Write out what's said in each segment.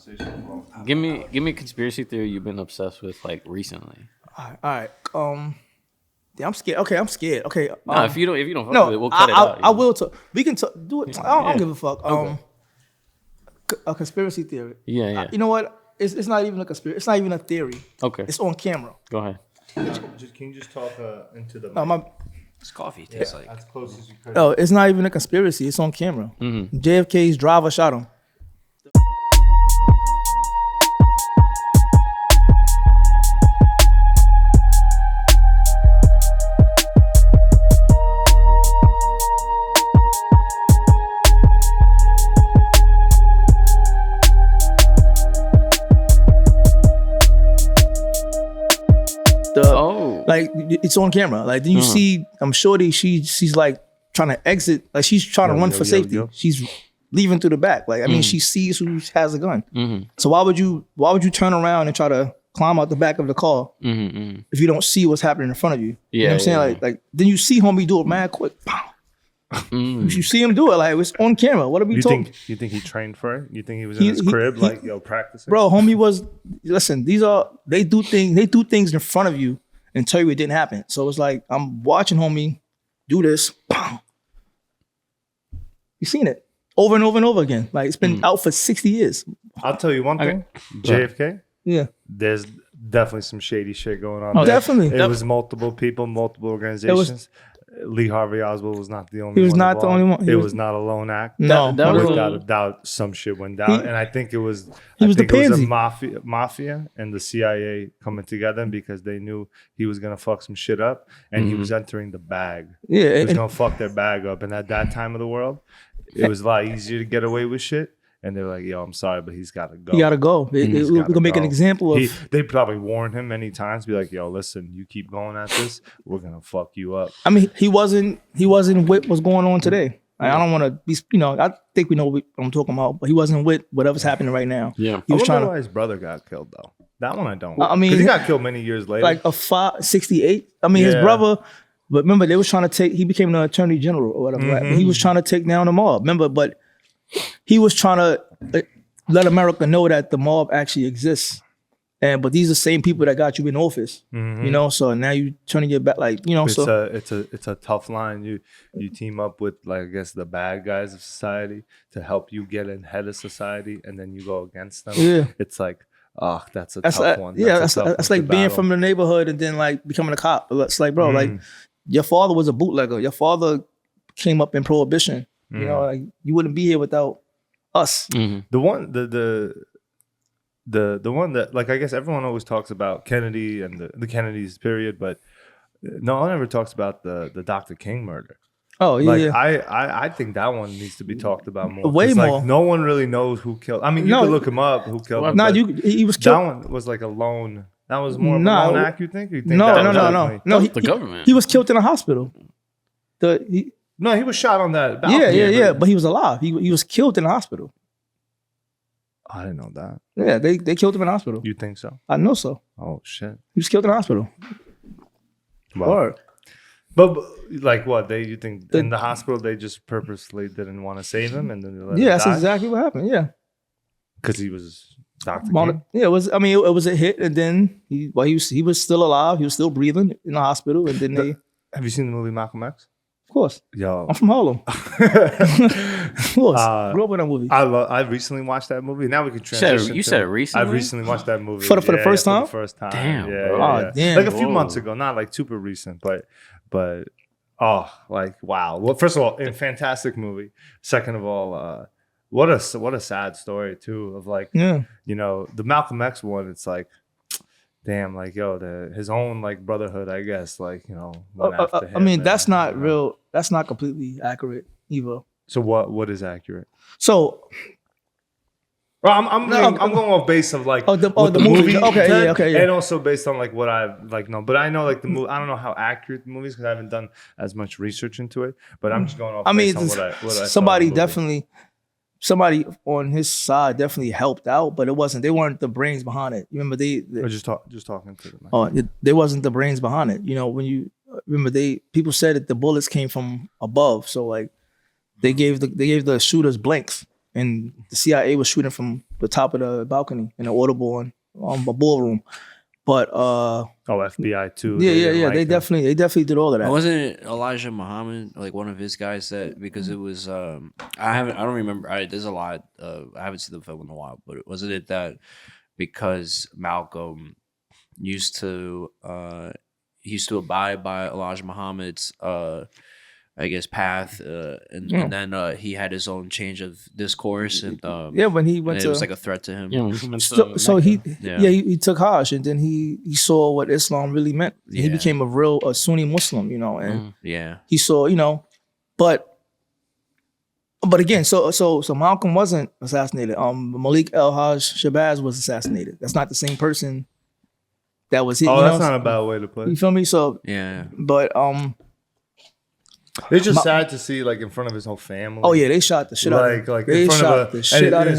conversation for a long time. Give me a conspiracy theory you've been obsessed with like recently. All right. Yeah, I'm scared. Okay, I'm scared. Okay. No, if you don't fuck with it, we'll cut it out. I will talk. We can do it. I don't give a fuck. Okay. A conspiracy theory. Yeah. You know what? It's not even a conspiracy. It's not even a theory. Okay. It's on camera. Go ahead. Can you just talk into the No, mic? It's coffee. It tastes like. As close as you could. No, it's not even a conspiracy. It's on camera. JFK's driver shot him. Like it's on camera. Like then you see, I'm sure she's like trying to exit. Like she's trying to run for safety. She's leaving through the back. Like I mean, she sees who has a gun. So why would you turn around and try to climb out the back of the car if you don't see what's happening in front of you? You know what I'm saying? Like then you see homie do it mad quick. Pow. You see him do it. Like it's on camera. What are we talking? You think he trained for it? You think he was in his crib like practicing? Bro, homie was. Listen, they do things in front of you and tell you it didn't happen. So it's like I'm watching homie do this. You seen it over and over and over again. Like it's been out for 60 years. I'll tell you one thing. JFK. Yeah. There's definitely some shady shit going on. Oh, there. definitely. It was multiple people, multiple organizations. Lee Harvey Oswald was not the only one. He was not the only one. It was not a lone act. No. That was without a doubt, some shit went down. And I think it was He was the it was pansy. a mafia and the CIA coming together because they knew he was gonna fuck some shit up and he was entering the bag. Yeah. He was gonna fuck their bag up. And at that time of the world, it was a lot easier to get away with shit. And they're like, yo, I'm sorry, but he's got to go. He got to go. We're going to make an example of... They probably warned him many times, be like, yo, listen, you keep going at this, we're going to fuck you up. I mean, he wasn't with what's going on today. Like, I don't want to be, I think we know what I'm talking about, but he wasn't with whatever's happening right now. Yeah. He was trying why his brother got killed, though. That one I don't. I mean... Because he got killed many years later. Like a 68. I mean, his brother... But remember, they was trying to take... He became the attorney general or whatever, right? He was trying to take down the mob. Remember, but he was trying to... let America know that the mob actually exists, but these are the same people that got you in office, you know. So now you turning your back, like you know. It's a tough line. You team up with like I guess the bad guys of society to help you get ahead of society, and then you go against them. Yeah, it's like that's a tough one. That's like being from the neighborhood and then like becoming a cop. It's like bro, like your father was a bootlegger. Your father came up in prohibition. You know, like you wouldn't be here without us. The one that like I guess everyone always talks about Kennedy and the Kennedys period, but no one ever talks about the Dr. King murder. Oh yeah, like, I think that one needs to be talked about more. Way more. Like, no one really knows who killed. I mean, you can look him up. Who killed him? No, he was killed. That one was like a lone. That was more of a lone act. You think? No. The government. He was killed in a hospital. No, he was shot on that. Yeah. But he was alive. He was killed in the hospital. I didn't know that. Yeah, they killed him in the hospital. You think so? I know so. Oh shit. He was killed in the hospital. Wow. But like what? You think in the hospital they just purposely didn't want to save him and then they let him that's die? exactly what happened. Yeah. Because he was Dr. King? Yeah, it was. I mean, it was a hit, and then he was still alive. He was still breathing in the hospital, and then Have you seen the movie Malcolm X? Of course. Yo. I'm from Harlem. Of course. Grew up with that movie. I recently watched that movie. Now we can transition. You said it recently? I recently watched that movie. For the first time? For the first time. Damn, yeah, bro. yeah. Damn. Like a few months ago. Not like super recent, but like wow. Well, first of all, a fantastic movie. Second of all, what a sad story too of like you know, the Malcolm X one, it's like damn, like yo, his own like brotherhood, I guess, like, you know, went after him. I mean, that's not real. That's not completely accurate either. So what is accurate? So, well, I'm going off base of like the movie. Okay, yeah. And also based on like what I've like know, but I know like the movie. I don't know how accurate the movie is because I haven't done as much research into it. But I'm just going off. Based on what I somebody definitely. Somebody on his side definitely helped out, but they weren't the brains behind it. You remember they just talking to them. They wasn't the brains behind it. You know, when you remember people said that the bullets came from above, so like they gave the shooters blanks, and the CIA was shooting from the top of the balcony in the Audubon a ballroom. But FBI too. Yeah. They definitely did all of that. Wasn't it Elijah Muhammad, like one of his guys that, because it was I don't remember. There's a lot. I haven't seen the film in a while, but wasn't it that because Malcolm used to abide by Elijah Muhammad's I guess path, and then he had his own change of discourse, and when he went it was like a threat to him. So he took Hajj, and then he saw what Islam really meant. He became a Sunni Muslim, and he saw, but again, so Malcolm wasn't assassinated. Malik El-Hajj Shabazz was assassinated. That's not the same person that was hit. That's not a bad way to put it. You feel me? So but it's just sad to see, like, in front of his whole family. Oh yeah, they shot the shit out of him. Like in front of his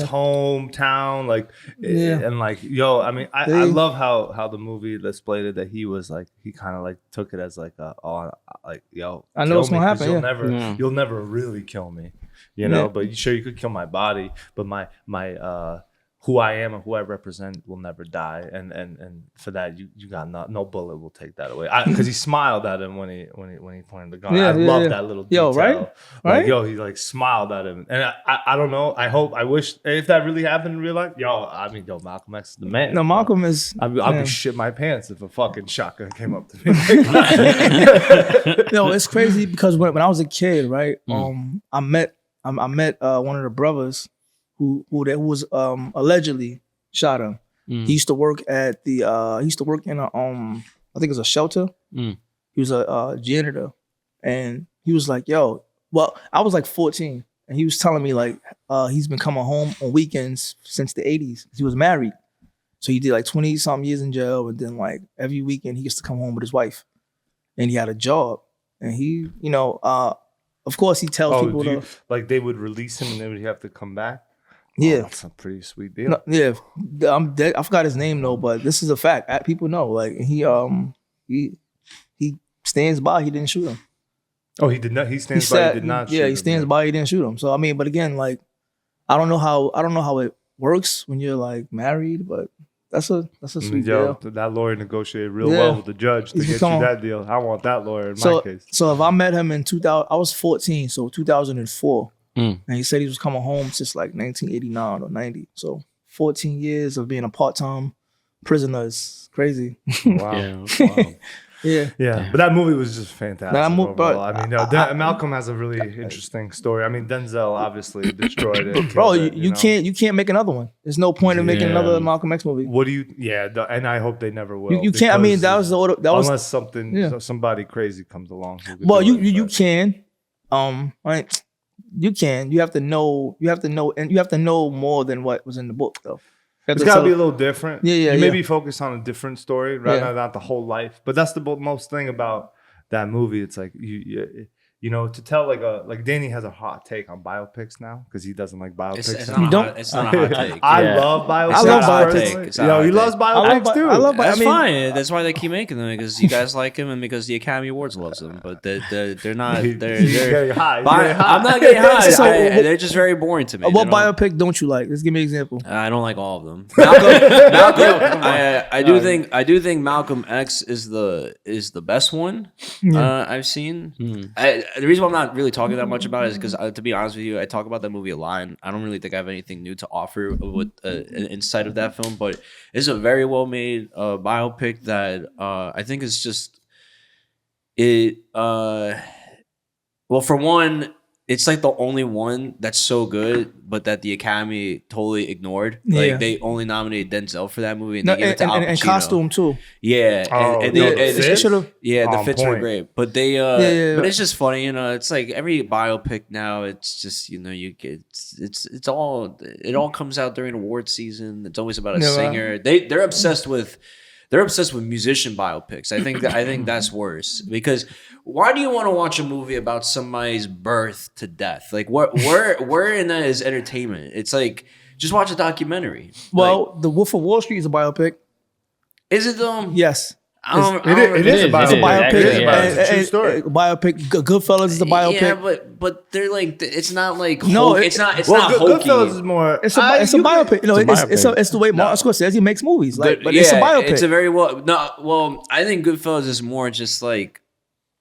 hometown, like, and like, I mean, I love how the movie displayed it, that he was like, he kind of like took it as like I know what's gonna happen. You'll never really kill me, but sure, you could kill my body, but my who I am and who I represent will never die, and for that you got no bullet will take that away. Because he smiled at him when he pointed the gun. I love that little detail. Right? He like smiled at him, and I don't know. I wish if that really happened in real life. Malcolm X is the man. No, Malcolm is. I'll be shit my pants if a fucking shotgun came up to me. It's crazy because when I was a kid, right? I met one of the brothers who was allegedly shot him. He used to work at in a I think it was a shelter. He was a janitor, and he was like, I was like 14, and he was telling me like he's been coming home on weekends since the 80s. He was married, so he did like 20 something years in jail, and then like every weekend he gets to come home with his wife, and he had a job, and he of course he tells people like they would release him and then would have to come back. Yeah, that's a pretty sweet deal. No, I'm dead. I forgot his name though, but this is a fact. People know. Like he stands by. He didn't shoot him. Oh, he did not. He stands by. He did not. Yeah, he stands by. He didn't shoot him. So I mean, but again, like I don't know how it works when you're like married, but that's a sweet deal. That lawyer negotiated real well with the judge to get you that deal. I want that lawyer in my case. So if I met him in 2000, I was 14, so 2004. And he said he was coming home since like 1989 or 90. So 14 years of being a part-time prisoner is crazy. Wow. Yeah. But that movie was just fantastic. Malcolm has a really interesting story. I mean, Denzel obviously destroyed it. Bro, you can't make another one. There's no point in making another Malcolm X movie. What do you? Yeah, and I hope they never will. You can't. I mean, that was unless somebody crazy comes along. Well, you can. Right. You can. You have to know, and you have to know more than what was in the book, though. It's got to be a little different. Yeah. You maybe focus on a different story rather than not the whole life. But that's the most thing about that movie. It's like to tell like Danny has a hot take on biopics now because he doesn't like biopics. It's not a hot take. I love biopics. I love biopics. He loves biopics too. I love. That's fine. That's why they keep making them, because you guys like him and because the Academy Awards loves them. But they're not. They're getting high. I'm not getting high. They're just very boring to me. What biopic don't you like? Let's give me an example. I don't like all of them. Malcolm. I do think Malcolm X is the best one I've seen. The reason why I'm not really talking that much about it is because, to be honest with you, I talk about that movie a lot, and I don't really think I have anything new to offer with an insight of that film. But it's a very well made biopic that I think is just it. Well, for one, it's like the only one that's so good, but that the Academy totally ignored. Like they only nominated Denzel for that movie, and they gave it to Al Pacino. And costume too. Yeah, the fits were great, but they but it's just funny, It's like every biopic now. It's just you get it all comes out during award season. It's always about a singer. They're obsessed with. They're obsessed with musician biopics. I think that's worse, because why do you want to watch a movie about somebody's birth to death? Like where in that is entertainment? It's like, just watch a documentary. Well, The Wolf of Wall Street is a biopic. Is it though? Yes. It is a biopic. It's a true story. Biopic. Goodfellas is a biopic. Yeah, but they're like, it's not like no, it's not hokey. Goodfellas is more. It's a biopic. No, it's the way Martin Scorsese makes movies. Like, but it's a biopic. It's a very well. I think Goodfellas is more just like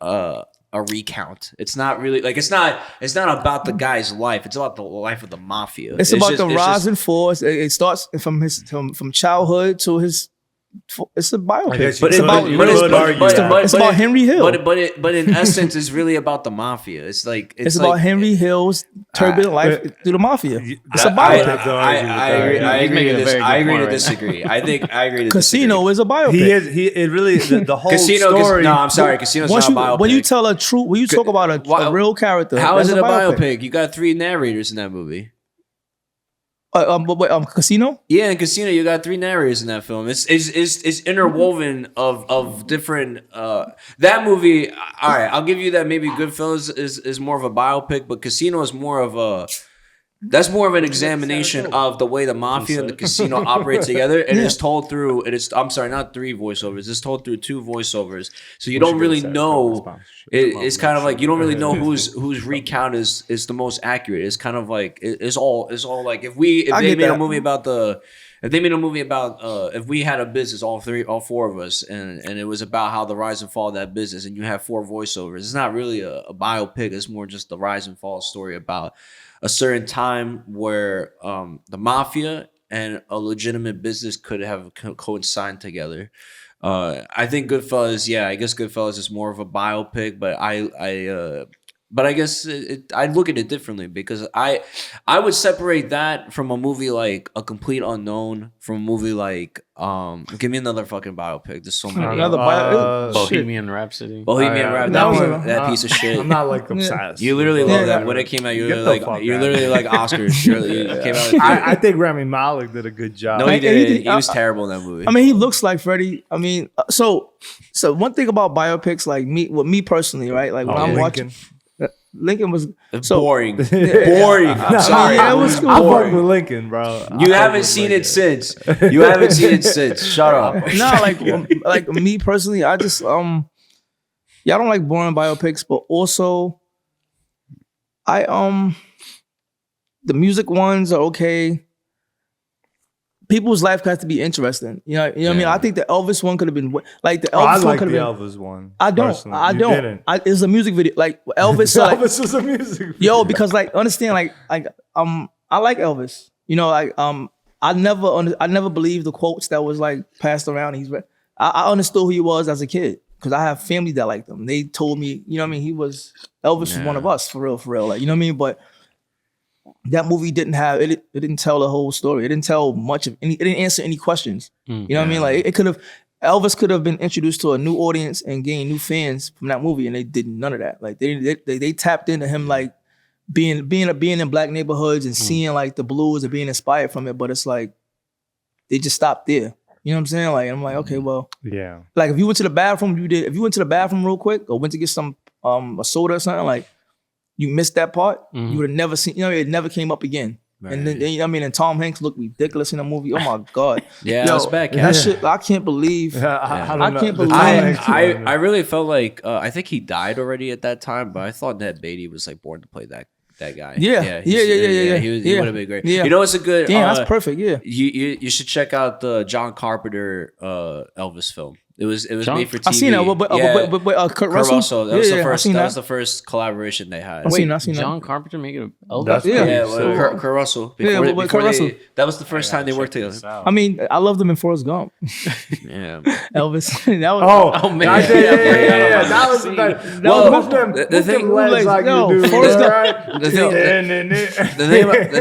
a recount. It's not really like it's not about the guy's life. It's about the life of the mafia. It's about the rise and fall. It starts from childhood to his. It's a biopic, but it's about Henry Hill. But in essence, it's really about the mafia. It's like it's about Henry Hill's turbulent life through the mafia. It's a biopic. I agree to disagree. I agree to Casino is a biopic. It really the whole Casino. story. No, I'm sorry. Casino's not a biopic. When you tell when you talk about a real character, how is it a biopic? You got 3 narrators in that movie. Casino? Yeah, in Casino, you got 3 narrators in that film. It's interwoven of different. That movie, all right, I'll give you that. Maybe Goodfellas is more of a biopic, but Casino is more of a. That's more of an examination of the way the mafia and the casino operate together, and it's told through. I'm sorry, not 3 voiceovers. It's told through 2 voiceovers, so you don't really know. It's kind of like you don't really know whose recount is the most accurate. It's kind of like it's all like if they made a movie about if we had a business, all 4 of us, and it was about how the rise and fall of that business, and you have 4 voiceovers. It's not really a biopic. It's more just the rise and fall story about a certain time where the mafia and a legitimate business could have coincided together. I think Goodfellas, I guess Goodfellas is more of a biopic, but I guess I'd look at it differently because I would separate that from a movie like A Complete Unknown, from a movie like give me another fucking biopic. There's so many. Bohemian Rhapsody. That piece of shit. I'm not like obsessed. You literally love that when it came out. You're literally like Oscars. You came out. I think Rami Malek did a good job. No, he didn't. He was terrible in that movie. I mean, he looks like Freddie. I mean, so one thing about biopics, like me personally, right? Like when I'm watching. Lincoln was boring. Boring. I'm sorry. I fucked with Lincoln, bro. You haven't seen it since. Shut up. No, like me personally, I just I don't like boring biopics, but also the music ones are okay. People's life has to be interesting. You know what I mean? I think the Elvis one could have been like the Elvis one could have been. Elvis one. I don't. It's a music video. Like Elvis. Elvis was a music video. Yo, because like understand, like I like Elvis. You know, like I never believed the quotes that was like passed around. I understood who he was as a kid because I have family that liked him. They told me, you know what I mean? Elvis was one of us for real. Like, you know what I mean? But that movie didn't have it. It didn't tell the whole story. It didn't tell much of any. It didn't answer any questions. You know what I mean? Like Elvis could have been introduced to a new audience and gained new fans from that movie, and they did none of that. Like they tapped into him like being in black neighborhoods and seeing like the blues and being inspired from it. But it's like they just stopped there. You know what I'm saying? Like I'm like, okay, well, yeah. Like if you went to the bathroom, if you went to the bathroom real quick or went to get some a soda or something, like. You missed that part, you would have never seen, it never came up again. Right. And then, I mean, and Tom Hanks looked ridiculous in the movie. Oh my God. That's bad. That shit, I can't believe. I can't believe. I really felt like, I think he died already at that time, but I thought Ned Beatty was like born to play that guy. Yeah. He would have been great. Yeah. You know, it's a good. Yeah, that's perfect. Yeah. You should check out the John Carpenter Elvis film. It was made for TV. I seen that. But Kurt Russell. That was the first collaboration they had. I seen that. John Carpenter making Elvis. Kurt Russell. Kurt Russell. That was the first time they worked together. I mean, I loved him in Forrest Gump. Yeah, That was. Oh man. Yeah. That was the best. The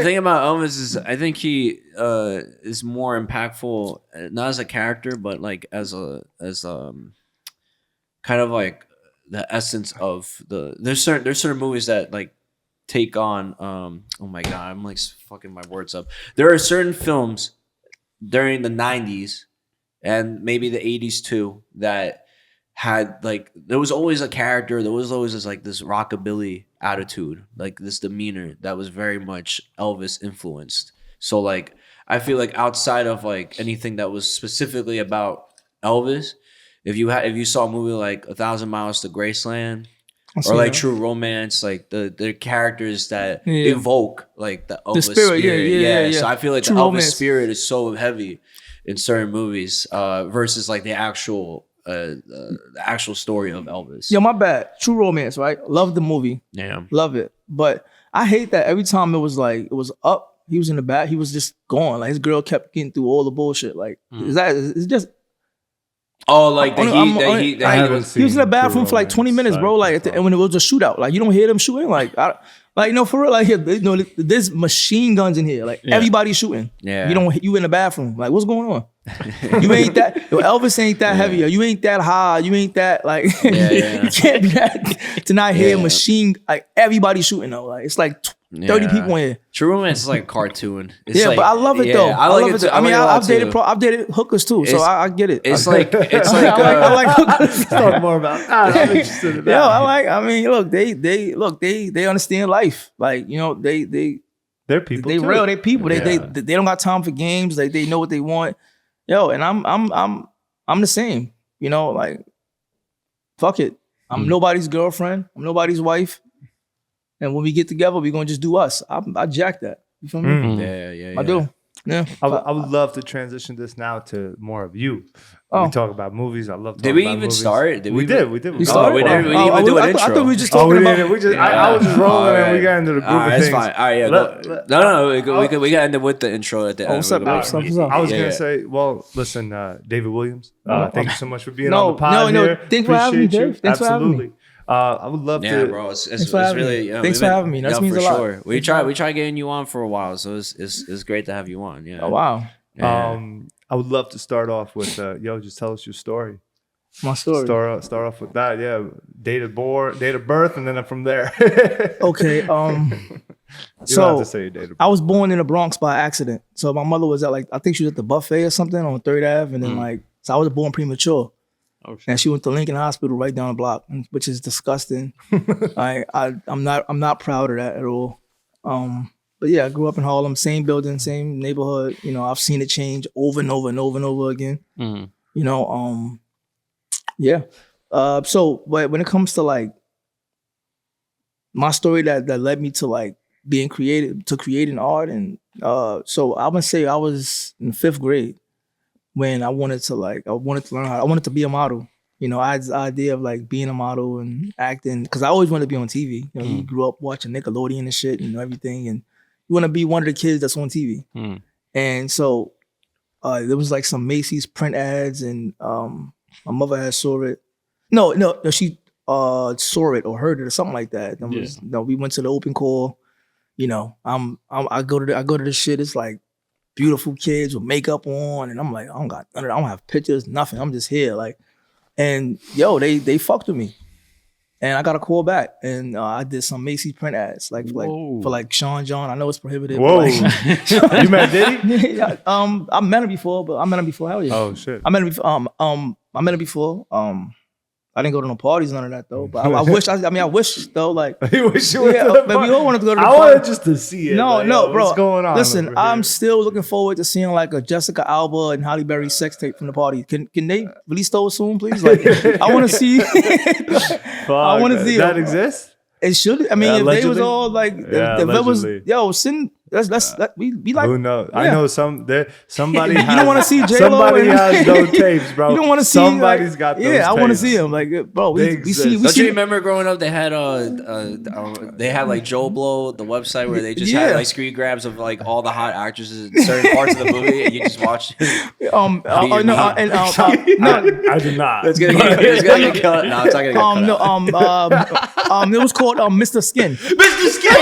thing about Elvis is, I think he is more impactful, not as a character, but like as kind of like the essence of there's certain movies that like take on oh my God, I'm like fucking my words up. There are certain films during the 90s and maybe the 80s too that had like, there was always a character, there was always this rockabilly attitude, like this demeanor that was very much Elvis influenced. So like I feel like outside of like anything that was specifically about Elvis, if you saw a movie like 1,000 Miles to Graceland or like True Romance, like the characters that evoke like the Elvis spirit. Yeah. So I feel like True the Elvis Romance. Spirit is so heavy in certain movies versus like the actual story of Elvis. Yeah, my bad. True Romance, right? Love the movie. Yeah. Love it. But I hate that every time it was up, he was in the back, he was just gone. Like his girl kept getting through all the bullshit. Like, it's just. Oh, like he was in the bathroom for like 20 minutes, bro. Like, and when it was a shootout, like you don't hear them shooting. Like, for real, like, there's machine guns in here. Like everybody's shooting. Yeah, you in the bathroom. Like, what's going on? You ain't that. Elvis ain't that heavy. Or you ain't that high. You ain't that like. You can't be that to not hear machine. Like everybody shooting though. Like it's like 30 people in here. True Romance is like a cartoon. It's like, but I love it though. I love it. Too. I mean, I've dated hookers too, so I get it. It's like I like hookers. Let's talk more about. I'm interested in that. I mean, look, they understand life. Like they're people. They real. They people. They don't got time for games. Like they know what they want. And I'm the same. Like fuck it. I'm nobody's girlfriend. I'm nobody's wife. And when we get together, we're gonna just do us. I jack that. You feel me? Yeah. I do. Yeah. I would love to transition this now to more of you. We talk about movies. I love. Did we even start? We did. We started. We didn't even do an intro. I thought we were just talking about. I was just rolling and we got into the group of things. That's fine. All right, yeah. No. We got into with the intro at the end. What's up? I was gonna say, well, listen, David Williams. Thank you so much for being on the pod here. Thanks for having me, Dave. Thanks for having me. I would love to. Yeah, bro. It's really. Thanks for having me. That means a lot. Sure. We tried getting you on for a while, so it's great to have you on. Yeah. Oh wow. Yeah. I would love to start off with just tell us your story. My story. Start off with that. Yeah, date of birth, and then from there. Okay. So I was born in the Bronx by accident. So my mother was at I think she was at the buffet or something on 3rd Ave, and then so I was born premature. Okay. And she went to Lincoln Hospital right down the block, which is disgusting. I'm not proud of that at all. But yeah, I grew up in Harlem, same building, same neighborhood. I've seen it change over and over and over and over again. Mm-hmm. Yeah. So, but when it comes to my story that led me to creating art, and so I would say I was in 5th grade. When I wanted to learn how, I wanted to be a model. I had this idea of being a model and acting because I always wanted to be on TV. You grew up watching Nickelodeon and shit and everything, and you want to be one of the kids that's on TV. And so there was some Macy's print ads, and my mother had saw it. No, she saw it or heard it or something like that. We went to the open call. I go to the shit. It's beautiful kids with makeup on, and I'm like, I don't have pictures, nothing. I'm just here, and they fucked with me, and I got a call back, and I did some Macy's print ads, for Sean John. I know it's prohibited. Whoa, you met Diddy? Yeah, I met him before, Hell yeah. Oh shit. I met him before. I didn't go to no parties, none of that though. But I wish though, you wish you went to the but we all wanted to go to the party. I wanted just to see it. No, bro. What's going on? Listen, I'm still looking forward to seeing a Jessica Alba and Halle Berry sex tape from the party. Can they release those soon, please? I want to see. I want to see that exists. It should. I mean, if they was all if it was send. We like. Who knows? Yeah. I know somebody. You don't want to see J-Lo. Somebody has no tapes, bro. You don't want to see. Somebody's got those. Yeah, I want to see them. Bro, we see. Don't you remember growing up? They had Joe Blow, the website where they just had screen grabs of all the hot actresses in certain parts of the movie, and you just watch. No, I did not. It's gonna get killed. No, it's not gonna get cut. It was called Mr. Skin. Mr. Skin.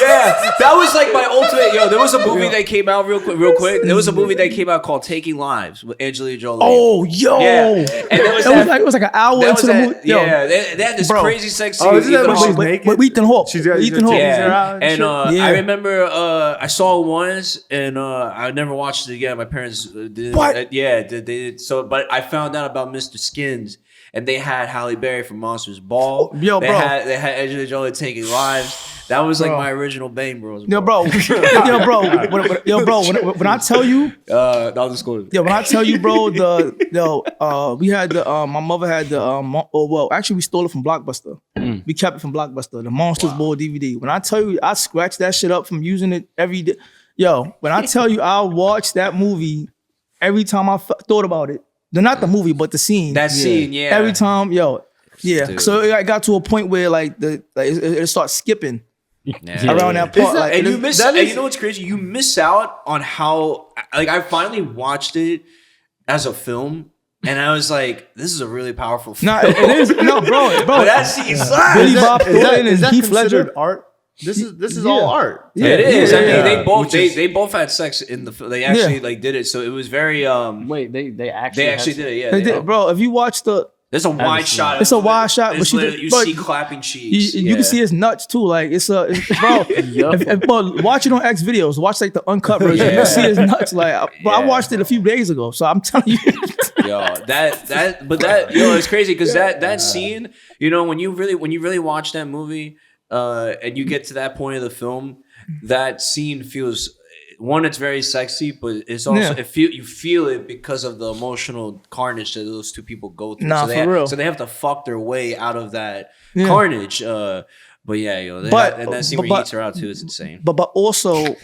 Yeah, that was my ultimate. There was a movie that came out real quick. There was a movie that came out called Taking Lives with Angelina Jolie. Oh, yo. Yeah. And it was an hour into the movie. Yeah, they had this crazy sex scene. Oh, isn't that when she's naked? With Ethan Hawke. Ethan Hawke. Yeah. And I remember I saw it once, and I never watched it again. My parents did. What? They did. So, but I found out about Mr. Skins, and they had Halle Berry from Monsters Ball. Yo, they had Angelina Jolie Taking Lives. That was like my original Bang Bros. Yo, bro. When I tell you, I'll just go. when I tell you, bro, we had my mother had actually we stole it from Blockbuster. We kept it from Blockbuster, the Monsters Ball DVD. When I tell you, I scratched that shit up from using it every day. Yo, when I tell you, I watched that movie every time I thought about it. Not the movie, but the scene. That scene, yeah. Every time, yeah. Dude. So it got to a point where like it starts skipping around that part. Like, and you miss. And you know what's crazy? You miss out on how. Like I finally watched it as a film, and I was like, "This is a really powerful film." No, it is. No, bro. But that scene slaps. Billy Bob Thornton and Heath Ledger. Art? This is all art. Yeah, it is. Yeah, I mean, yeah. they both had sex in the film. They actually like did it, so it was very. Wait, they actually did it. Yeah, They did, bro. If you watch there's a wide shot. It's a wide shot, but you see clapping cheeks. You can see his nuts too. Like it's bro. But watch it on X videos. Watch like the uncut version. You see his nuts. Like, but I watched it a few days ago, so I'm telling you. It's crazy because that scene, when you really watch that movie, and you get to that point of the film, that scene feels. One, it's very sexy, but it's also you feel it because of the emotional carnage that those two people go through. Nah, for real. So they have to fuck their way out of that carnage. But yeah, and that scene where he eats her out too is insane. But also,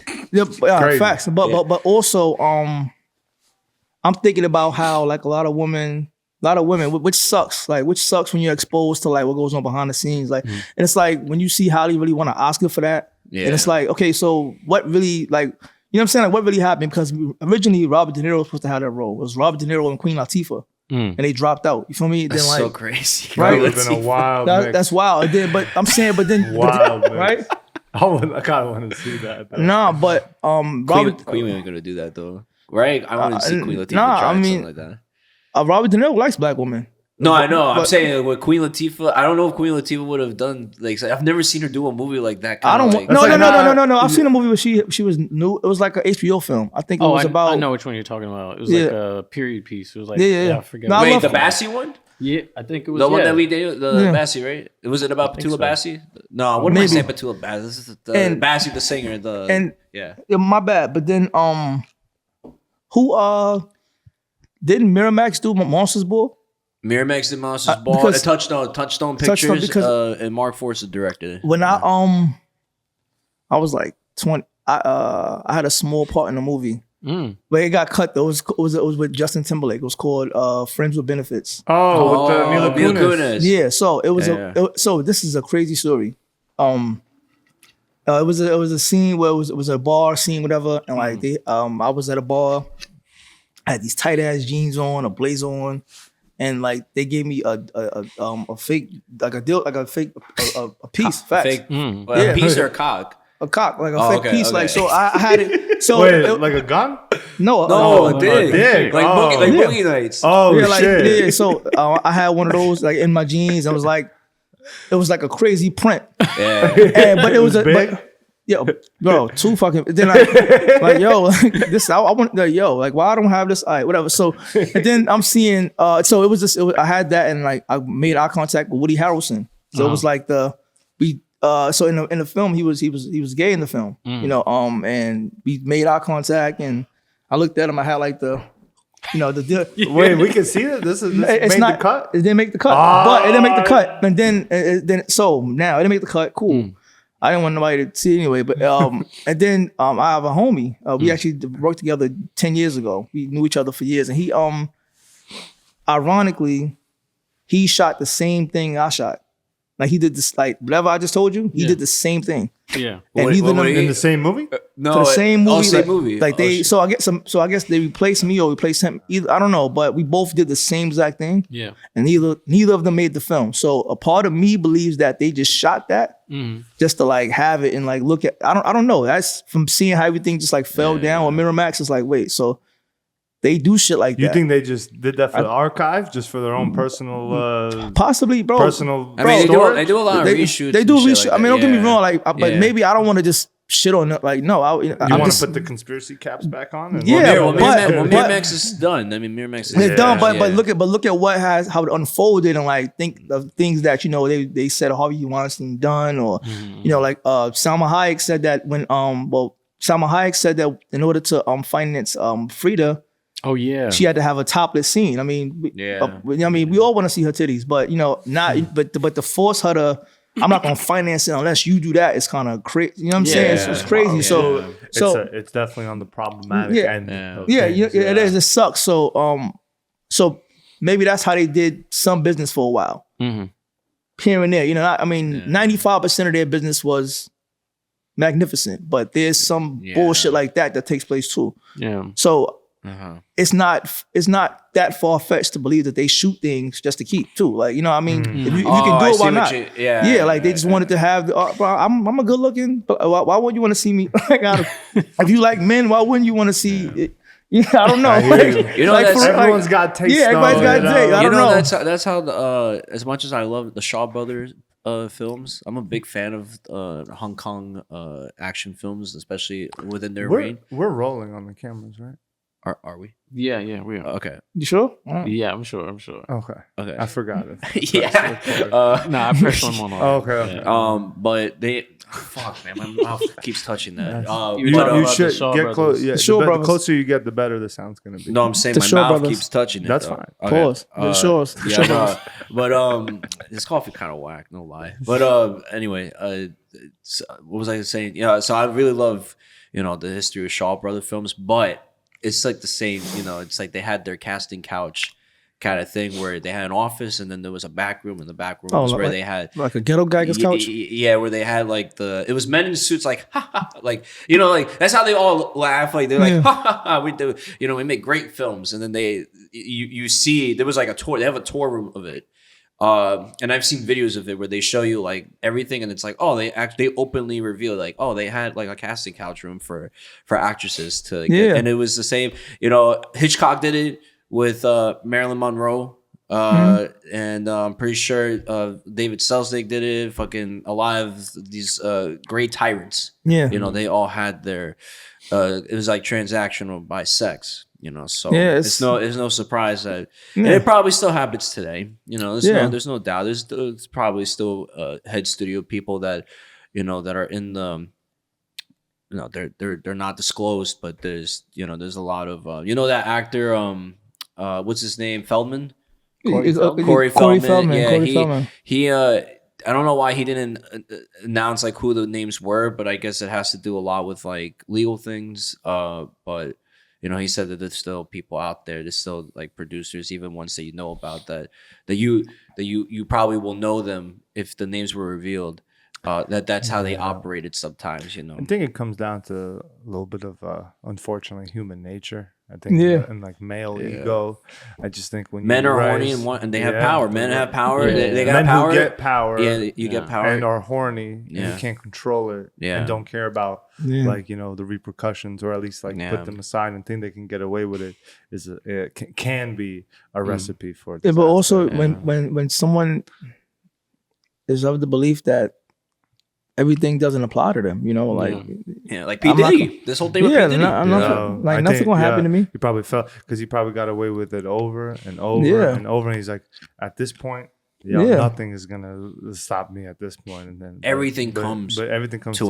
facts. But also, I'm thinking about how like a lot of women, which sucks. Like which sucks when you're exposed to like what goes on behind the scenes. Like, and it's like when you see Holly really want an Oscar for that, and it's like, okay, so what really like. You know what I'm saying? Like, what really happened? Because originally Robert De Niro was supposed to have that role. It was Robert De Niro and Queen Latifah, and they dropped out. You feel me? That's then, like, so crazy. Right? That would have been a wild mix. That's wild. But I'm saying, wild mix. right? I kind of want to see that. Though. Nah, but Robert Queen ain't gonna do that though, right? I want to see Queen Latifah try something like that. Robert De Niro likes black women. No, I know. I'm saying with Queen Latifah, I don't know if Queen Latifah would have done like. I've never seen her do a movie like that. No. I've seen a movie where she was new. It was like an HBO film. I think it was about. I know which one you're talking about. It was like a period piece. It was like I forget. No, wait, the Bassie one? Yeah, I think it was the one that we did. The Bassie, right? Was it about Petula Bassie? No, what am I saying? Petula Bassie. This is the Bassie, the singer. My bad. But then who didn't Miramax do Monsters Ball? Miramax did Monsters Ball. Touchstone Pictures, and Mark Forster directed it. When I was like 20, I had a small part in the movie, but it got cut though. It was with Justin Timberlake. It was called Friends with Benefits. With Mila Kunis. Yeah, so it was so this is a crazy story. It was a scene where it was a bar scene, whatever, and like I was at a bar. I had these tight ass jeans on, a blazer on. And like they gave me a fake a piece. Facts. Fake, a piece or a cock? A cock, like a fake piece. Okay. Like so, I had it. So wait, like a gun? No, a dick. Like boogie nights. Oh shit! Yeah. So I had one of those like in my jeans. I was like, it was like a crazy print. Yeah. But it was big. Yo, bro, too fucking. Then like yo, this I want like why I don't have this? All right, whatever. So and then I'm seeing. So it was just I had that and like I made eye contact with Woody Harrelson. So it was like So in the film he was gay in the film, and we made eye contact and I looked at him. I had like the. Wait, we can see that this made the cut. It didn't make the cut, but it didn't make the cut. And then so now it didn't make the cut. Cool. I didn't want nobody to see anyway, but and then I have a homie. We actually worked together 10 years ago. We knew each other for years, and he ironically, he shot the same thing I shot. Like he did this, like whatever I just told you, he did the same thing. Yeah, and in the same movie. No, the same movie. Same movie. Like they. So I guess they replaced me or replaced him. Either I don't know, but we both did the same exact thing. Yeah, and neither of them made the film. So a part of me believes that they just shot that just to like have it and like look at. I don't know. That's from seeing how everything just like fell down. Or Miramax is like, wait, so. They do shit like that. You think they just did that for the archive, just for their own personal, possibly, bro. Personal. I mean, they do a lot of reshoots. They do reshoot. Like I mean, don't get me wrong. Like, but maybe I don't want to just shit on it. Like, no, you want to put the conspiracy caps back on? When Miramax is done. I mean, Miramax is done. But look at how it unfolded, and like think of things that they said Harvey Weinstein done, or like Salma Hayek said that when Salma Hayek said that in order to finance Frida. Oh yeah, she had to have a topless scene. I mean, we all want to see her titties, but not. But to force her to, I'm not gonna finance it unless you do that. It's kind of crazy. You know what I'm saying? It's crazy. So it's definitely on the problematic end. It is. It sucks. So maybe that's how they did some business for a while. Here and there, 95% of their business was magnificent, but there's some bullshit like that takes place too. Yeah. So. It's not that far fetched to believe that they shoot things just to keep too. Like, if you can do it, why not? Like they just wanted to have. Bro, I'm a good looking. But why wouldn't you want to see me? Like, if you like men, why wouldn't you want to see? It? I don't know. Everyone's got taste. Yeah, everybody's got taste. I don't know. That's how as much as I love the Shaw Brothers films, I'm a big fan of Hong Kong action films, especially within their reign. We're rolling on the cameras, right? Are we? Yeah, we are. Okay. You sure? Yeah, I'm sure. Okay. I forgot it. I pressed one more. Okay. Yeah. But they, fuck, man, my mouth keeps touching that. You should get close. Yeah, the closer you get, the better the sound's gonna be. No, I'm saying my mouth keeps touching it. That's fine. Okay. Pause. But this coffee kind of whack, no lie. But anyway, what was I saying? Yeah, so I really love the history of Shaw Brother films, but it's like the same, it's like they had their casting couch kind of thing where they had an office and then there was a back room, and the back room was where they had like a ghetto guy's couch. Yeah, where they had like it was men in suits, like ha ha, like like that's how they all laugh. Like they're like ha ha ha. We do, we make great films, and then you see there was like a tour. They have a tour room of it. And I've seen videos of it where they show you like everything, and it's like, oh, they openly reveal like, oh, they had like a casting couch room for actresses to get, and it was the same. Hitchcock did it with Marilyn Monroe, and I'm pretty sure David Selznick did it. Fucking a lot of these great tyrants. Yeah, they all had their. It was like transactional by sex. So it's no surprise that and it probably still happens today. There's no doubt. There's probably still head studio people that that are in the they're not disclosed, but there's a lot of that actor what's his name, Feldman, Corey Feldman. Yeah, he I don't know why he didn't announce like who the names were, but I guess it has to do a lot with like legal things. But he said that there's still people out there. There's still like producers, even ones that about that you probably will know them if the names were revealed. That's how they operated sometimes. I think it comes down to a little bit of unfortunately human nature. I think and like male ego. I just think when men are horny and they have power. Men have power. They got men power. Who get power. Yeah, you get power and are horny. Yeah. And you can't control it. Yeah. And don't care about like the repercussions, or at least like put them aside and think they can get away with it. Can be a recipe for disaster. Yeah, but also when someone is of the belief that everything doesn't apply to them, like P. Diddy. This whole thing with P. Diddy. Nothing gonna happen to me. He probably felt because he probably got away with it over and over and over, and he's like, at this point, nothing is gonna stop me at this point, and then everything comes to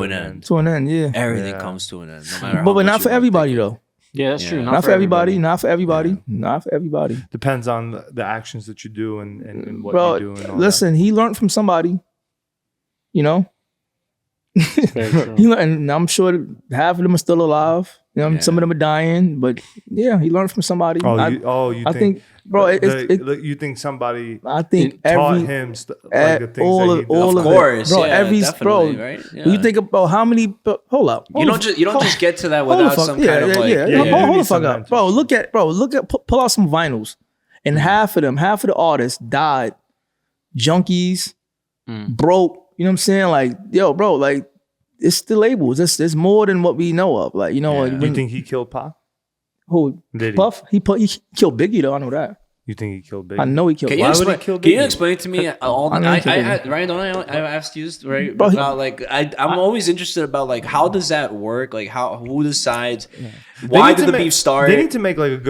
an end. To an end, yeah. Everything comes to an end, no matter. But not for everybody though. Yeah, that's true. Not for everybody. Not for everybody. Not for everybody. Depends on the actions that you do and what you do. And listen, he learned from somebody. And I'm sure half of them are still alive. Some of them are dying, but he learned from somebody. I think, bro. You think somebody? I think taught him like the things all that he did. of course, bro. Right? Yeah. You think about how many? Hold up. You don't just get to that without some kind of like. Hold the fuck up, bro. Look at pull out some vinyls, and half of the artists died, junkies, broke. You know what I'm saying? Like, yo, bro, like. It's the labels. There's more than what we know of. Like, you think he killed Pac? Who? Did he? Puff? He killed Biggie though. I know that. You think he killed Biggie? I know he killed. Can Biggie. you, Why would he kill can you Biggie? explain to me all the right? Don't I asked you this right Bro, about like I'm always interested about like how does that work? Like who decides? Why did the beef start? They need to make like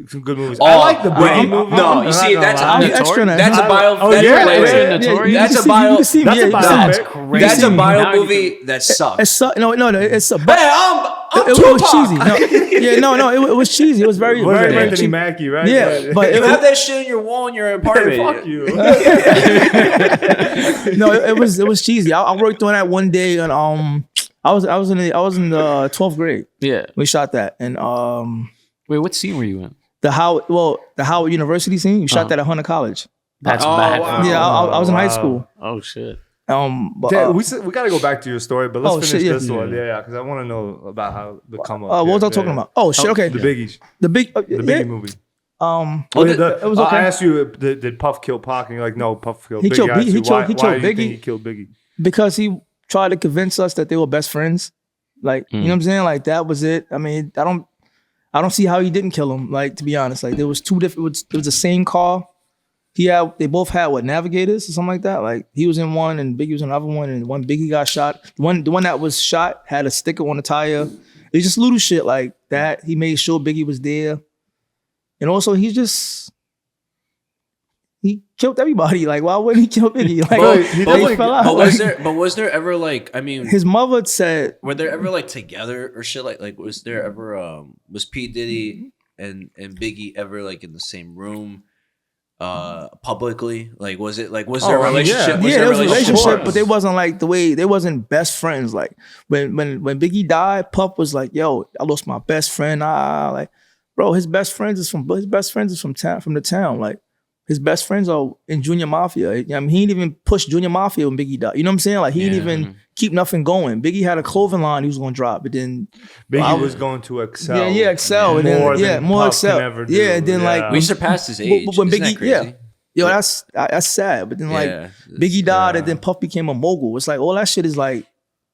some good movies. Oh, I like the Biggie movie. No, you see, that's extra. that's a bio. Oh, that's yeah, hilarious. yeah. That's a bio. That's a bio. crazy. That's a bio movie that sucks. No, it's a. Hey, I'm it was cheesy. Tupac. No, it was cheesy. It was very Anthony cheesy. Mackie, right? Yeah, but You have that shit in your wall in your apartment. Fuck you. No, it was cheesy. I worked on that one day, and I was in the 12th grade. Yeah. We shot that, and Wait, what scene were you in? the Howard University scene. We shot that at Hunter College. That's Oh, bad. wow. Yeah, I was in high school. Oh shit. But, Damn, we got to go back to your story, but let's finish this yeah. one. Yeah, because I want to know about how the come up. what was I talking about? Oh shit. Okay. The Biggie. The Biggie movie. it I was okay. asked you, did Puff kill Pac? And you're like, no, Puff killed He Biggie. killed I asked you, why killed do you Biggie. think he killed Biggie? Because he tried to convince us that they were best friends. Like, you know what I'm saying? Like that was it. I mean, I don't see how he didn't kill him. Like, to be honest, like there was two different. It was the same car. They both had Navigators or something like that. Like he was in one and Biggie was in another one, and one Biggie got shot. The one that was shot had a sticker on the tire. It's just little shit like that. He made sure Biggie was there, and also he killed everybody. Like why wouldn't he kill Biggie? Like But was there ever like his mother said, were there ever like together or shit like was there ever was P Diddy and Biggie ever like in the same room publicly? Like was there a relationship? Yeah, there was a relationship, but they wasn't like they wasn't best friends. Like when Biggie died, Puff was like, "Yo, I lost my best friend." Like, bro, his best friends is from the town. Like his best friends are in Junior Mafia. I mean, he didn't even push Junior Mafia when Biggie died. You know what I'm saying? Like he didn't even keep nothing going. Biggie had a clothing line he was going to drop, but then Biggie was going to excel. Yeah, excel, and then more Puff excel. can ever do. Yeah, and then like we surpassed his age. when Isn't Biggie, that crazy? yo, that's sad. But then like Biggie died, and then Puff became a mogul. It's like all that shit is like,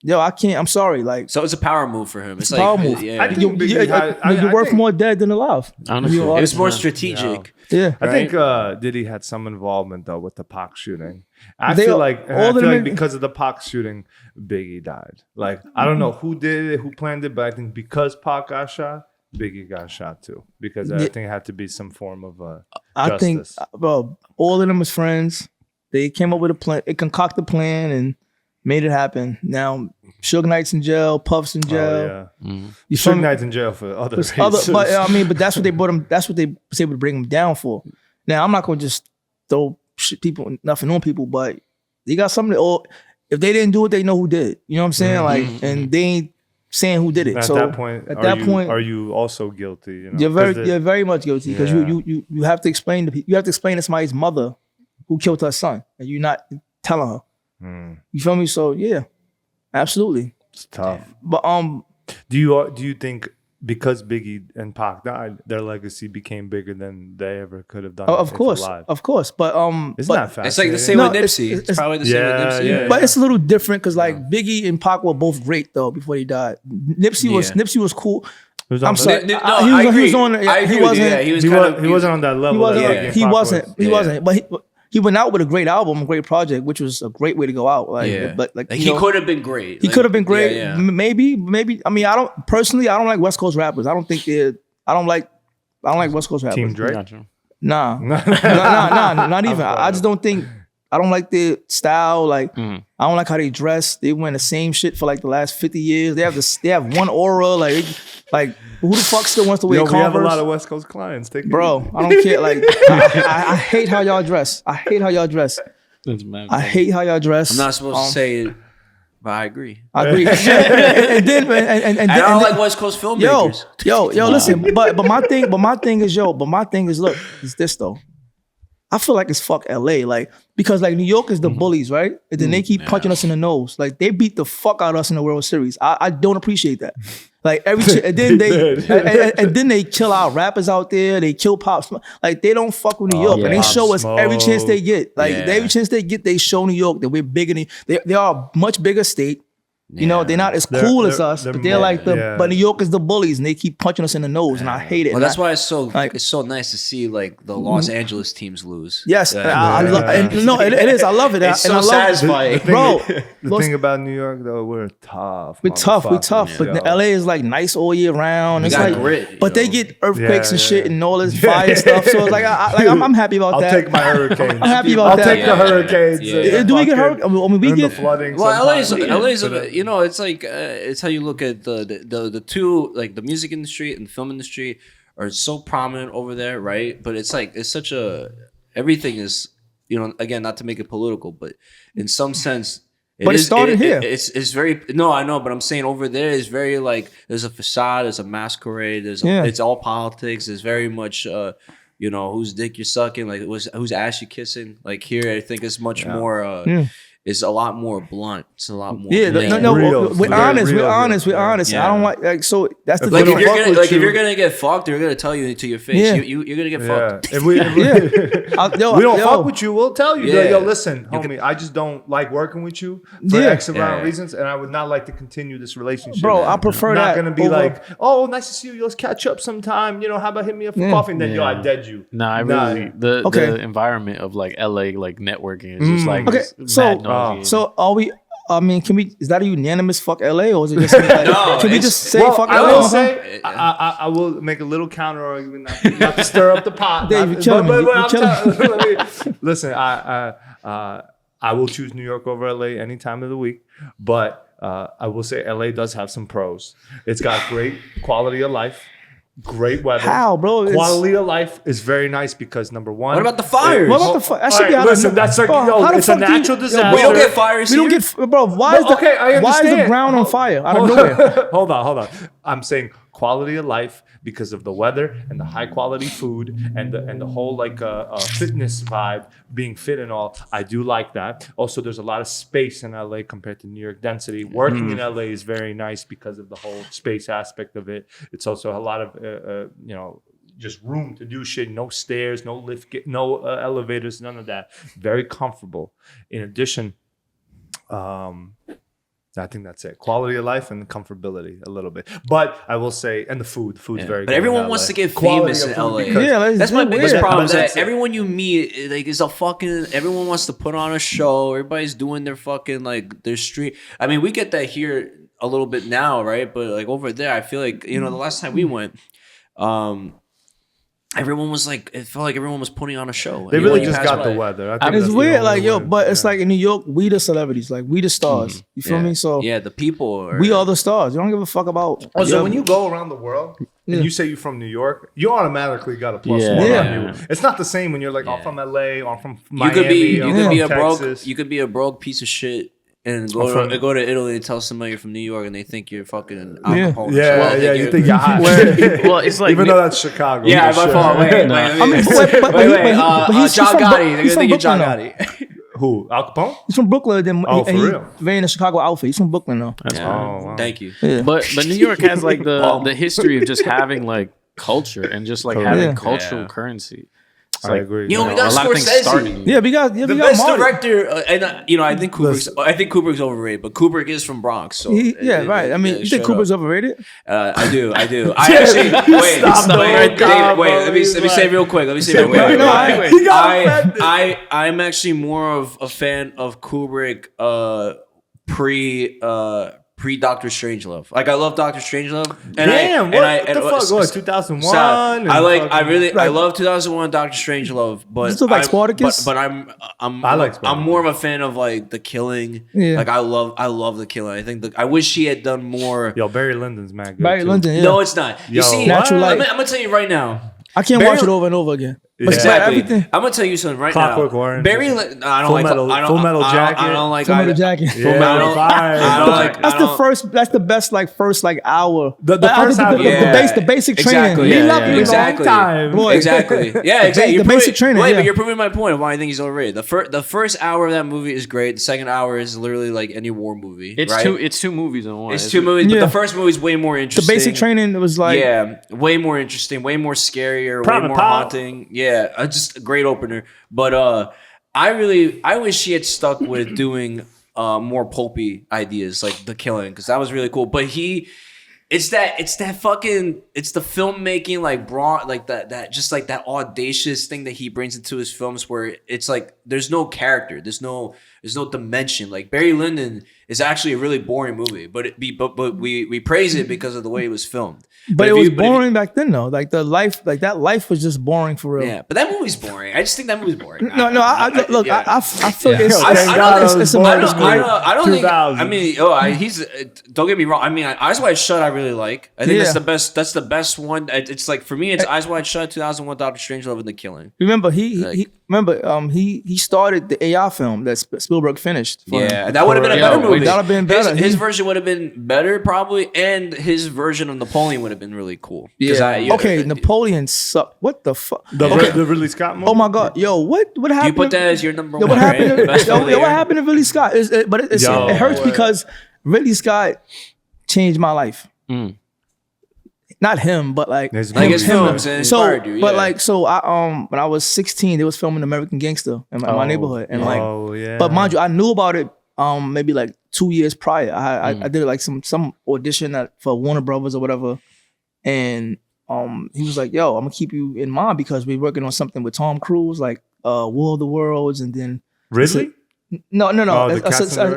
yo, I can't. I'm sorry. Like, so it's a power move for him. It's a like power move. Yeah, I think you're worth more dead than alive. Honestly, it was more strategic. Yeah, I think Diddy had some involvement though with the Pac shooting. I feel like because of the Pac shooting, Biggie died. Like I don't know who did it, who planned it, but I think because Pac got shot, Biggie got shot too. Because I think it had to be some form of justice. I think, bro, all of them was friends. They came up with a plan. They concocted a plan and made it happen. Now, Suge Knight's in jail, Puff's in jail. Oh, yeah. Suge Knight's in jail for other reasons. But that's what they brought him. That's what they was able to bring him down for. Now, I'm not going to just throw nothing on people, but they got something. Or if they didn't do it, they know who did. You know what I'm saying? Like, and they ain't saying who did it. At that point, are you also guilty? You know? You're very much guilty because you have to explain to somebody's mother who killed her son, and you're not telling her. You feel me? So yeah, absolutely. It's tough. But do you think because Biggie and Pac died, their legacy became bigger than they ever could have done? Of course. But isn't that fascinating? It's like the same with Nipsey. It's probably the same with Nipsey. Yeah. But it's a little different because like Biggie and Pac were both great though before he died. Nipsey was cool. I'm sorry. I agree. He wasn't on that level. He wasn't. But he went out with a great album, a great project, which was a great way to go out. But he could have been great. He could have been great. Maybe. I mean, I don't like West Coast rappers. I don't like West Coast rappers. Team Drake? Nah, not even. I just don't think. I don't like their style. Like I don't like how they dress. They wear the same shit for like the last 50 years. They have one aura. Like who the fuck still wants to wear Converse? We have a lot of West Coast clients. Bro, I don't care. Like I hate how y'all dress. I hate how y'all dress. I'm not supposed to say it, but I agree. And I don't like West Coast filmmakers. Yo, listen. But my thing is look, it's this though. I feel like it's fuck LA, like because like New York is the bullies, right? And then they keep punching us in the nose. Like they beat the fuck out of us in the World Series. I don't appreciate that. Like and then they kill our rappers out there. They kill Pop Smoke. Like they don't fuck with New York, and they show us every chance they get. Like every chance they get, they show New York that we're bigger than. They are a much bigger state. You know, they're not as cool as us, but they're like but New York is the bullies, and they keep punching us in the nose, and I hate it. Well, that's why it's so nice to see like the Los Angeles teams lose. Yes, it is. I love it. It's so satisfying, bro. The thing about New York, though, we're tough. We tough. But LA is like nice all year round. It's like grit, but they get earthquakes and shit and all this fire stuff. So it's like I'm happy about that. I'll take my hurricanes. I'm happy about that. I'll take the hurricanes. Do we get hurricanes? I mean, we get flooding. Well, LA's you know, it's like it's how you look at the two, like the music industry and the film industry are so prominent over there, right? But it's like it's such a everything is, you know, again, not to make it political, but in some sense. It started here. It's very no, I know, but I'm saying over there is very like there's a facade, there's a masquerade, it's all politics. There's very much you know, whose dick you're sucking, like whose ass you kissing. Like here, I think it's much more. It's a lot more blunt. It's a lot more. Yeah, we're honest. I don't like so. That's the like thing. If you're gonna get fucked, they're gonna tell you to your face. Yeah. You're gonna get fucked. If we don't fuck with you, we'll tell you. Yo, listen, homie, I just don't like working with you for X amount of reasons, and I would not like to continue this relationship. Bro, I prefer that. I'm not gonna be like, oh, nice to see you. Let's catch up sometime. You know, how about hit me up for coffee? And then I dead you. Nah, I really the environment of like LA like networking is just like So are we? I mean, can we? Is that a unanimous fuck LA, or is it just like, can we just say fuck LA? I will say I will make a little counter argument, not to stir up the pot. Dave, you're killing me. Listen, I will choose New York over LA any time of the week, but I will say LA does have some pros. It's got great quality of life. Great weather. How, bro? Quality of life is very nice because number one. What about the fires? What about the fire? That should be listen, that's like it's a natural disaster. We don't get fires. We don't get, bro. Why is the ground on fire out of nowhere? Hold on. I'm saying quality of life because of the weather and the high quality food and the whole like fitness vibe, being fit and all. I do like that. Also, there's a lot of space in LA compared to New York density. Working in LA is very nice because of the whole space aspect of it. It's also a lot of you know, just room to do shit. No stairs, no lift, no elevators, none of that. Very comfortable. In addition, I think that's it. Quality of life and comfortability a little bit. But I will say, and the food's very good. But everyone wants to get famous in LA. That's my biggest problem. Is that everyone you meet, like, is a fucking, everyone wants to put on a show. Everybody's doing their fucking, like, their street. I mean, we get that here a little bit now, right? But, like, over there, I feel like, you know, the last time we went, everyone was like, it felt like everyone was putting on a show. They really just got the weather. I it's weird, like, but it's like in New York, we the celebrities, like we the stars. You feel me? So the people. We are the stars. You don't give a fuck about. So when you go around the world and you say you're from New York, you automatically got a plus one on you. It's not the same when you're like, I'm from LA, or I'm from Miami. You could be a broke piece of shit. And go to Italy and tell somebody you're from New York and they think you're fucking Al Capone. You think you're hot. Well, it's like even though that's Chicago. Yeah, by far. Wait. John Gotti. They're gonna think you're John Gotti. Who? Al Capone? He's from Brooklyn. Then for real? Wearing a Chicago outfit. He's from Brooklyn though. Wow. Thank you. Yeah. But New York has like the history of just having like culture and just like having cultural currency. I agree. You know, we got Scorsese. We got the best director, and you know, I think Kubrick's overrated, but Kubrick is from Bronx, so right. I mean, you think Kubrick's overrated? I do. I actually wait. Let me say real quick. I'm actually more of a fan of Kubrick pre Doctor Strangelove. Like, I love Doctor Strangelove. What the fuck? What, 2001? I love 2001 Doctor Strangelove, but still like Spartacus. But I'm like Spartacus. I'm more of a fan of like The Killing. Yeah. Like, I love The Killing. I think I wish he had done more. Yo, Barry Lyndon's mad good. Barry Lyndon, yeah. No, it's not. You see, Natural Light. I'm gonna tell you right now. I can't watch it over and over again. Exactly. I'm gonna tell you something right Clockwork now. Orange. Barry, I don't like Full Metal Jacket. I don't like Full Metal Jacket. That's the first. That's the best. Like first, like hour. The first hour. The basic training. Exactly. We love you exactly. time. Boy. Exactly. Yeah. Exactly. The basic training. Wait, but you're proving my point of why I think he's overrated. The first hour of that movie is great. The second hour is literally like any war movie. It's two movies in one. It's two movies, but the first movie is way more interesting. The basic training was like way more interesting, way more scarier, way more haunting. Yeah, just a great opener. But I wish she had stuck with doing more pulpy ideas like The Killing, because that was really cool. But it's the filmmaking like broad, like that just like that audacious thing that he brings into his films, where it's like there's no character, there's no dimension. Like Barry Lyndon is actually a really boring movie, but we praise it because of the way it was filmed. But it was boring back then though. Like that life was just boring for real. Yeah, but that movie's boring. I just think that movie's boring. No, I feel it's I don't think. I mean, he's. Don't get me wrong. I mean, Eyes Wide Shut, I really like. I think that's the best. That's the best one. It's like for me, it's Eyes Wide Shut, 2001, Doctor Strangelove, and The Killing. Remember, he started the AI film that Spielberg finished. That would have been a better movie. That would have been better. His version would have been better probably, and his version of Napoleon would have been really cool. Napoleon sucked. What the fuck? The Ridley Scott movie? Oh my god, yo, what happened? You put that as your number one. What happened? What happened to Ridley Scott? It hurts because Ridley Scott changed my life. Not him, but like his films inspired you. But like, so I when I was 16, they was filming American Gangster in my neighborhood, and but mind you, I knew about it maybe like 2 years prior. I did like some audition for Warner Brothers or whatever, and he was like, "Yo, I'm gonna keep you in mind because we're working on something with Tom Cruise, like War of the Worlds," and then Ridley. No.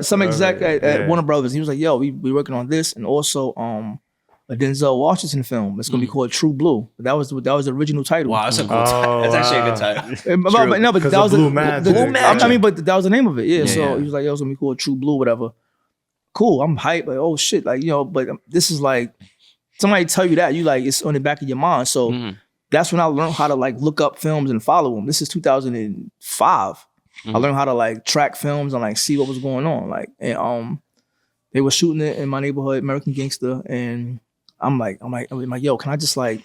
Some exec at Warner Brothers. He was like, "Yo, we working on this, and also a Denzel Washington film. It's gonna be called True Blue." But that was the original title. Wow, that's a cool title. That's actually a good title. But that was Blue Magic. I mean, but that was the name of it. Yeah. So he was like, "Yo, it's gonna be called True Blue, whatever." Cool. I'm hyped. Like, oh shit. Like, but this is like somebody tell you that, you like it's on the back of your mind. So that's when I learned how to like look up films and follow them. This is 2005. I learned how to like track films and like see what was going on. Like, and they were shooting it in my neighborhood, American Gangster, and I'm like, yo, can I just like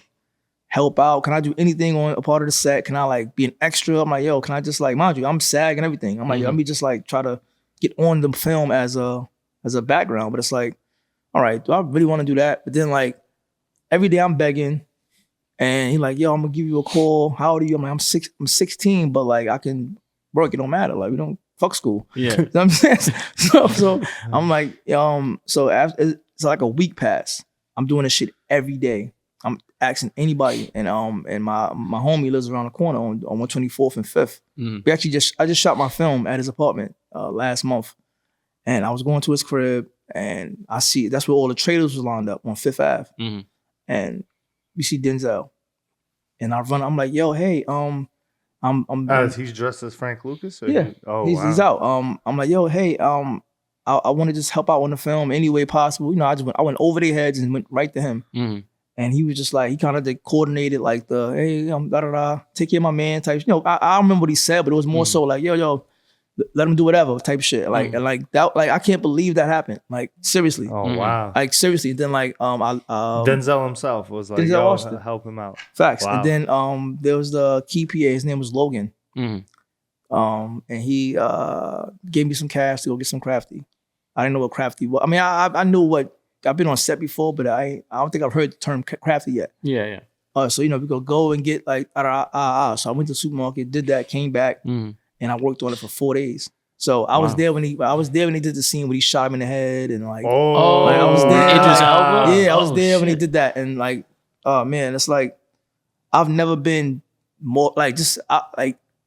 help out? Can I do anything on a part of the set? Can I like be an extra? I'm like, yo, can I just like, mind you, I'm SAG and everything. I'm like, let me just like try to get on the film as a background. But it's like, all right, do I really want to do that? But then like every day I'm begging, and he like, yo, I'm gonna give you a call. How old are you? I'm like, I'm 16, but like I can work. It don't matter. Like we don't fuck school. Yeah, you know what I'm saying. So I'm like, so after it's like a week pass. I'm doing this shit every day. I'm asking anybody, and my homie lives around the corner on 124th and 5th. We actually I just shot my film at his apartment last month, and I was going to his crib, and I see that's where all the trailers was lined up on 5th Ave, and we see Denzel, and I run. I'm like, yo, hey, he's dressed as Frank Lucas. Or he's out. I'm like, yo, hey, I want to just help out on the film any way possible. You know, I went over their heads and went right to him. And he was just like, he kind of coordinated like the, hey, take care of my man type. You know, I don't remember what he said, but it was more so like, yo, let him do whatever type shit. Like, and like that, like, I can't believe that happened. Like, seriously. Oh, wow. Like, seriously. Then like, Denzel himself was like, help him out. Facts. Wow. And then there was the key PA, his name was Logan. And he gave me some cash to go get some crafty. I didn't know what crafty was. I mean, I knew what, I've been on set before, but I don't think I've heard the term crafty yet. Yeah. So, we could go and get like, So I went to the supermarket, did that, came back, and I worked on it for 4 days. So I was there when he did the scene where he shot him in the head and like, I was there. Idris Elba? Yeah, I was there when he did that. And like, oh man, it's like, I've never been more like,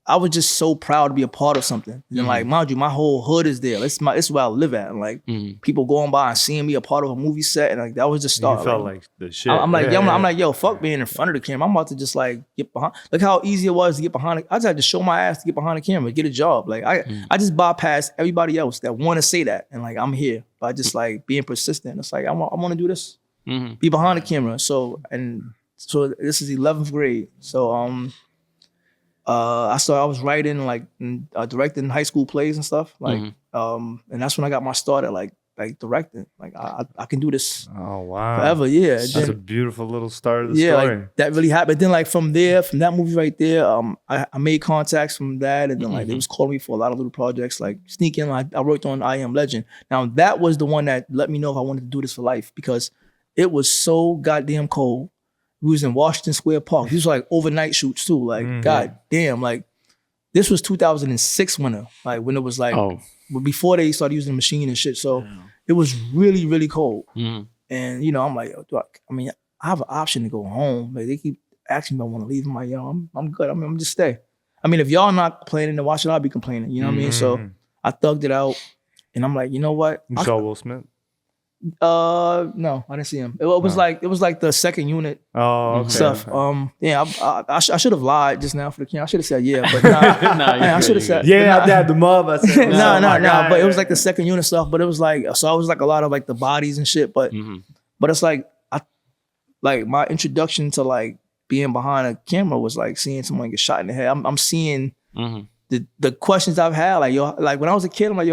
I was just so proud to be a part of something. And like, mind you, my whole hood is there. It's where I live at. And like, people going by and seeing me a part of a movie set, and like that was the start. You felt like the shit. I'm like, yo, fuck being in front of the camera. I'm about to just like get behind. Look how easy it was to get behind. I just had to show my ass to get behind the camera, get a job. Like I just bypassed everybody else that want to say that, and like I'm here by just like being persistent. It's like I want to do this, be behind the camera. So this is 11th grade. So I was writing like directing high school plays and stuff like and that's when I got my start at like directing. Like I can do this forever. That's a beautiful little start of the story. Like, that really happened. Then like from that movie right there, I made contacts from that, and then like they was calling me for a lot of little projects like sneaking. Like I worked on I Am Legend. Now that was the one that let me know if I wanted to do this for life, because it was so goddamn cold. We was in Washington Square Park. These were like overnight shoots too. Like, god damn, like this was 2006 winter. Like when it was like before they started using the machine and shit. So it was really, really cold. And I'm like, I have an option to go home. Like they keep asking me if I want to leave. I'm like, I'm good. I'm just stay. If y'all not complaining, then why should I be complaining? You know what I mean? So I thugged it out, and I'm like, you know what? You saw Will Smith? No, I didn't see him. It was like the second unit stuff. I should have lied just now for the camera. I should have said but I should have said I dabbed him up. I said no. But it was like the second unit stuff. But it was like I was like a lot of like the bodies and shit. But it's like my introduction to like being behind a camera was like seeing someone get shot in the head. I'm seeing the questions I've had, like when I was a kid, I'm like,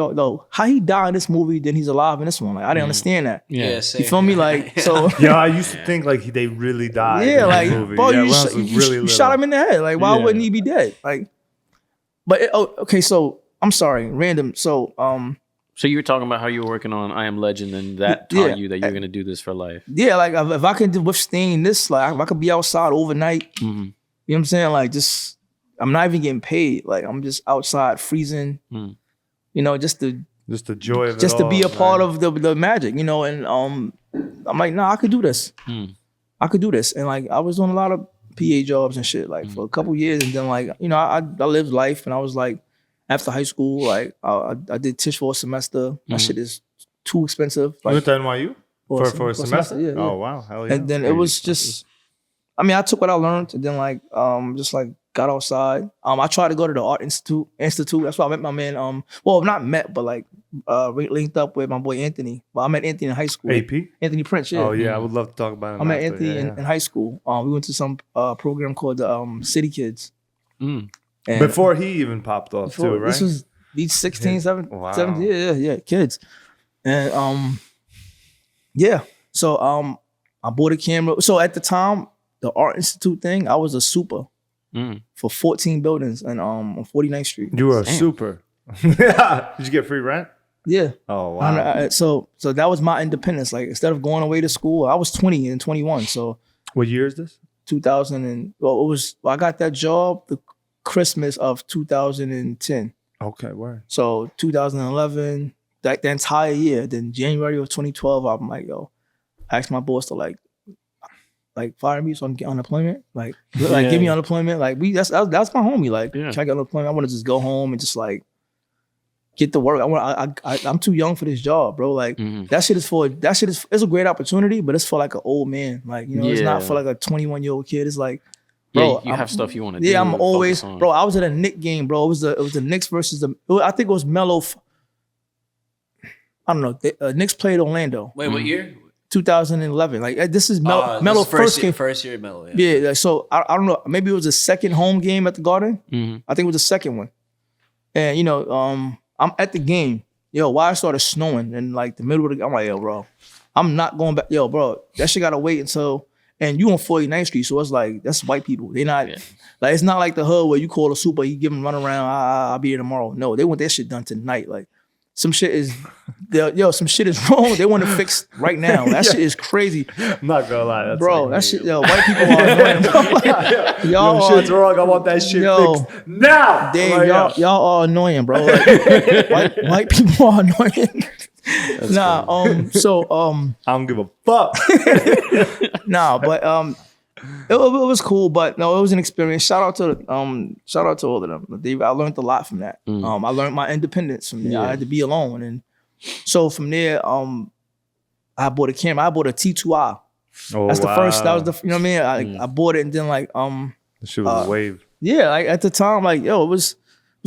how he died in this movie, then he's alive in this one? Like I didn't understand that. Yeah, you feel me? Like so. I used to think like they really died. Yeah, in like the movie. bro, you shot him in the head. Like why wouldn't he be dead? Like, but okay, so I'm sorry, random. So So you were talking about how you were working on I Am Legend, and that taught you that you're gonna do this for life. Yeah, like if I could withstand this, like if I could be outside overnight, you know what I'm saying? Like I'm not even getting paid. Like I'm just outside freezing, just the joy of it, just to be a part of the magic, and I'm like, I could do this. I could do this. And like I was doing a lot of PA jobs and shit like for a couple years, and then like, I lived life, and I was like, after high school, like I did Tisch for a semester. That shit is too expensive. Like, you went to NYU for a semester? Yeah. Oh wow, hell yeah! And then it was just, I took what I learned, and then like just like got outside. I tried to go to the Art Institute. That's why I met my man. Well, not met, but like linked up with my boy Anthony. Well, I met Anthony in high school. AP? Anthony Prince. Yeah. Oh yeah, I would love to talk about him. I met Anthony in high school. We went to some program called the City Kids. And before he even popped off too, right? This was these 16, 17, yeah, kids. And so I bought a camera. So at the time, the Art Institute thing, I was a super for 14 buildings and on 49th Street. You were a super. Did you get free rent? Yeah. Oh wow. So that was my independence. Like instead of going away to school, I was 20 and 21. So what year is this? 2000 and I got that job the Christmas of 2010. Okay, word. So 2011, the entire year. Then January of 2012, I'm like, I asked my boss to like fire me so I can get unemployment. Like give me unemployment. Like that's my homie. Like can I get unemployment? I want to just go home and just like get to work. I'm too young for this job, bro. Like that shit is it's a great opportunity, but it's for like an old man. Like it's not for like a 21-year-old kid. It's like, bro, you have stuff you want to do. Yeah, I'm always, bro. I was at a Knicks game, bro. It was the Knicks versus I think it was Melo. I don't know. Knicks played Orlando. Wait, what year? 2011. Like this is Melo first game. First year Melo. Yeah. So I don't know. Maybe it was the second home game at the Garden. I think it was the second one. And I'm at the game. Why it started snowing in like the middle of the. I'm like, bro, I'm not going back. Bro, that shit gotta wait until. And you on 49th Street, so it's like, that's white people. They not, like, it's not like the hood where you call a super, you give them run around, I'll be here tomorrow. No, they want that shit done tonight. Like, some shit is, some shit is wrong. They want to fix right now. That shit is crazy. I'm not gonna lie. That's bro, like that shit, white people are annoying. Y'all shit's wrong. I want that shit fixed now. Y'all are annoying, bro. Like, white people are annoying. That's cool. I don't give a fuck. But it was cool, but no, it was an experience. Shout out to all of them. I learned a lot from that. I learned my independence from there. I had to be alone, and so from there, I bought a camera. I bought a T2i. That's the first. That was the, you know what I mean. I bought it, and then like the shit was a wave. Yeah, like at the time, like it was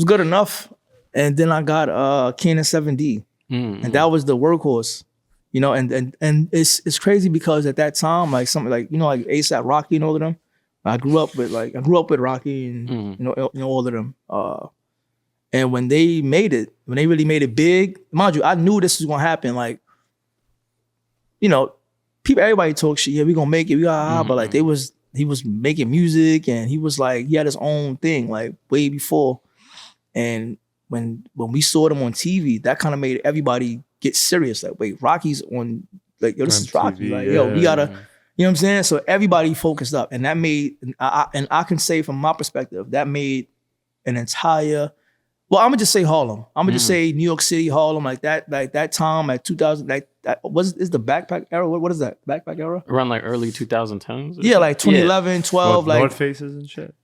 good enough, and then I got a Canon 7D. And that was the workhorse, and it's crazy because at that time, like something like, like ASAP Rocky and all of them, I grew up with Rocky and, all of them. And when they really made it big, mind you, I knew this was going to happen. Like, everybody talk shit. Yeah, we going to make it. But like he was making music and he was like, he had his own thing, like way before. And when we saw them on TV, that kind of made everybody get serious. Like, wait, Rocky's on, like, this is Rocky. Like, we gotta, you know what I'm saying? So everybody focused up, and that made, and I can say from my perspective, that made an entire Well, I'm gonna just say Harlem. I'm gonna just say New York City, Harlem, like that time at 2000, is the backpack era? What is that? Backpack era? Around like early 2010s? Yeah, like 2011, 12, like North Faces and shit.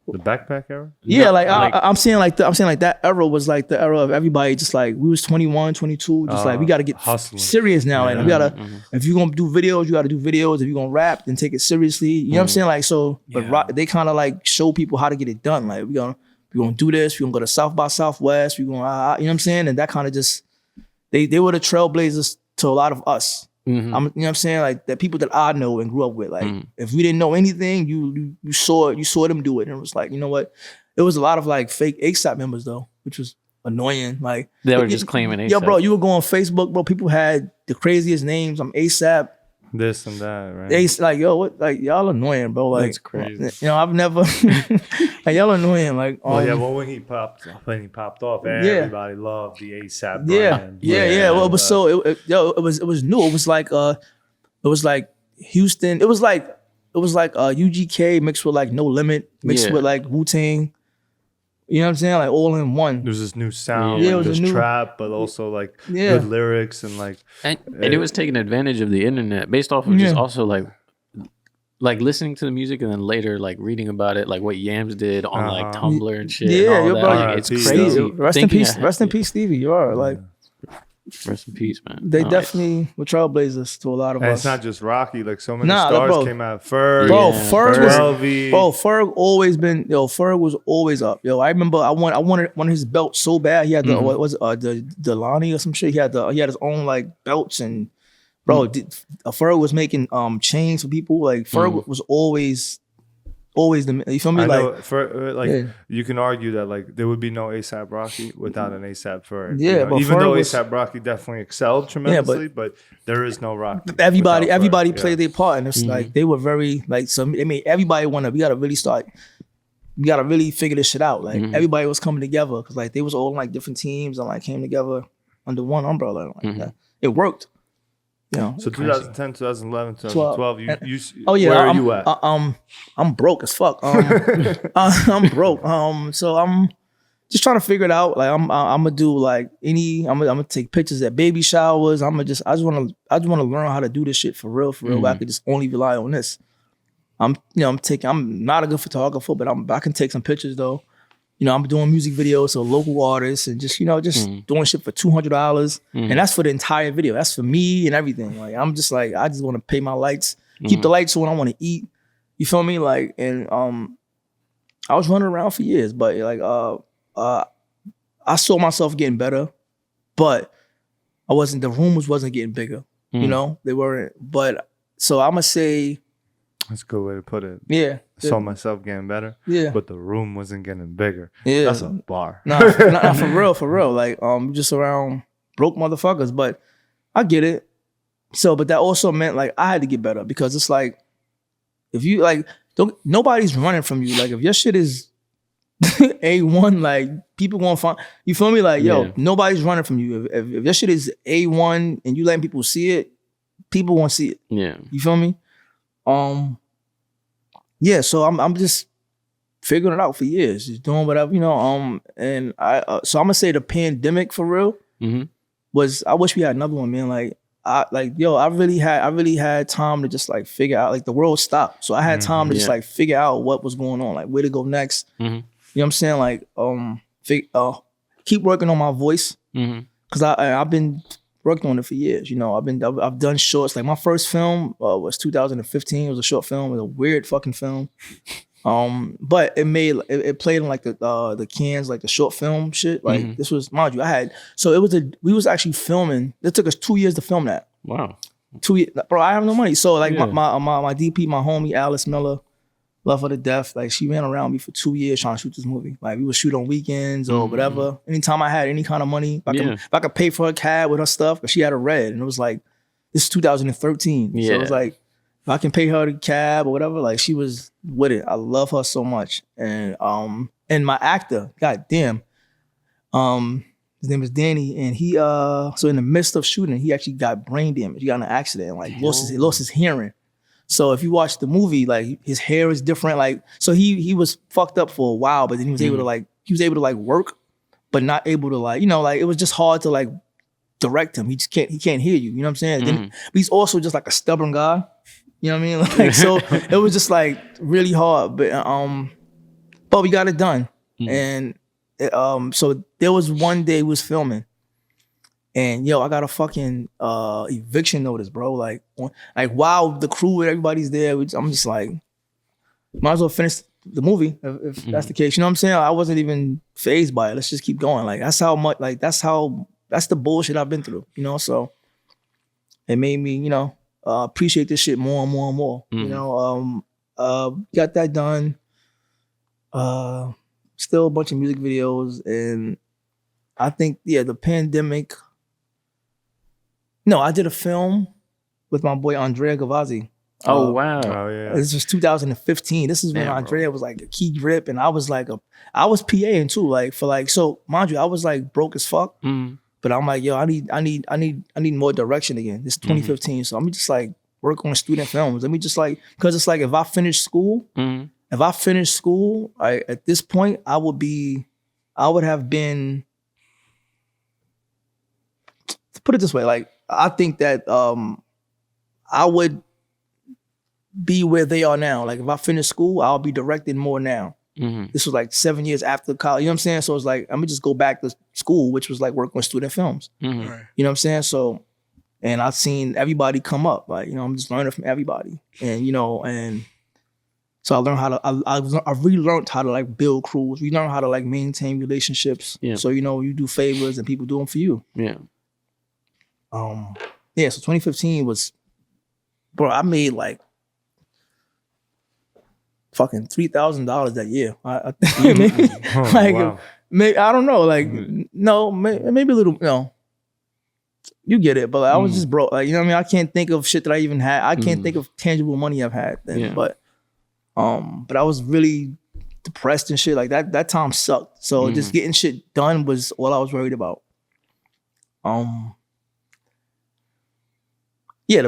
The backpack era? Yeah, no, I'm saying like that era was like the era of everybody just like we was 21, 22, just like we gotta get serious now. Like we gotta if you're gonna do videos, you gotta do videos. If you're gonna rap, then take it seriously. You know what I'm saying? Like so but they kind of like show people how to get it done. Like we're gonna do this, we're gonna go to South by Southwest, we're gonna you know what I'm saying? And that kind of just they were the trailblazers to a lot of us. You know what I'm saying? Like the people that I know and grew up with. Like if we didn't know anything, you saw them do it. And it was like, you know what? It was a lot of like fake ASAP members though, which was annoying. Like they were just claiming ASAP. Yeah, bro, you would go on Facebook, bro. People had the craziest names. I'm ASAP. This and that, right? They like, yo, what? Like y'all annoying, bro. Like that's crazy. You know, I've never. Like y'all annoying. Like well, when he popped off, everybody loved the ASAP brand. Yeah. Well, it was it was new. It was like Houston. It was like UGK mixed with like No Limit, mixed with like Wu-Tang. You know what I'm saying? Like all in one. There's this new sound, like this trap, but also like good lyrics and like. And it was taking advantage of the internet based off of just also like listening to the music and then later like reading about it, like what Yams did on like Tumblr and shit. Yeah, and all that. bro, like, it's crazy. Rest in peace, Stevie. You are like. Rest in peace, man. They definitely were trailblazers to a lot of us. It's not just Rocky. Like so many stars came out. Ferg, Ferg always been. Ferg was always up. I remember I wanted one of his belts so bad. He had the what was it, the Delani or some shit. He had his own like belts and Ferg was making chains for people. Like Ferg was always the, you feel me? You can argue that like there would be no ASAP Rocky without an ASAP Ferg. Yeah, but even Ferg though was, ASAP Rocky definitely excelled tremendously, but there is no Rocky. Everybody played their part, and it's like they were very like so. They made everybody wanna. We gotta really figure this shit out. Like everybody was coming together because like they was all in like different teams and like came together under one umbrella. Like that. It worked. So 2010, 2011, 2012, where are you at? I'm broke as fuck. I'm broke. So I'm just trying to figure it out. Like I'm gonna do like I'm gonna take pictures at baby showers. I just want to learn how to do this shit for real. I could just only rely on this. I'm not a good photographer, but I can take some pictures though. I'm doing music videos for local artists and just doing shit for $200. And that's for the entire video. That's for me and everything. Like, I'm just like, I just want to pay my lights, keep the lights on. I want to eat. You feel me? Like, and I was running around for years, but like, I saw myself getting better, but the rooms wasn't getting bigger. They weren't, but so I'm going to say, that's a good way to put it. Yeah. I saw myself getting better. Yeah. But the room wasn't getting bigger. Yeah. That's a bar. Nah, for real. Like, just around broke motherfuckers. But I get it. So, but that also meant like I had to get better because it's like, if you like, nobody's running from you. Like, if your shit is A1, like people gonna find, you feel me? Like, nobody's running from you. If your shit is A1 and you letting people see it, people won't see it. Yeah. You feel me? So I'm just figuring it out for years, just doing whatever, and I so I'm gonna say the pandemic for real was, I wish we had another one, man. Like I really had time to just like figure out, like the world stopped. So I had time to just like figure out what was going on, like where to go next. You know what I'm saying? Like keep working on my voice. Cause I've been working on it for years. I've done shorts. Like my first film was 2015. It was a short film. It was a weird fucking film. But it played in like the cans, like the short film shit. Like this was, mind you, we was actually filming. It took us 2 years to film that. Wow. 2 years, bro. I have no money. So like my DP, my homie Alice Miller, love her to death. Like she ran around me for 2 years trying to shoot this movie. Like we would shoot on weekends or whatever. Anytime I had any kind of money, if I could pay for her cab with her stuff, because she had a red, and it was like, this is 2013. So it was like, if I can pay her the cab or whatever, like she was with it. I love her so much. And my actor, goddamn, his name is Danny, and he so in the midst of shooting, he actually got brain damage. He got in an accident, like lost his hearing. So if you watch the movie, like his hair is different. Like, so he was fucked up for a while, but then he was able to like work. but not able to like, like it was just hard to like direct him. He can't hear you. You know what I'm saying? Then, but he's also just like a stubborn guy. You know what I mean? Like, so it was just like really hard, but we got it done. And so there was one day we was filming, and I got a fucking eviction notice, bro. Like while the crew and everybody's there, I'm just like, might as well finish the movie if that's the case. You know what I'm saying? I wasn't even fazed by it. Let's just keep going. Like that's the bullshit I've been through. So it made me, appreciate this shit more and more and more. Got that done. Still a bunch of music videos, and I think the pandemic. No, I did a film with my boy Andrea Gavazzi. Oh wow! Oh yeah. This was 2015. This is when Andrea was like a key grip, and I was like I was PAing too, like for like, so mind you, I was like broke as fuck. But I'm like, I need more direction again. This is 2015, so let me just like work on student films. Let me just like, because it's like if I finish school, at this point I would have been. To put it this way, like I think that I would be where they are now. Like if I finish school, I'll be directing more now. This was like 7 years after college. You know what I'm saying? So it's like, I'm gonna just go back to school, which was like working on student films. Right. You know what I'm saying? So, and I've seen everybody come up. Like, I'm just learning from everybody. And, and so I learned how to, I relearned how to like build crews. We learned how to like maintain relationships. Yeah. So, you do favors and people do them for you. Yeah. So 2015 was, bro, I made like fucking $3,000 that year. I maybe I don't know, like no, maybe a little. No, you get it. But like, I was just broke. Like, you know what I mean? I can't think of shit that I even had. I can't think of tangible money I've had then. But I was really depressed and shit. Like that time sucked. So just getting shit done was all I was worried about. The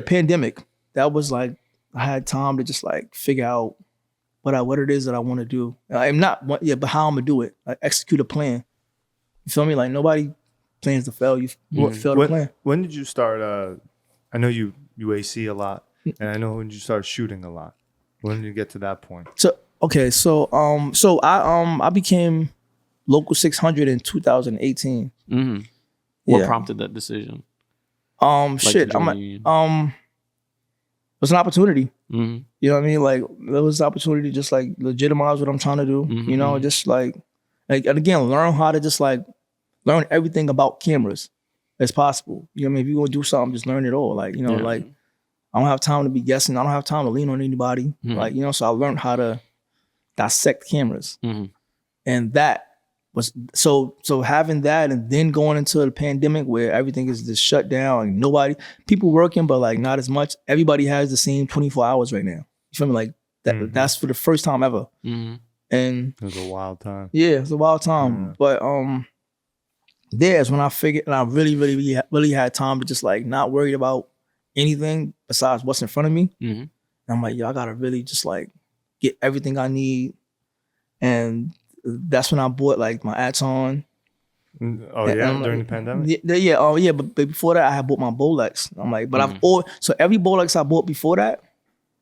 pandemic. That was like I had time to just like figure out what it is that I want to do. I'm not, but how I'm gonna do it. Like execute a plan. You feel me? Like nobody plans to fail. You fail to plan. When did you start? I know you AC a lot, and I know when you started shooting a lot. When did you get to that point? So I became Local 600 in 2018. What prompted that decision? It was an opportunity. You know what I mean? Like there was an opportunity to just like legitimize what I'm trying to do. Just like and again, learn how to just like learn everything about cameras as possible. You know what I mean? If you're gonna do something, just learn it all. Like, like I don't have time to be guessing. I don't have time to lean on anybody. Like, so I learned how to dissect cameras. And that was so having that, and then going into the pandemic where everything is just shut down and people working, but like not as much. Everybody has the same 24 hours right now. You feel me? Like that. That's for the first time ever. And it was a wild time. Yeah, it was a wild time. But there's when I figured, and I really had time to just like not worry about anything besides what's in front of me. And I'm like, I gotta really just like get everything I need. And that's when I bought like my Aton. During the pandemic? But before that I had bought my Bolex. I'm like, but so every Bolex I bought before that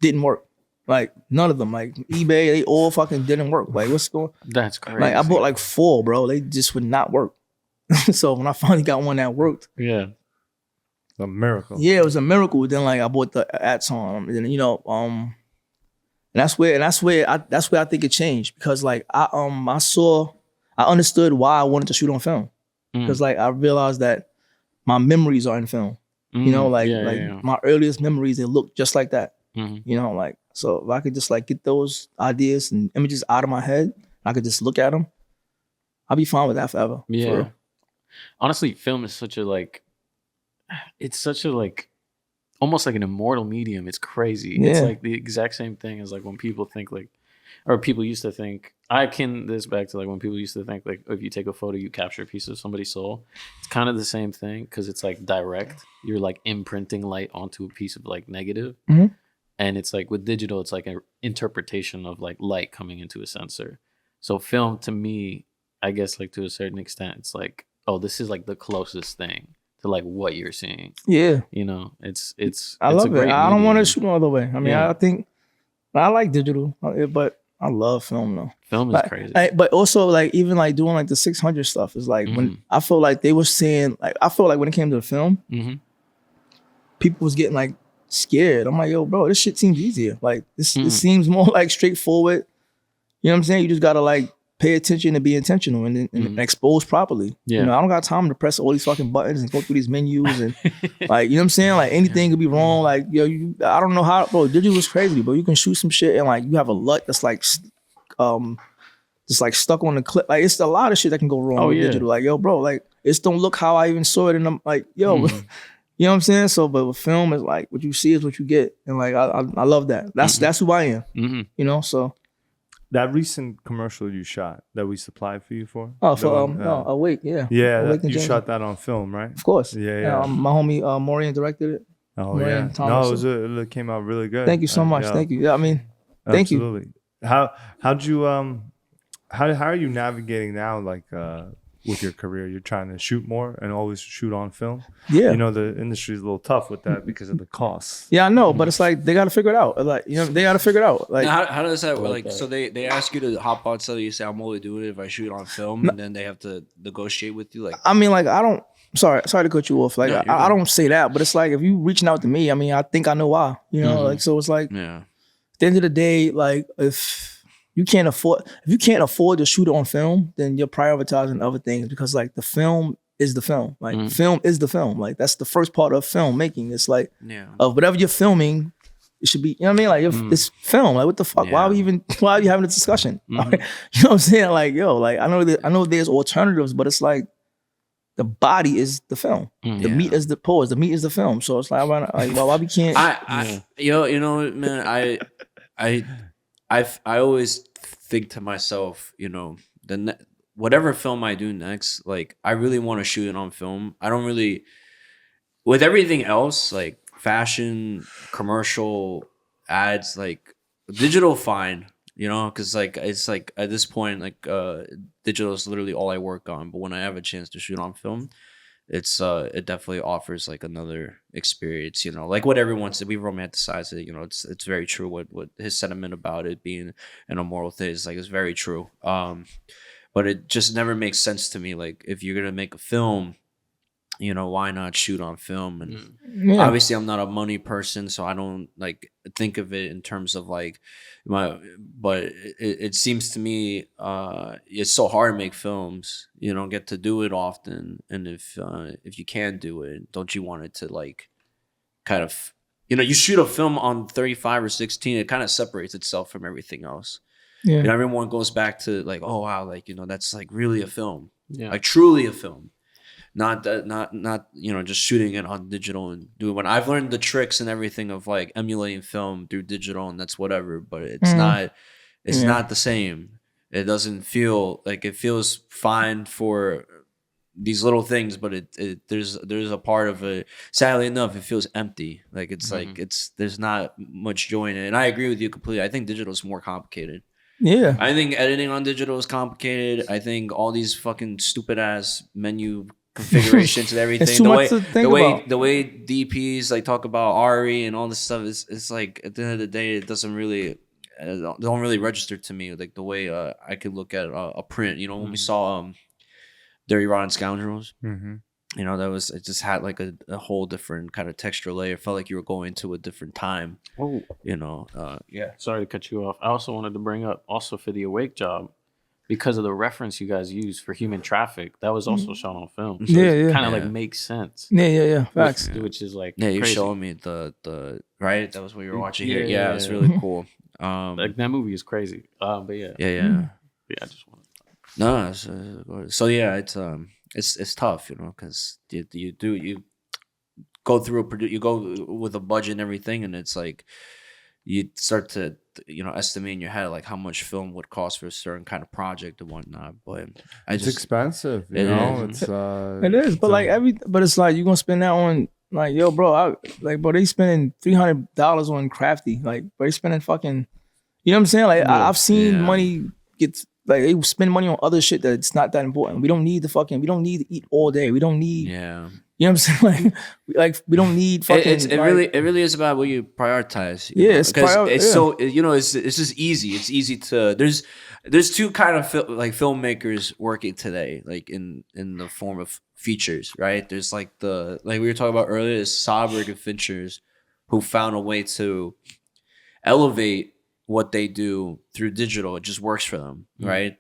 didn't work. Like none of them. Like eBay, they all fucking didn't work. Like what's going? That's crazy. Like I bought like 4, bro. They just would not work. So when I finally got one that worked. Yeah. A miracle. Yeah, it was a miracle. Then like I bought the Aton. And then, and that's where I think it changed, because like I understood why I wanted to shoot on film, because like I realized that my memories are in film. My earliest memories, they look just like that. Like so if I could just like get those ideas and images out of my head, I could just look at them, I'll be fine with that forever. Yeah. Honestly, film is such a almost like an immortal medium. It's crazy. Yeah. It's like the exact same thing as like when people think like, or people used to think, I akin this back to like when people used to think like if you take a photo, you capture a piece of somebody's soul. It's kind of the same thing, because it's like direct. You're like imprinting light onto a piece of like negative. And it's like with digital, it's like an interpretation of like light coming into a sensor. So film to me I guess like to a certain extent, it's like, oh, this is like the closest thing to like what you're seeing. Yeah. You know, it's I love it. I don't want to shoot no other way. I mean, I think I like digital, but I love film though. Film is like, crazy. But also like even like doing like the 600 stuff is like when I feel like they were saying like I feel like when it came to the film, people was getting like scared. I'm like, yo, bro, this shit seems easier. Like this, it seems more like straightforward. You know what I'm saying? You just gotta like pay attention and be intentional and expose properly. Yeah. You know, I don't got time to press all these fucking buttons and go through these menus and like, you know what I'm saying? Like anything could be wrong. Like, yo, I don't know how, bro, digital is crazy, bro. You can shoot some shit and like you have a LUT that's like, just like stuck on the clip. Like it's a lot of shit that can go wrong with digital. Like, yo, bro, like it just don't look how I even saw it. And I'm like, yo, you know what I'm saying? So, but with film is like, what you see is what you get. And like, I love that. That's who I am, you know? So. That recent commercial you shot that we supplied for you for? Oh, for Awake, yeah. Yeah, you shot that on film, right? Of course. Yeah. My homie Maureen directed it. Oh, Maureen yeah. Thomas. No, it came out really good. Thank you so much. Thank you. Yeah, I mean, thank you. Absolutely. How'd you how are you navigating now, like with your career? You're trying to shoot more and always shoot on film. Yeah, you know the industry's a little tough with that because of the costs. Yeah, I know, but it's like they got to figure it out. Like, you know, they got to figure it out. Like, now, how does that work? Like, so they ask you to hop on, so you say I'm only doing it if I shoot on film, and then they have to negotiate with you. Like, I mean, like I don't. Sorry to cut you off. Like, no, I don't say that, but it's like if you reaching out to me, I mean, I think I know why. You know, like so it's like at the end of the day, like if you can't afford to shoot it on film, then you're prioritizing other things because like the film is the film. Like film is the film. Like that's the first part of filmmaking. It's like of whatever you're filming, it should be, you know what I mean? Like it's film. Like what the fuck? Why are you having a discussion? Like, you know what I'm saying? Like, yo, like I know there's alternatives, but it's like the body is the film. The meat is the pose. The meat is the film. So it's like why we can't you know, man, I always think to myself, you know, whatever film I do next, like I really want to shoot it on film. I don't really, with everything else, like fashion, commercial, ads, like digital, fine, you know, because like it's like at this point, like digital is literally all I work on. But when I have a chance to shoot on film, it definitely offers like another experience, you know, like what everyone said, we romanticize it, you know, it's very true what his sentiment about it being an immoral thing is like, it's very true. But it just never makes sense to me. Like if you're going to make a film, you know, why not shoot on film? And obviously I'm not a money person, so I don't like think of it in terms of like but it seems to me it's so hard to make films. You don't get to do it often, and if you can do it, don't you want it to like kind of, you know, you shoot a film on 35 or 16, it kind of separates itself from everything else. Yeah. And everyone goes back to like, oh wow, like, you know, that's like really a film. Yeah. Like truly a film. Not you know, just shooting it on digital and doing what I've learned the tricks and everything of like emulating film through digital, and that's whatever, but it's not the same. It doesn't feel like, it feels fine for these little things, but there's a part of it, sadly enough, it feels empty. Like it's like there's not much joy in it. And I agree with you completely. I think digital is more complicated. Yeah. I think editing on digital is complicated. I think all these fucking stupid ass menu configurations and everything. The way DPs like talk about Ari and all this stuff is, it's like at the end of the day, it doesn't really don't really register to me like the way I could look at a print. You know, when we saw Dirty Rotten Scoundrels, you know, it just had like a whole different kind of texture layer. It felt like you were going to a different time. Oh, you know, Sorry to cut you off. I also wanted to bring up also for the Awake job, because of the reference you guys used for human traffic, that was also shot on film. So it kind of like makes sense. Yeah. Facts. Which is like you're showing me the right. That was what you were watching here. Yeah, it's really cool. Like that movie is crazy. But yeah. I just wanted to... No, so yeah, it's tough, you know, because you go through you go with a budget and everything, and it's like you start to, you know, estimate in your head like how much film would cost for a certain kind of project and whatnot. But it's expensive, you know. It is, but but it's like you're gonna spend that on like, yo, bro, they spending $300 on Crafty, like, but they spending fucking, you know what I'm saying? Like I've seen money get Like they spend money on other shit that's not that important. We don't need to eat all day. We don't need, you know what I'm saying? Like we don't need fucking. It really is about what you prioritize. You know? Because so it's just easy. It's easy to there's two kind of filmmakers working today, like in the form of features, right? There's like we were talking about earlier, is Soderbergh and Finchers who found a way to elevate what they do through digital. It just works for them, right?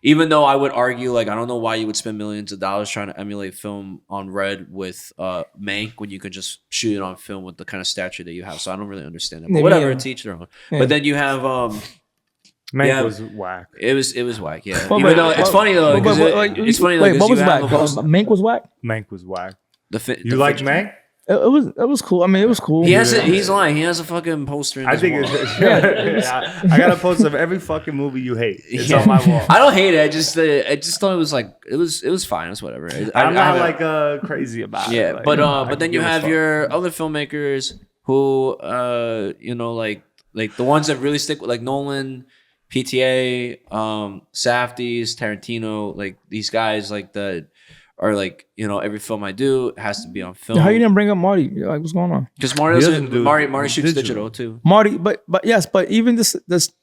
Even though I would argue, like, I don't know why you would spend millions of dollars trying to emulate film on red with Mank when you could just shoot it on film with the kind of stature that you have. So I don't really understand that. But whatever, teach their own. Yeah. But then you have Mank was whack. It was whack, yeah. Even though it's funny though, it's funny. Wait, what was whack? Mank was whack. Mank was whack. You like Mank? It was cool. I mean, it was cool. He's lying. He has a fucking poster. I think I got a poster of every fucking movie you hate. It's on my wall. I don't hate it. I just thought it was like it was fine. It's whatever. I'm not crazy about it. Yeah, like, but then you have your other filmmakers who like the ones that really stick with, like Nolan, PTA, Safdie's, Tarantino, like these guys like that. Or like, every film I do has to be on film. How you didn't bring up Marty? Like, what's going on? Because Marty shoots digital too. Marty, but even this.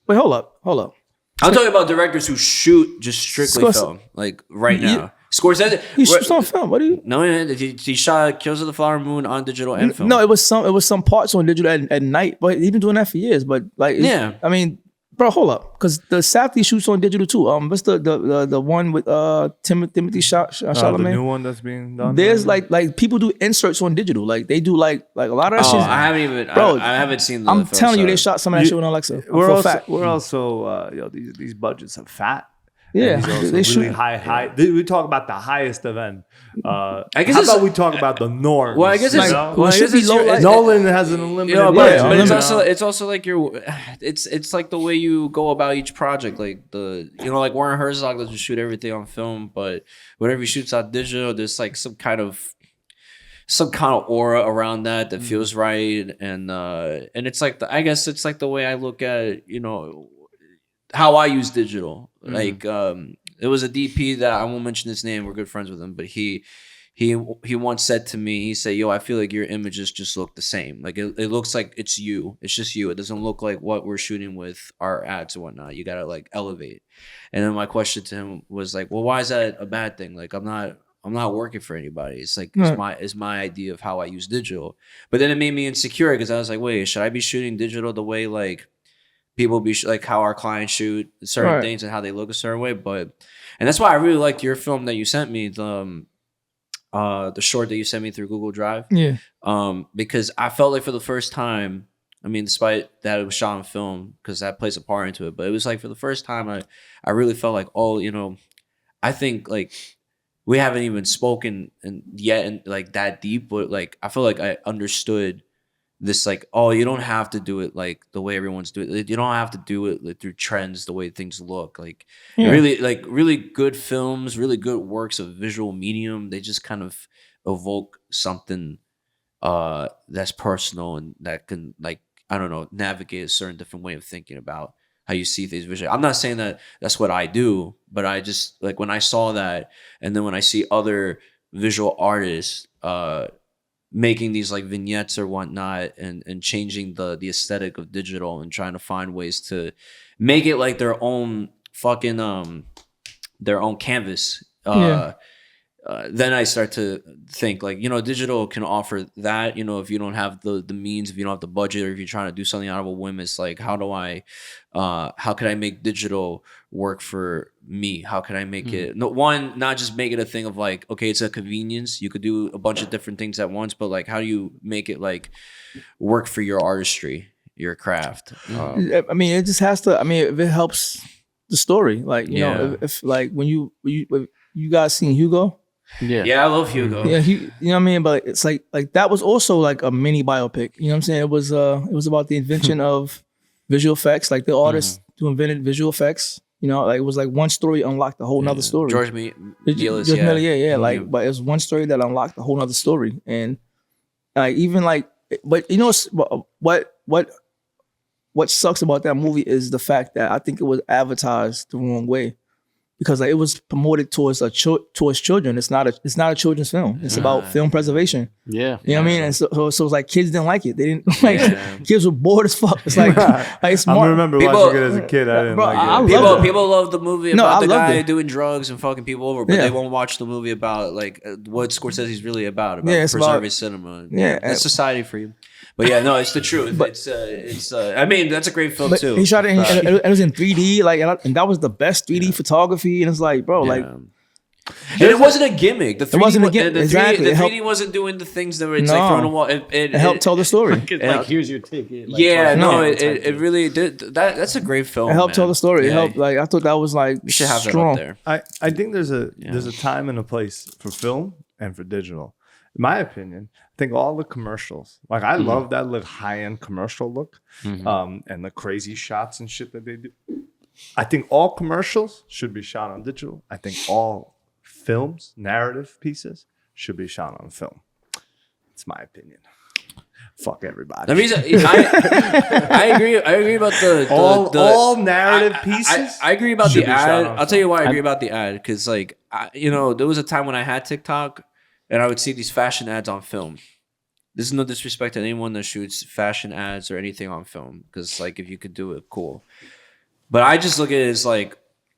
Wait, hold up. I'm talking about directors who shoot just strictly film, like right now. Scorsese, he shoots on film. What do you? No, he shot Kills of the Flower Moon on digital and film. No, it was some parts on digital at night, but he's been doing that for years. But like, I mean. Bro, hold up, because the Safdie shoots on digital too. What's the one with Timothy Chalamet? The new one that's being done. There's like people do inserts on digital. Like they do like a lot of that shit. I haven't even. Bro, I haven't seen. I'm telling you, they shot some of that shit on Alexa. We're also these budgets are fat. Yeah, they shoot really high. We talk about the highest event. I guess how about we talk about the norms? Well, I guess it should be low. Nolan has an unlimited. But it's also like it's like the way you go about each project. Like like Warren Herzog doesn't shoot everything on film, but whatever he shoots on digital, there's like some kind of aura around that feels right, and it's like I guess it's like the way I look at how I use digital. Like it was a DP that I won't mention his name. We're good friends with him, but he once said to me, he said, "Yo, I feel like your images just look the same. Like it looks like it's you. It's just you. It doesn't look like what we're shooting with our ads and whatnot. You gotta like elevate." And then my question to him was like, "Well, why is that a bad thing? Like I'm not working for anybody. It's like it's my idea of how I use digital." But then it made me insecure because I was like, "Wait, should I be shooting digital the way like people be like how our clients shoot certain things and how they look a certain way?" And that's why I really liked your film that you sent me, the short that you sent me through Google Drive. Yeah. Because I felt like for the first time, I mean, despite that it was shot on film, because that plays a part into it, but it was like for the first time I really felt like, I think like we haven't even spoken yet and like that deep, but like I feel like I understood this, like, you don't have to do it like the way everyone's doing it. You don't have to do it like, through trends, the way things look. Like really good films, really good works of visual medium, they just kind of evoke something that's personal and that can, like, I don't know, navigate a certain different way of thinking about how you see things visually. I'm not saying that that's what I do, but I just, like, when I saw that, and then when I see other visual artists making these like vignettes or whatnot and changing the aesthetic of digital and trying to find ways to make it like their own fucking their own canvas, then I start to think like, digital can offer that, if you don't have the means, if you don't have the budget, or if you're trying to do something out of a whim, it's like, how can I make digital work for me? How can I make it, not just make it a thing of like, okay, it's a convenience. You could do a bunch of different things at once, but like, how do you make it like work for your artistry, your craft? I mean, it just has to, if it helps the story, like, if like when you guys seen Hugo? Yeah, I love Hugo. Yeah, you know what I mean? But it's like that was also like a mini biopic. You know what I'm saying? It was about the invention of visual effects, like the artist who invented visual effects. Like it was like one story unlocked a whole nother story. George Miller, like, but it was one story that unlocked a whole nother story. And like even like, but what what sucks about that movie is the fact that I think it was advertised the wrong way. Because like it was promoted towards towards children. It's not a children's film. It's about film preservation. Yeah, you know what I mean. And so it's like kids didn't like it. They didn't like. Kids were bored as fuck. It's like smart. I remember watching it as a kid. I didn't like it. People love the movie about the guy doing drugs and fucking people over, but they won't watch the movie about like what Scorsese's really about preserving cinema. Yeah, that's society for you. But yeah, no, it's the truth. But it's I mean, that's a great film too. He shot it. It was in 3D, like, and that was the best 3D photography. And it's like, bro, like, and it wasn't a gimmick. The 3D, it wasn't a gimmick. Exactly. The 3D wasn't doing the things that were like throwing a wall. It helped tell the story. Like, here's your ticket. Like, it really did. That's a great film. It helped tell the story. It helped. Like, I thought that was like we should have strong. that up there. I think there's a time and a place for film and for digital. In my opinion, I think all the commercials, like I love that like high-end commercial look, and the crazy shots and shit that they do. I think all commercials should be shot on digital. I think all films, narrative pieces, should be shot on film. It's my opinion. Fuck everybody. The reason I agree. I agree about all narrative pieces. I agree about the ad. I'll tell you why I agree about the ad, because like there was a time when I had TikTok. And I would see these fashion ads on film. This is no disrespect to anyone that shoots fashion ads or anything on film, because like if you could do it, cool. But I just look at it as like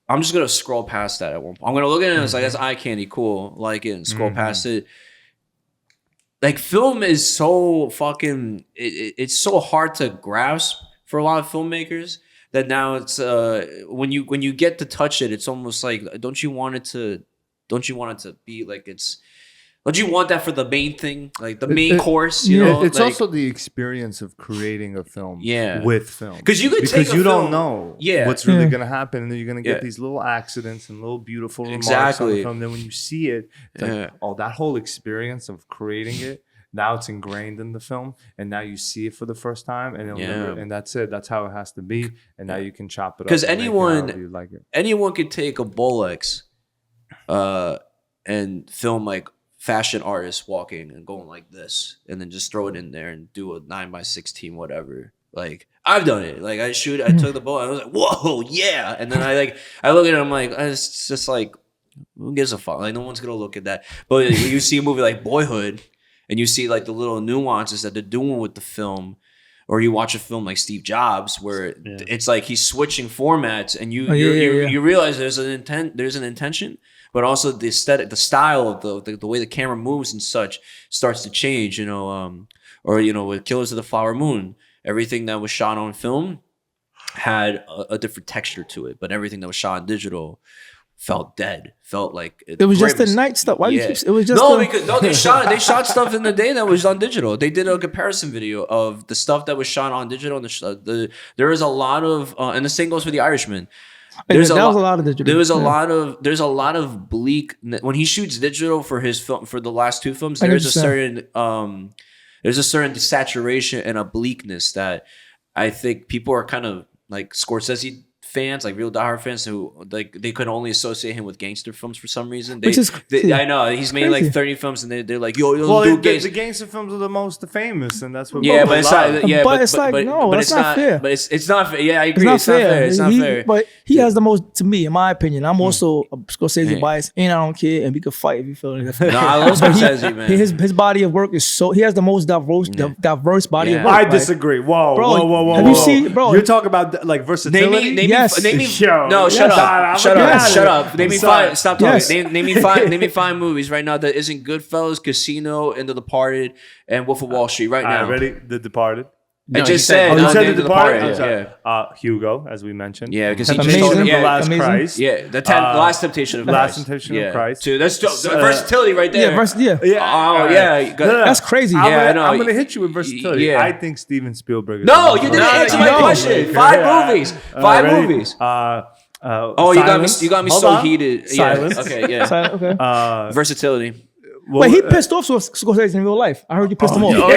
I'm just gonna scroll past that at one point. I'm gonna look at it as like that's eye candy, cool, like it, and scroll past it. Like film is so fucking it's so hard to grasp for a lot of filmmakers that now it's when you get to touch it, it's almost like don't you want it to be like it's. Don't you want that for the main thing, like the main course? You know, it's like, also the experience of creating a film. Yeah. With film, because you don't know what's really gonna happen, and then you're gonna get these little accidents and little beautiful remarks on the film. Then when you see it, it's like, that whole experience of creating it. Now it's ingrained in the film, and now you see it for the first time, and and that's it. That's how it has to be, and now you can chop it up. Because anyone could take a Bolex, and film like fashion artists walking and going like this, and then just throw it in there and do a 9x16 whatever. Like I've done it. Like I took the ball and I was like, whoa, yeah. And then I look at it, I'm like, it's just like, who gives a fuck? Like no one's gonna look at that. But you see a movie like Boyhood, and you see like the little nuances that they're doing with the film. Or you watch a film like Steve Jobs, where it's like he's switching formats, and you realize there's an intention, but also the aesthetic, the style of the way the camera moves and such starts to change. With Killers of the Flower Moon, everything that was shot on film had a different texture to it, but everything that was shot on digital felt dead. Felt like it was just the night stuff. Why you keep? It was just they shot stuff in the day that was on digital. They did a comparison video of the stuff that was shot on digital. And there is a lot of, and the same goes for The Irishman. There's a lot of digital. There's a lot of bleak when he shoots digital for his film for the last two films. There's a certain desaturation and a bleakness that I think people are kind of like Scorsese fans, like real diehard fans, who like they could only associate him with gangster films for some reason. I know he's made like 30 films, and they're like, the gangster films are the most famous, and that's what. It's not fair. But it's not fair. Yeah, I agree. It's not fair. But he has the most, to me, in my opinion. I'm also a Scorsese bias, and I don't care, and we could fight if you feel like that. No, I love Scorsese, man. His body of work is so. He has the most diverse body of work. I disagree. Whoa. Have you seen, bro? You're talking about like versatility. Yes. Shut up. Name me five. Stop talking. Yes. Name me five movies right now that isn't Goodfellas, Casino, and The Departed, and Wolf of Wall Street right now. Ready? The Departed. I just said The Departed. Hugo, as we mentioned. Yeah, because he just told him The Last Christ. Yeah, the Last Temptation of Christ. Last Temptation of Christ. Dude, that's versatility right there. That's crazy. I'm gonna hit you with versatility. Yeah. I think Steven Spielberg. No, you didn't answer my question. Five movies. You got me so heated. Silence. Okay, yeah. Okay. Versatility. Wait, he pissed off Scorsese in real life. I heard you pissed him off. Like,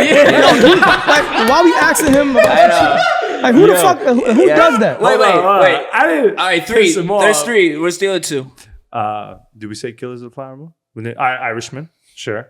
why we asking him about like, who the fuck? Who does that? Wait. I didn't. All right, three. There's three. What's the other two? Did we say Killers of the Flower Moon? Irishman. Sure.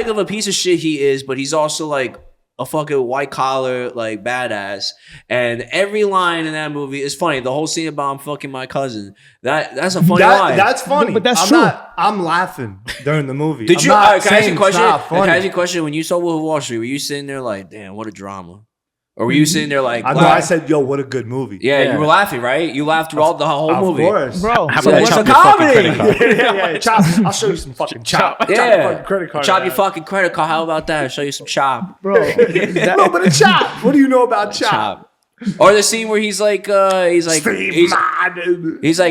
big of a piece of shit he is, but he's also like a fucking white collar like badass, and every line in that movie is funny. The whole scene about I'm fucking my cousin. That's a funny line. That's funny, but that's true. I'm laughing during the movie. Did you? Can I ask you a question? Can I ask you a question? When you saw Wolf of Wall Street, were you sitting there like, damn, what a drama? Or were you sitting there like, I know, I said, yo, what a good movie. Yeah, you were laughing, right? You laughed throughout the whole movie. Of course. Bro, How So about what's chop a your fucking comedy? credit card? yeah. Chop. I'll show you some fucking chop. Yeah. Chop your fucking credit card. Chop your fucking credit card. How about that? I'll show you some chop. bro. A little bit of chop. What do you know about chop? Or the scene where he's like, he's like,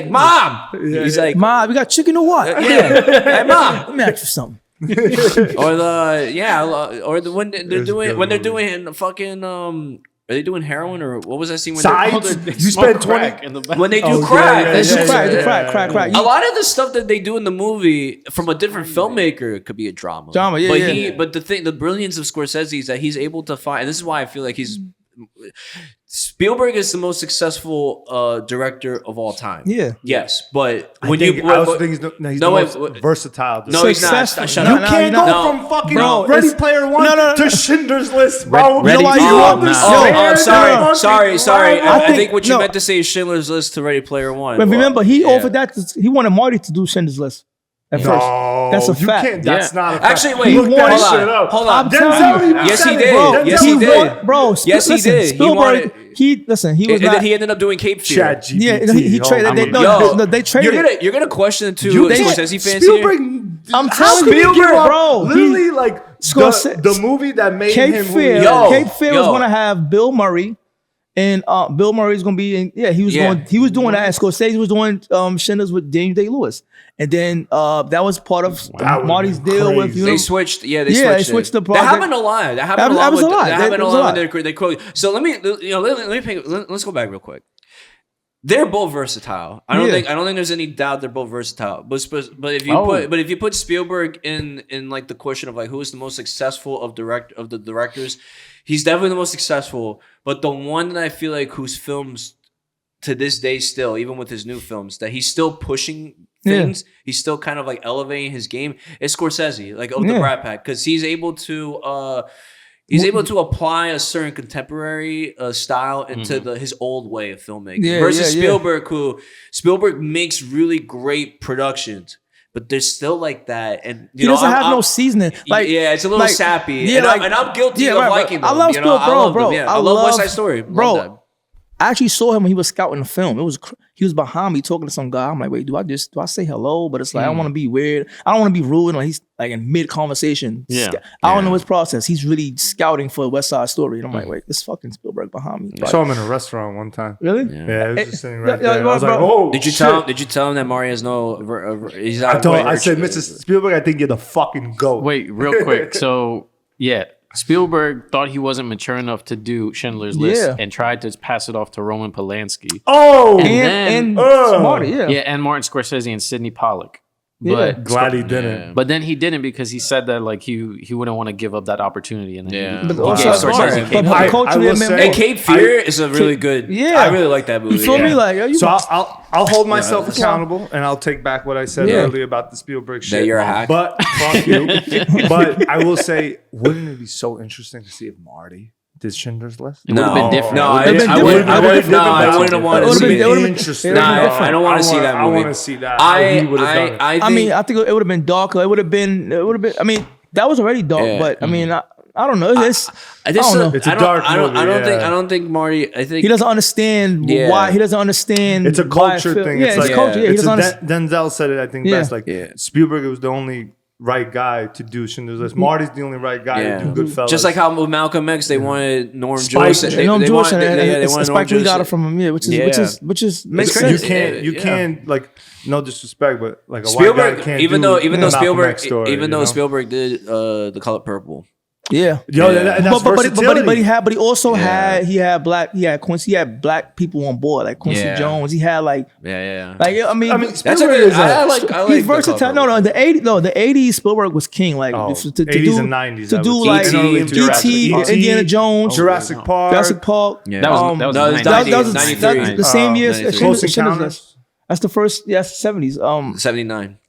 Mom. He's like, Ma, we got chicken or what? yeah, hey, Mom. Let me ask you something. Or when they're doing fucking are they doing heroin or what was that scene when Sides. You spend 20 in the back. when they do crack? They do crack. A lot of the stuff that they do in the movie from a different filmmaker it could be a drama. But the brilliance of Scorsese is that he's able to find, and this is why I feel like Spielberg is the most successful director of all time. Yeah. Yes, but I also think he's the most versatile. No, he's not. Shut up. You can't go from fucking Ready Player One to Schindler's List, bro. Ready you Player understand? I'm sorry. I think what you no. meant to say is Schindler's List to Ready Player One. But remember, he offered that. He wanted Marty to do Schindler's List at first. That's a fact. Can't, that's not a fact. Actually, wait. Look that shit Hold up. on. I'm telling you. Yes, he said it. did. Bro, Yes, he did. Yes, he did. Spielberg, he was and not. then he ended up doing Cape Fear. Chat GPT. Yeah, he traded. They traded. You're gonna question too. Scorsese fans Spielberg. I'm telling you, bro. Literally, like the movie that made him. Cape Fear was gonna have Bill Murray. And Bill Murray's gonna be in. Yeah, he was doing that. And Scorsese was doing Schindler's with Daniel Day-Lewis, and then that was part of Marty's deal with. They switched. They switched the project. That happened a lot. That happened a lot. They quote. So let me let's go back real quick. They're both versatile. I don't think there's any doubt they're both versatile. But if you put Spielberg in like the question of like who is the most successful of the directors, he's definitely the most successful. But the one that I feel like whose films to this day still, even with his new films, that he's still pushing things, he's still kind of like elevating his game, is Scorsese, like of the Brat Pack, because he's able to apply a certain contemporary style into his old way of filmmaking versus Spielberg makes really great productions. But there's still like that, and he doesn't have no seasoning. It's a little sappy. Yeah, and I'm guilty of liking them. I love Spielberg, bro. I love West Side Story, bro. I actually saw him when he was scouting the film. He was behind me talking to some guy. I'm like, wait, do I say hello? But it's like I don't want to be weird. I don't want to be rude. Like he's like in mid conversation. I don't know his process. He's really scouting for West Side Story. And I'm like, wait, this fucking Spielberg behind me. I saw him in a restaurant one time. Really? Yeah, he was just sitting right there. I was like, oh, Did you tell him that Mario has no? He's not. I said, Mr. Spielberg, I think you're the fucking GOAT. Wait, real quick. So Spielberg thought he wasn't mature enough to do Schindler's List and tried to pass it off to Roman Polanski. Oh, and Marty, and Martin Scorsese and Sidney Pollack. But glad he didn't. But then he didn't because he said that like he wouldn't want to give up that opportunity. And then but also and Cape Fear is a really good. I really like that movie. You feel me? Like so I'll hold myself accountable and I'll take back what I said earlier about the Spielberg shit. That you're a hack. But fuck you. But I will say, wouldn't it be so interesting to see if Marty did Schindler's List? It would have been different. No, I wouldn't have wanted to see it. Interesting. I don't want to see that movie. I want to see that. I think it would have been darker. It would have been. I mean, that was already dark, but I mean, I don't know. It's a dark movie. I don't think Marty. I think he doesn't understand why. He doesn't understand. It's a culture thing. It's like culture. He doesn't Denzel said it. I think best. Like Spielberg was the only right guy to do Schindler's List. Marty's the only right guy to do Goodfellas. Just like how with Malcolm X, they wanted Norm Jewish. They wanted Spike Lee got it from him. Which is makes sense. You can't like no disrespect, but like a Spielberg, white guy can't even though Spielberg did The Color Purple. Yeah, but he also had black people on board, like Quincy Jones. He had like I mean that's a good. I like he's versatile. No, in the '80s Spielberg was king. Like to 80s and 90s to do like E.T., Indiana Jones, Jurassic Park. Yeah. That was 93. The same year. Close Encounters. That's the first. Yes, 70s. 79.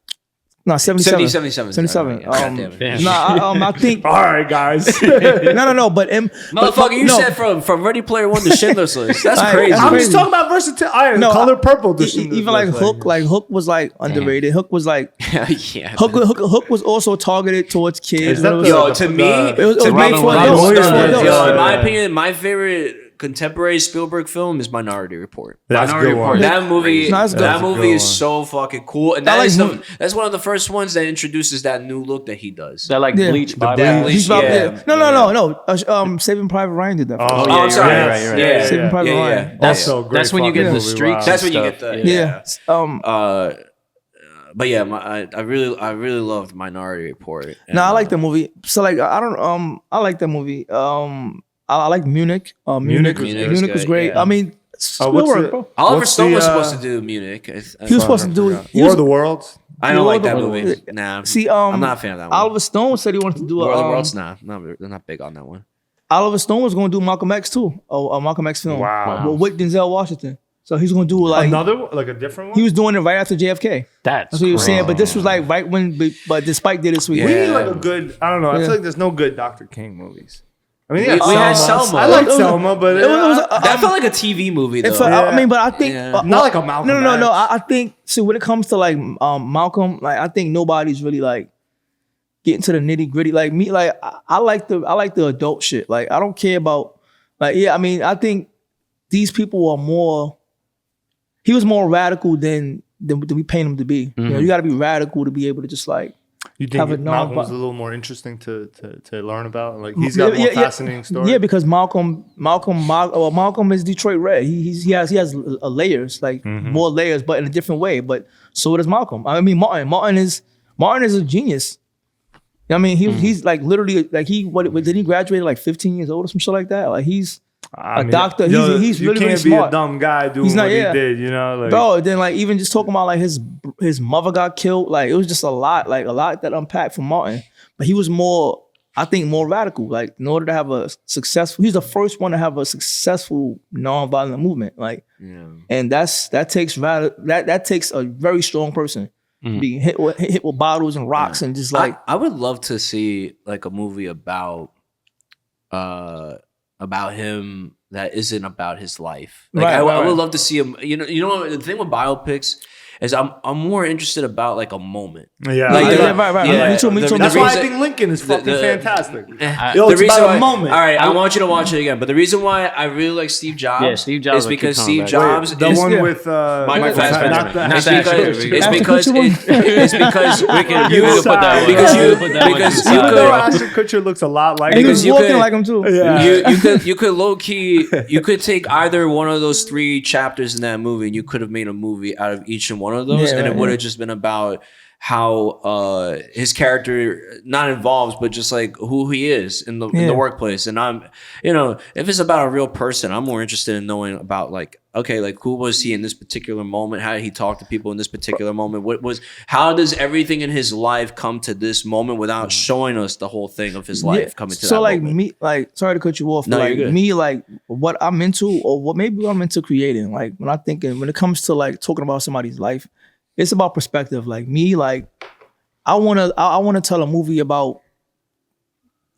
No, 77. 77. I think. All right, guys. No. But motherfucker, you said from Ready Player One to Schindler's List. That's crazy. I'm just talking about versatility. No, color purple. Even like Hook. Like Hook was like underrated. Hook was like Hook was also targeted towards kids. To me, it was made for adults. In my opinion, my favorite contemporary Spielberg film is Minority Report. Minority Report. That movie is so fucking cool, and that's one of the first ones that introduces that new look that he does. That like bleach body. No. Saving Private Ryan did that. I'm sorry. Right. Saving Private Ryan. Also, great. That's when you get the streaks. That's when you get the But yeah, I really loved Minority Report. No, I like the movie. So like I like the movie. I like Munich. Munich was great. Yeah. I mean, Spielberg, bro. Oliver Stone was supposed to do Munich. He was supposed to do War of the Worlds. I don't like that movie. Nah. See, I'm not a fan of that one. Oliver Stone said he wanted to do War of the Worlds. They're not big on that one. Oliver Stone was going to do Malcolm X too. A Malcolm X film. Wow. With Denzel Washington. So he's going to do like another, like a different one. He was doing it right after JFK. That's what he was saying. But this was like right when, but Spike did it. So we need like a good. I don't know. I feel like there's no good Dr. King movies. I mean, we had Selma. I like Selma, but that felt like a TV movie, though. I mean, but I think not like a Malcolm. No. I think so. When it comes to like Malcolm, like I think nobody's really like getting to the nitty gritty. Like me, like I like the adult shit. Like I don't care about like I mean, I think these people are more. He was more radical than we paint him to be. Mm-hmm. You know, you got to be radical to be able to just like. You think Malcolm was a little more interesting to learn about? Like he's got more fascinating stories. Yeah, because Malcolm is Detroit Red. He has layers, like more layers, but in a different way. But so does Malcolm. I mean, Martin is a genius. I mean, he's like literally like did he graduate like 15 years old or some shit like that? Like he's a doctor. He's really, really smart. You can't be a dumb guy doing what he did, you know? Like, bro, then like even just talking about like his mother got killed, like it was just a lot that unpacked from Martin. But he was more, I think, more radical. Like in order to have a successful, he's the first one to have a successful nonviolent movement. Like, and that takes a very strong person. Being hit with bottles and rocks and just like. I would love to see like a movie about him that isn't about his life. Like I would love to see him. You know the thing with biopics is I'm more interested about like a moment. Yeah, right. Me too. That's why I think Lincoln is fucking fantastic. It's about a moment. All right, I want you to watch it again. But the reason why I really like Steve Jobs, is because Steve Jobs the one with Michael Fassbender. It's because Ashton Kutcher looks a lot like him. He was walking like him too. You could low key you could take either one of those 3 chapters in that movie and you could have made a movie out of each and one of those, and it would have just been about how his character not involves, but just like who he is in the workplace. And I'm, if it's about a real person, I'm more interested in knowing about like, okay, like who was he in this particular moment? How did he talk to people in this particular moment? How does everything in his life come to this moment without showing us the whole thing of his life coming to that moment? So like me, like sorry to cut you off, but like me, like what I'm into or what I'm into creating, like when it comes to like talking about somebody's life, it's about perspective. Like me, like I wanna tell a movie about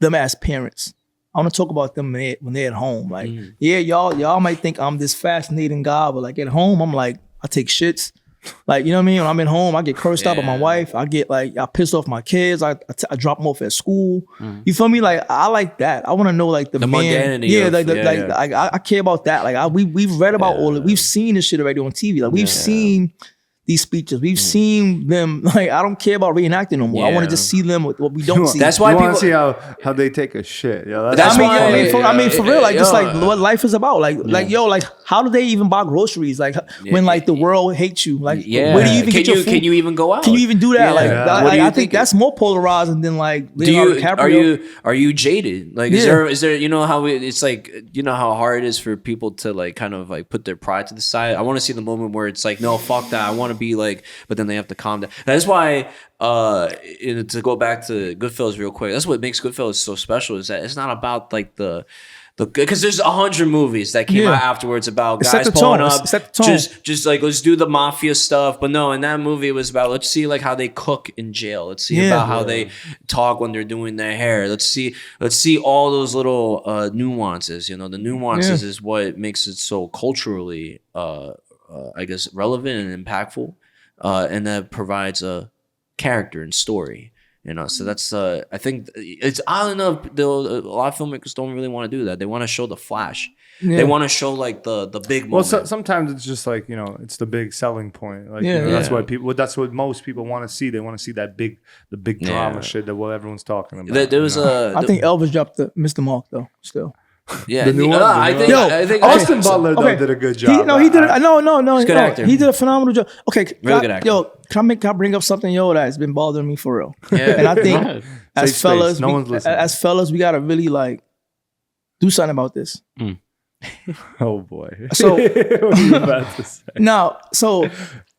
them as parents. I want to talk about them when they're at home. Like, y'all might think I'm this fascinating guy, but like at home, I'm like, I take shits. Like, you know what I mean? When I'm at home, I get cursed out by my wife. I get like, I piss off my kids. I drop them off at school. You feel me? Like, I like that. I want to know like the man. Yeah, I care about that. Like, we've read about all it. We've seen this shit already on TV. Like, we've seen these speeches. We've seen them. Like, I don't care about reenacting no more. I want to just see them with what we don't see. That's why people want to see how they take a shit. I mean, for real, like just like what life is about. Like how do they even buy groceries? Like when like the world hates you. Like where do you even get your food? Can you even go out? Can you even do that? I think that's more polarizing than like Leonardo DiCaprio. Are you jaded? Like is there how it's like how hard it is for people to like kind of like put their pride to the side? I want to see the moment where it's like, no, fuck that. I want to be like, but then they have to calm down. That's why to go back to Goodfellas real quick, that's what makes Goodfellas so special, is that it's not about like the because there's 100 movies that came out afterwards about guys pulling up, just like let's do the mafia stuff. But no, in that movie it was about let's see like how they cook in jail. Let's see about how they talk when they're doing their hair. Let's see all those little nuances. You know, the nuances is what makes it so culturally, I guess, relevant and impactful, and that provides a character and story. You know, so that's I think it's odd enough. A lot of filmmakers don't really want to do that. They want to show the flash. Yeah. They want to show like the big moment. Well, sometimes it's just like, you know, it's the big selling point. Like, you know, that's why people. That's what most people want to see. They want to see that the big drama shit that everyone's talking about. There was I think Elvis dropped the Mr. Mark though. Still. Yeah, the new one. I think Austin Butler though did a good job. He did. No, he's a good actor. He did a phenomenal job. Okay, really good actor. Yo, can I bring up something that's been bothering me for real? Yeah, and I think as fellas, we gotta really like do something about this. Oh boy. So what are you about to say? Now, so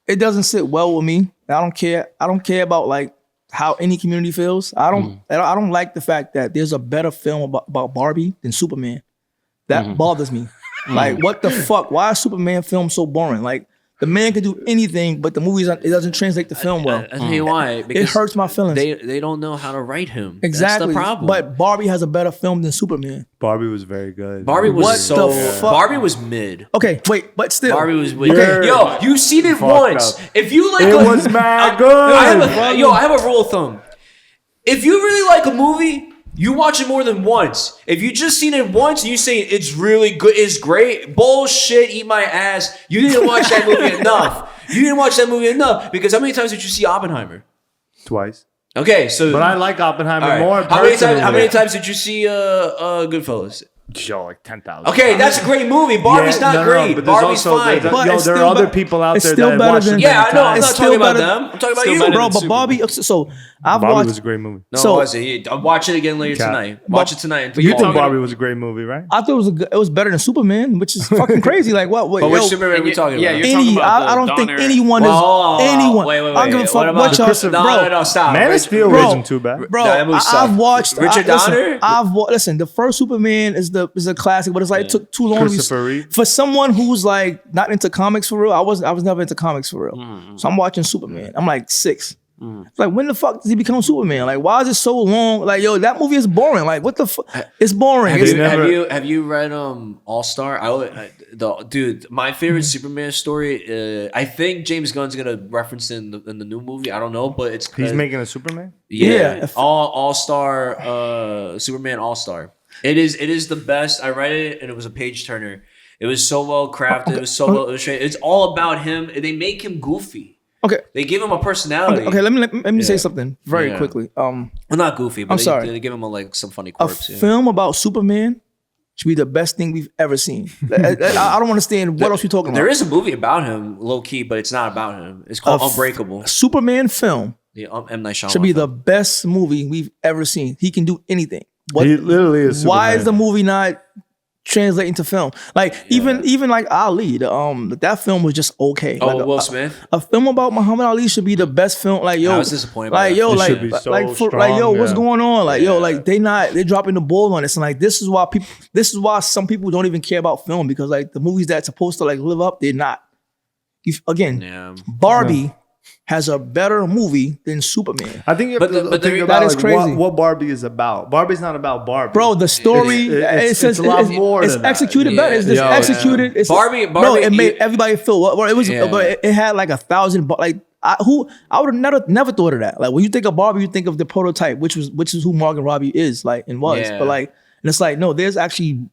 it doesn't sit well with me. I don't care. I don't care about like how any community feels. I don't like the fact that there's a better film about Barbie than Superman. That bothers me. Like, what the fuck? Why is Superman film so boring? Like, the man can do anything, but the movies it doesn't translate the film well. I tell you why. Because it hurts my feelings. They don't know how to write him. Exactly. That's the problem. But Barbie has a better film than Superman. Barbie was very good. Barbie was what the fuck? Barbie was mid. Okay, wait, but still. Barbie was mid. Okay. Yo, you seen it once. Up. If you like it was mad good. I have a rule of thumb. If you really like a movie, you watch it more than once. If you just seen it once and you say it's really good, it's great, bullshit, eat my ass. You didn't watch that movie enough. You didn't watch that movie enough because how many times did you see Oppenheimer? Twice. Okay, so but I like Oppenheimer more. How many times did you see Goodfellas? Yo, like 10,000. Okay, that's a great movie. Barbie's not great. But Barbie's fine. But there are other people out there that watch it. Yeah, I know. I'm not talking about them. I'm talking about you, bro. But Barbie. So Barbie was a great movie. No, it wasn't. I'll watch it again later tonight. Watch it tonight. But you think Barbie was a great movie, right? I thought it was better than Superman, which is fucking crazy. Like what? But which Superman are we talking about? Yeah, you're talking about I don't think anyone is anyone. Wait. I don't give a fuck what y'all. No, stop. Man of Steel isn't too bad, bro. I've watched Richard Donner. Listen, the first Superman is a classic, but it's like it took too long for someone who's like not into comics for real. I was never into comics for real. So I'm watching Superman. I'm like 6. It's like, when the fuck does he become Superman? Like, why is it so long? Like, yo, that movie is boring. Like, what the fuck? It's boring. Have you read All Star? Dude, my favorite Superman story. I think James Gunn's gonna reference it in the new movie. I don't know, but he's making a Superman. Yeah. All Star Superman All Star. It is the best. I read it and it was a page turner. It was so well crafted. It was so well illustrated. It's all about him. They make him goofy. Okay. They give him a personality. Okay, let me say something very quickly. Well, not goofy, but they give him some funny quirks. A film about Superman should be the best thing we've ever seen. I don't understand what else you're talking about. There is a movie about him, low key, but it's not about him. It's called Unbreakable. A Superman film M. Night Shyamalan should be the best movie we've ever seen. He can do anything. He literally is Superman. Why is the movie not translating to film? Like even like Ali, that film was just okay. Oh, like Will Smith. A film about Muhammad Ali should be the best film. Like, yo, I was disappointed. Like, yo, like what's going on? Like, yo, like they're dropping the ball on this, and like this is why some people don't even care about film, because like the movies that's supposed to like live up, they're not. Barbie has a better movie than Superman. I think you have to think about crazy. What Barbie is about. Barbie's not about Barbie. Bro, the story, it's a lot more than executed better. It's just executed. It's, Barbie, bro, it made everybody feel, but it had like 1,000, like, I would have never thought of that. Like, when you think of Barbie, you think of the prototype, which is who Margot Robbie is, like, and was. But like, and it's like, no, there actually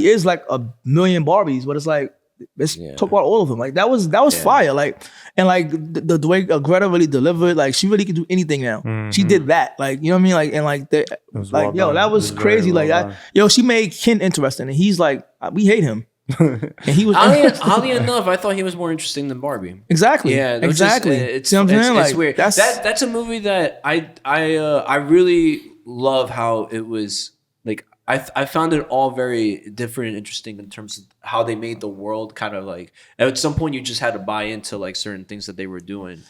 is like 1 million Barbies, but it's like, let's talk about all of them. Like, that was fire. Like, and like the way Greta really delivered, like, she really could do anything now. Mm-hmm. She did that. Like, you know what I mean? Like, and like that was crazy. Like, she made Ken interesting, and he's like, we hate him. And he was oddly enough, I thought he was more interesting than Barbie. Exactly. Yeah, exactly. It's weird. That's a movie that I really love how it was. Like, I found it all very different and interesting in terms of how they made the world kind of like. At some point, you just had to buy into like certain things that they were doing,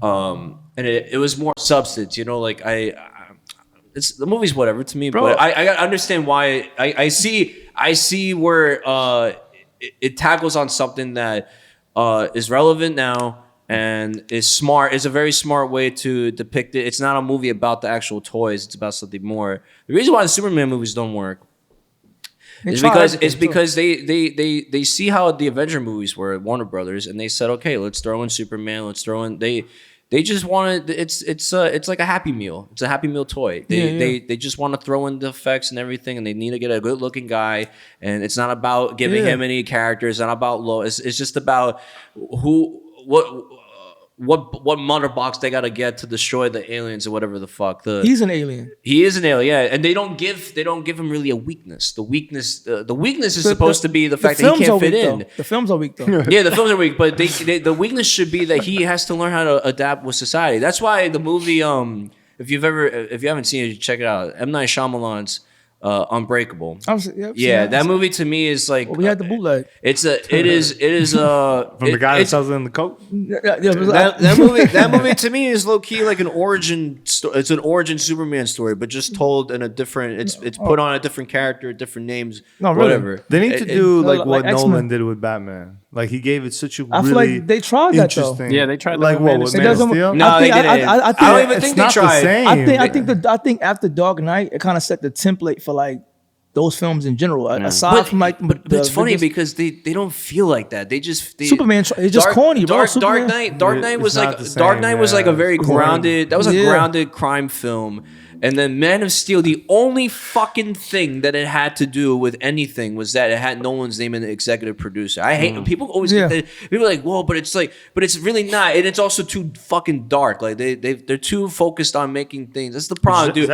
and it was more substance. You know, like it's the movie's whatever to me, bro. But I understand why. I see where it tackles on something that is relevant now and is smart. It's a very smart way to depict it. It's not a movie about the actual toys. It's about something more. The reason why the Superman movies don't work is because they see how the Avenger movies were at Warner Brothers, and they said, okay, let's throw in Superman. Let's throw in They just want to. It's like a Happy Meal. It's a Happy Meal toy. They just want to throw in the effects and everything, and they need to get a good looking guy. And it's not about giving him any characters. It's not about It's just about what mother box they got to get to destroy the aliens or whatever the fuck. He's an alien. He is an alien, yeah. And they don't give him really a weakness. The weakness is supposed to be the fact that he can't fit in. The films are weak though. Yeah, the films are weak, but the weakness should be that he has to learn how to adapt with society. That's why the movie, if you haven't seen it, check it out. M. Night Shyamalan's Unbreakable. That movie to me is like we had the bootleg. It is from the guy that sells it in the Coke. That movie to me is low key like an origin. It's an origin Superman story, but just told in a different. It's put on a different character, different names, whatever. They need to do like what Nolan did with Batman. Like he gave it such a I feel like they tried that though. Yeah, they tried that. Like what? With Man of Steel? No, they didn't. I don't even think they tried. I think after Dark Knight, it kind of set the template for like those films in general. Aside from like, but it's funny because they don't feel like that. Superman. It's just corny, bro. Dark Knight was like a very grounded. That was a grounded crime film. And then Man of Steel, the only fucking thing that it had to do with anything was that it had Nolan's name in the executive producer. I hate people always get that. People are like, whoa, but it's really not. And it's also too fucking dark. Like they're too focused on making things. That's the problem, dude.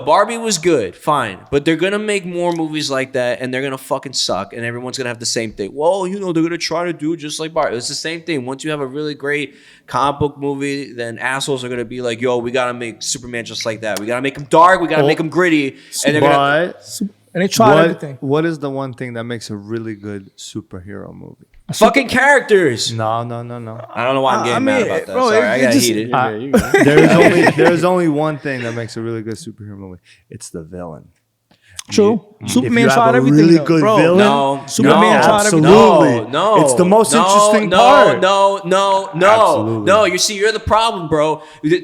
Barbie was good, fine. But they're gonna make more movies like that and they're gonna fucking suck and everyone's gonna have the same thing. Well, they're gonna try to do just like Barbie. It's the same thing. Once you have a really great comic book movie, then assholes are gonna be like, yo, we gotta make Superman just like that. We gotta make him dark. We gotta make him gritty. And they tried everything. What is the one thing that makes a really good superhero movie? Fucking characters. No. I don't know why I'm getting mad about that. Bro, sorry, I got heated. There's only one thing that makes a really good superhero movie. It's the villain. True. Superman tried everything. Really good villain. No. Superman tried everything. No. It's the most interesting part. No. You see, you're the problem, bro.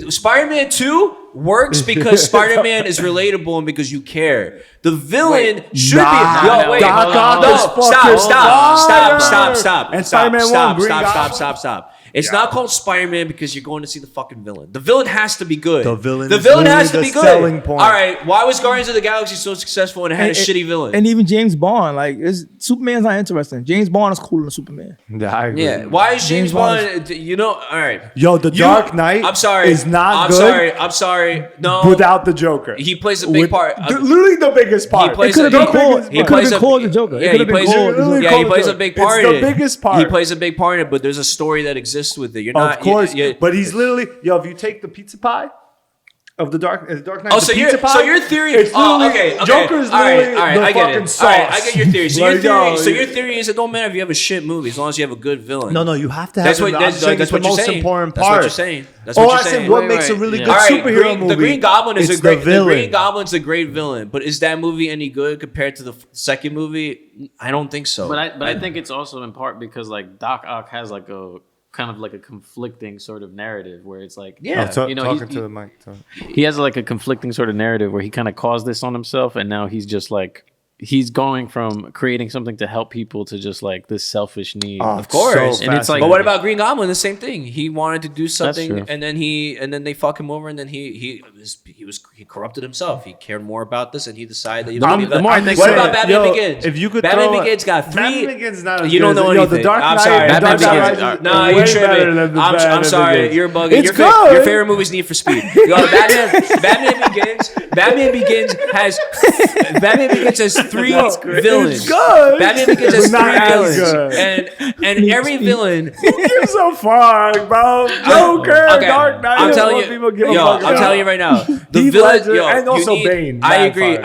Spider-Man 2 works because Spider-Man is relatable and because you care. The villain should be. Yo, wait. Stop. And Spider-Man 1, Stop. It's not called Spider-Man because you're going to see the fucking villain. The villain has to be good. The villain has to be good. Selling point. All right. Why was Guardians of the Galaxy so successful and it had a shitty villain? And even James Bond, like Superman's not interesting. James Bond is cooler than Superman. Yeah, I agree. Yeah. Why is James Bond? All right. Yo, the Dark Knight. I'm sorry. Is not good. I'm sorry. No. Without the Joker, he plays a big part. Literally the biggest part. It could have been called the Joker. Yeah, he plays a big part in it. It's the biggest part. He plays a big part in it, but there's a story that exists with it. You're not. Of course, but he's literally if you take the pizza pie of the Dark Knight, so your theory. Okay. Joker's literally the fucking sauce. I get your theory. So your theory is it don't matter if you have a shit movie as long as you have a good villain. No, you have to have. That's what the most important part. That's what you're saying. I said what makes a really good superhero movie. The Green Goblin is a great villain. The Green Goblin's a great villain, but is that movie any good compared to the second movie? I don't think so. But I think it's also in part because like Doc Ock has like a kind of like a conflicting sort of narrative where it's like talking to the mic. He has like a conflicting sort of narrative where he kind of caused this on himself and now he's just like he's going from creating something to help people to just like this selfish need. Of course. So and it's like, but what about Green Goblin? The same thing. He wanted to do something and then they fuck him over and then he corrupted himself. He cared more about this and he decided that the more I think what about Batman Begins? If you could Batman Begins got 3. Batman Begins not you don't know anything. The Dark Knight, I'm sorry. Batman Begins. No, you're tripping. I'm sorry. You're bugging. Your favorite movie is Need for Speed. Batman Begins has 3 villains. It's good. Batman Begins has 3 villains. And every villain. Who gives a fuck, bro? Joker, Dark Knight. I'm telling you right now. The villain, and also Bane. I agree.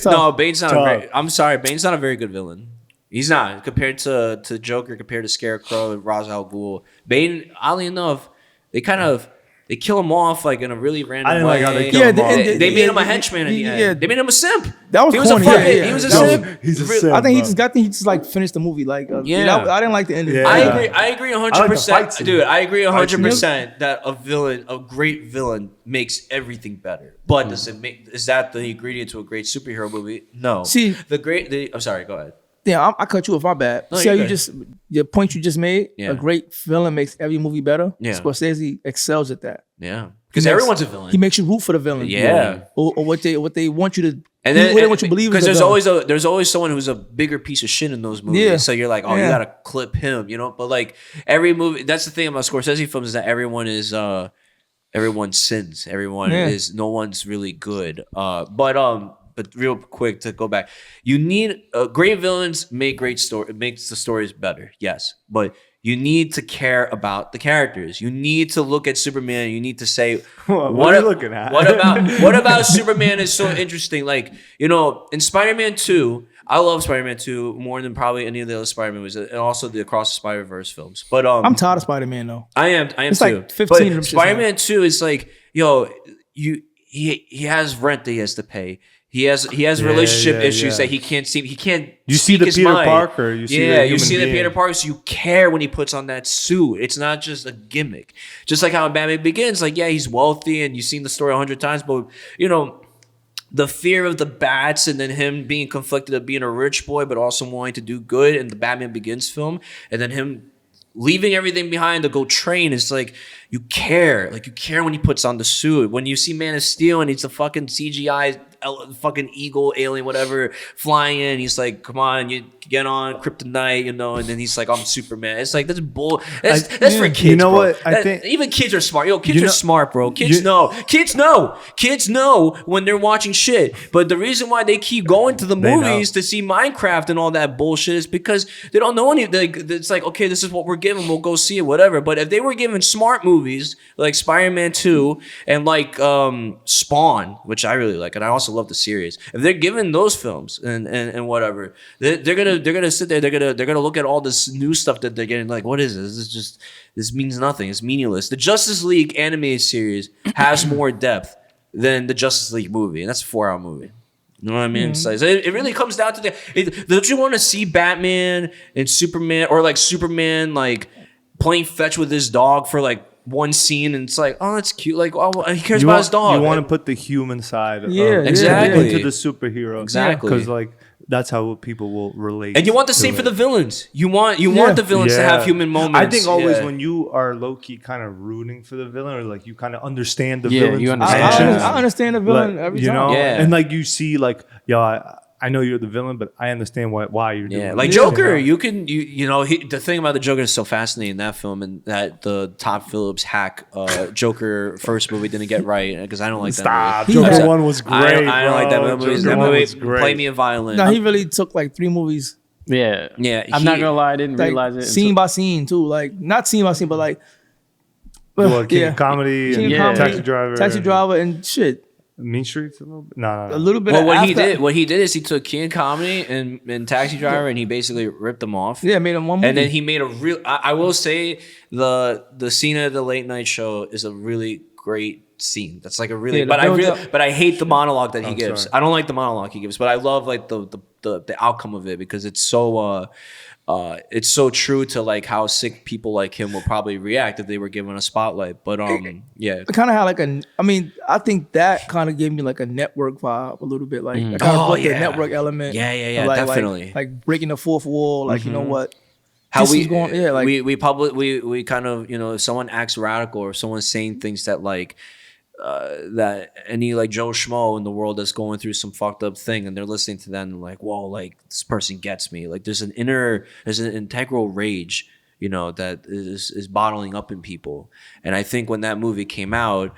No, Bane's not great. I'm sorry. Bane's not a very good villain. He's not compared to Joker, compared to Scarecrow and Ra's al Ghul. Bane, oddly enough, they kind of they kill him off like in a really random I didn't way. like how they killed him off. They made him a henchman in the end. They made him a simp. That was he corny. He was a simp. He's a simp. I think he just like finished the movie. Like, I didn't like the ending. Yeah. I agree 100%. Dude, I agree 100% that a great villain makes everything better. But is that the ingredient to a great superhero movie? No. See, I'm sorry, go ahead. Yeah, I cut you off. My bad. No, see how your point you just made. Yeah. A great villain makes every movie better. Yeah. Scorsese excels at that. Yeah, because everyone's a villain. He makes you root for the villain. Yeah, or what they want you to. And then what they want you to believe. Because there's always someone who's a bigger piece of shit in those movies. Yeah. So you're like, you gotta clip him, you know. But like every movie, that's the thing about Scorsese films is that everyone sins. No one's really good. But real quick to go back, you need great villains makes the stories better. Yes, but you need to care about the characters. You need to look at Superman. You need to say, what are you looking at? What about Superman is so interesting? Like, you know, in Spider-Man 2, I love Spider-Man 2 more than probably any of the other Spider-Man movies, and also the Across the Spider-Verse films. But I'm tired of Spider-Man though. I am it's too. Like 15 of them. Spider-Man 2 is like, he has rent that he has to pay. He has relationship issues that he can't see. He can't. You see the Peter Parker. You see the Peter Parker. So you care when he puts on that suit. It's not just a gimmick. Just like how Batman Begins. Like, yeah, he's wealthy, and you've seen the story 100 times, but you know, the fear of the bats, and then him being conflicted of being a rich boy, but also wanting to do good in the Batman Begins film, and then him leaving everything behind to go train. It's like you care. Like you care when he puts on the suit. When you see Man of Steel and it's a fucking CGI fucking eagle, alien, whatever, flying in. He's like, come on, you get on kryptonite, you know, and then he's like, I'm Superman. It's like, that's bull. That's for kids. You know bro. What? I think even kids are smart. Kids are smart, bro. Kids know. Kids know when they're watching shit. But the reason why they keep going to the movies to see Minecraft and all that bullshit is because they don't know anything. It's like, okay, this is what we're given. We'll go see it, whatever. But if they were given smart movies like Spider-Man 2 and like Spawn, which I really like, and I also love the series. If they're given those films and whatever, they're gonna sit there. They're gonna look at all this new stuff that they're getting. Like, what is this? This means nothing. It's meaningless. The Justice League animated series has more depth than the Justice League movie, and that's a 4-hour movie. You know what I mean? Mm-hmm. So it really comes down to don't you want to see Batman and Superman, or like Superman like playing fetch with his dog for like one scene, and it's like, oh, that's cute. Like, oh, he cares about his dog. You want to put the human side exactly into the superhero. Exactly. Because like that's how people will relate. And you want the same for the villains. You want the villains to have human moments. I think always when you are low-key kind of rooting for the villain, or like you kind of understand the villain. You understand. I understand the villain every time. You know? Yeah. And like you see like, I know you're the villain, but I understand why you're doing it. Like Joker, you know the thing about the Joker is so fascinating in that film, and that the Todd Phillips hack Joker first movie didn't get right, because I don't like that movie. Joker 1 was great. I don't like that movie. That movie Play Me a Violin. No, he really took like 3 movies. Yeah. I'm not gonna lie, I didn't realize it. Scene by scene too. Like not scene by scene, but like comedy and Taxi Driver and shit. Mean Streets a little bit? No. A little bit. Well, what he did is he took Key and Comedy and Taxi Driver, and he basically ripped them off. Yeah, made them one movie. And then he made a real. I will say the scene of the late night show is a really great scene. That's like a really. But I hate the monologue that he gives. Sorry. I don't like the monologue he gives, but I love like the outcome of it, because it's so. It's so true to like how sick people like him will probably react if they were given a spotlight. But it kind of had like I think that kind of gave me like a network vibe a little bit. Like I kind of brought the network element. Yeah, like, definitely. Like breaking the fourth wall. Like you know what? How we kind of, you know, if someone acts radical or someone's saying things that like. That any like Joe Schmo in the world that's going through some fucked up thing, and they're listening to that and like, whoa, like this person gets me. Like there's an integral rage, you know, that is bottling up in people. And I think when that movie came out,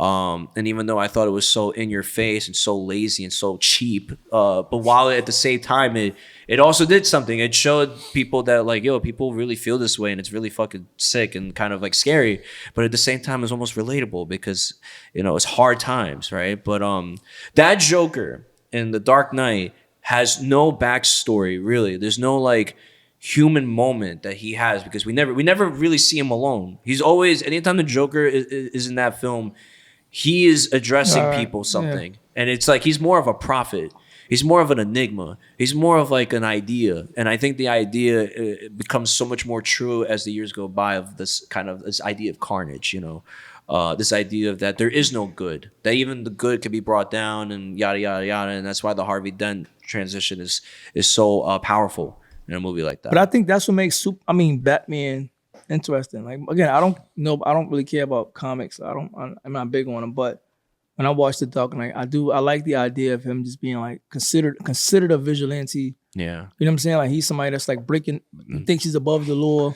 and even though I thought it was so in your face and so lazy and so cheap, but while at the same time it also did something. It showed people that like, people really feel this way, and it's really fucking sick and kind of like scary. But at the same time, it's almost relatable, because you know it's hard times, right? But that Joker in The Dark Knight has no backstory really. There's no like. human moment that he has, because we never really see him alone. He's always, anytime the Joker is in that film, he is addressing people something. And it's like he's more of a prophet. He's more of an enigma. He's more of like an idea. And I think the idea becomes so much more true as the years go by, of this idea of carnage, you know, this idea of that there is no good, that even the good can be brought down, and yada, yada, yada. And that's why the Harvey Dent transition is so powerful in a movie like that. But I think that's what makes Batman interesting. Like, again, I don't really care about comics. I'm not big on them, but when I watched The Dark Knight, I like the idea of him just being like considered a vigilante. Yeah. You know what I'm saying? Like, he's somebody that's like breaking, thinks he's above the law,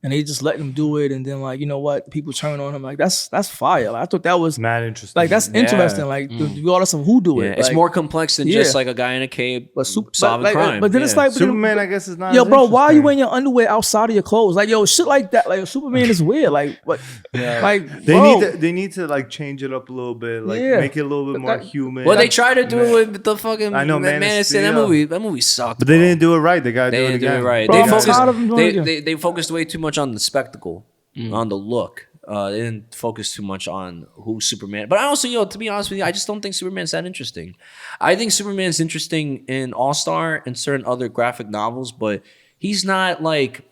and they just let him do it. And then, like, you know what? People turn on him. Like, that's fire. Like, I thought that was mad interesting. Like, that's interesting. Like, regardless of who do it. Yeah. It's like, more complex than just like a guy in a cape solving crime. But then it's like Superman, I guess, is not. Yo, bro, why are you wearing your underwear outside of your clothes? Like, yo, shit like that. Like, Superman is weird. Like, what? Yeah. Like, they need to like change it up a little bit. Like, make it a little bit more human. Well, they tried to do it with the fucking Man of Steel. That movie sucked. But they didn't do it right. They gotta do it again. Right. Bro, they focused way too much on the spectacle, on the look. They didn't focus too much on who Superman. But I also, to be honest with you, I just don't think Superman's that interesting. I think Superman's interesting in All-Star and certain other graphic novels, but he's not like,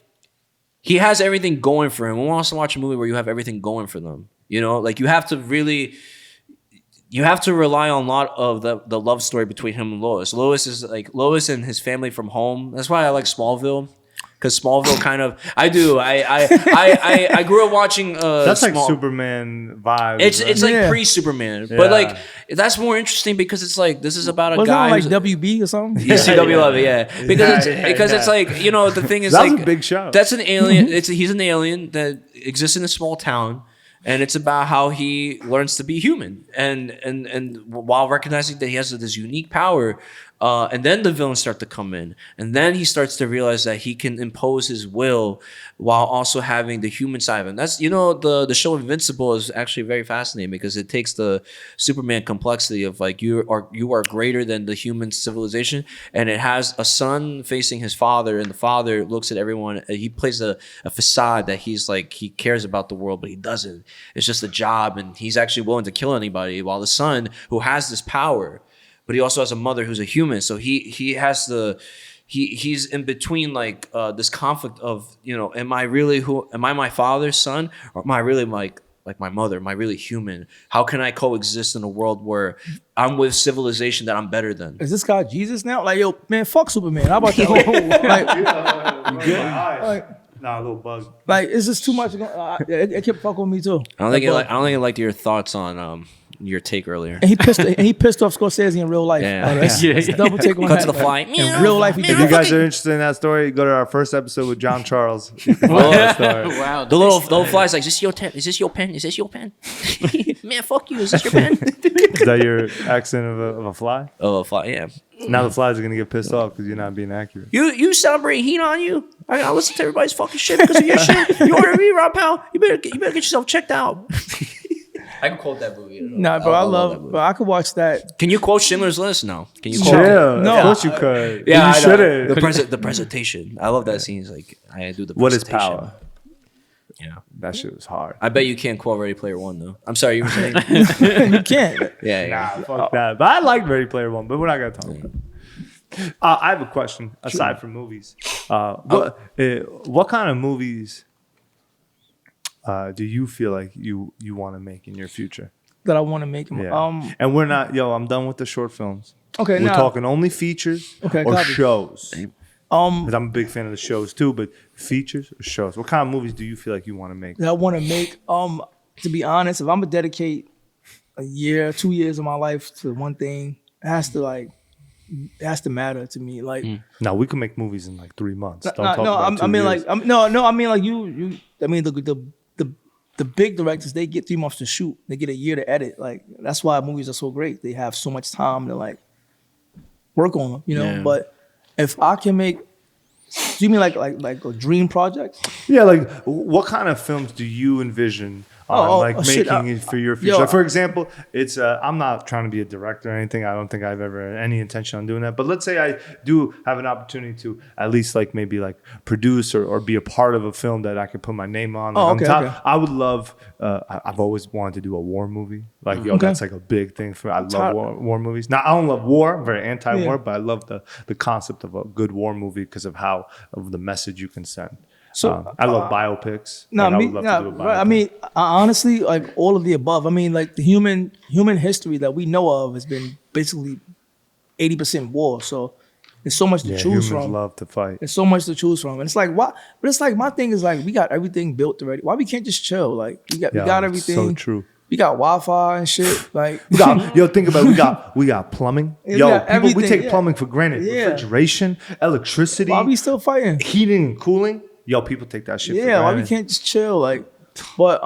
he has everything going for him. We want to watch a movie where you have everything going for them. You know, like you have to rely on a lot of the love story between him and Lois. Lois and his family from home. That's why I like Smallville. Because Smallville kind of, I grew up watching. That's like Superman vibe. It's like pre-Superman, but like that's more interesting because it's like this is about a guy like WB or something. CW Love it, because it's like, you know, the thing is, that's like a big show. That's an alien. He's an alien that exists in a small town. And it's about how he learns to be human, and while recognizing that he has this unique power, and then the villains start to come in, and then he starts to realize that he can impose his will while also having the human side of him. That's, you know, the show Invincible is actually very fascinating because it takes the Superman complexity of like you are greater than the human civilization, and it has a son facing his father, and the father looks at everyone. He plays a facade that he's like he cares about the world, but he doesn't. It's just a job, and he's actually willing to kill anybody. While the son, who has this power, but he also has a mother who's a human, so he has he's in between like this conflict of, you know, am I my father's son, or am I really like my mother? Am I really human? How can I coexist in a world where I'm with civilization that I'm better than? Is this guy Jesus now? Like, yo, man, fuck Superman. How about that? You good? Nah, a little bug. Like, it's just too much. It kept fucking with me too. I don't think I liked your thoughts on your take earlier. And he pissed off Scorsese in real life. That's a double take on Cut that. to the fly. In real life, if you guys are interested in that story, go to our first episode with John Charles. You can follow that story. Wow. The little fly's like, is this your pen? Is this your pen? Is this your pen? Man, fuck you. Is this your pen? Is that your accent of a fly? Oh, a fly, yeah. Now the flies are gonna get pissed off because you're not being accurate. You celebrate heat on you. I gotta listen to everybody's fucking shit because of your shit. You order me, Rob Powell. You better get yourself checked out. I can quote that movie. Nah, bro, I love. But I could watch that. Can you quote Schindler's List? No. Can you quote? Yeah, no, of course you could. Yeah, you shouldn't. The presentation. I love that scene. It's like I do the. What is power? Yeah, that shit was hard. I bet you can't quote Ready Player One though. I'm sorry, you were saying you can't. Yeah, nah, fuck that. But I like Ready Player One. But we're not gonna talk about it. I have a question aside from movies. What kind of movies do you feel like you want to make in your future? That I want to make. Yeah. And we're not. I'm done with the short films. Okay, we're talking only features or shows. Because I'm a big fan of the shows too, but features or shows. What kind of movies do you feel like you want to make? That I want to make. To be honest, if I'm gonna dedicate a year, 2 years of my life to one thing, it has to matter to me. Like, now we can make movies in like 3 months. I mean like you. I mean the big directors, they get 3 months to shoot. They get a year to edit. Like, that's why movies are so great. They have so much time to like work on them, you know. Yeah. But if I can make, do you mean like a dream project? Yeah, like what kind of films do you envision making it for your future. Like, for example, it's I'm not trying to be a director or anything. I don't think I've ever any intention on doing that. But let's say I do have an opportunity to at least like maybe like produce or be a part of a film that I can put my name on. Like, I would love. I've always wanted to do a war movie. Like that's like a big thing for. I love war movies. Now I don't love war. I'm very anti-war, but I love the concept of a good war movie because of the message you can send. So I love biopics. I mean, honestly, like all of the above. I mean, like the human history that we know of has been basically 80% war. So there's so much to choose from. Humans love to fight. There's so much to choose from, and it's like why? But it's like my thing is like we got everything built already. Why we can't just chill? Like we got everything. So true. We got Wi-Fi and shit. Like think about it. We got plumbing. We take plumbing for granted. Refrigeration, electricity. Why we still fighting? Heating and cooling. People take that shit for granted. Why we can't just chill? Like, but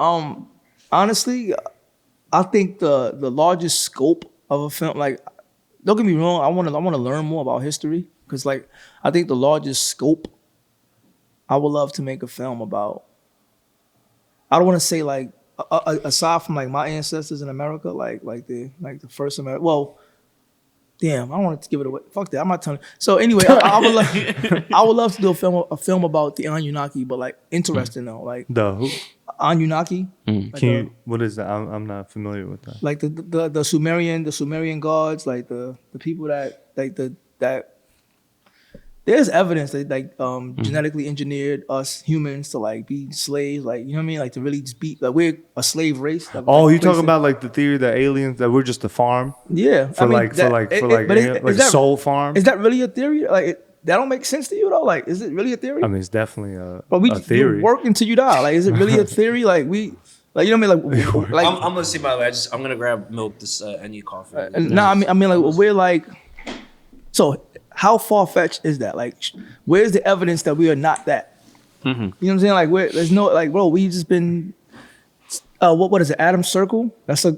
honestly, I think the largest scope of a film, like, don't get me wrong, I want to learn more about history because, like, I think the largest scope, I would love to make a film about. I don't want to say like aside from like my ancestors in America, like the first American. Well, damn, I don't want to give it away. Fuck that. I'm not telling. So anyway, I would love to do a film about the Anunnaki, but like interesting though, like the who? Anunnaki. Like what is that? I'm not familiar with that. Like the Sumerian gods, like the people that like that. There's evidence that like genetically engineered us humans to like be slaves, like you know what I mean, like to really just be like we're a slave race. You talking about like the theory that aliens that we're just a farm? Yeah, for soul farm. Is that really a theory? Like that don't make sense to you though. Like, is it really a theory? I mean, it's definitely a theory. We work until you die. Like, is it really a theory? Like we. Like you know what I mean? Like I'm gonna see. By the way, I'm gonna grab milk. I need coffee. I mean, like we're like. So how far fetched is that? Like, where's the evidence that we are not that? Mm-hmm. You know what I'm saying? Like, there's no like, bro. We just been. What is it? Adam's Circle? That's a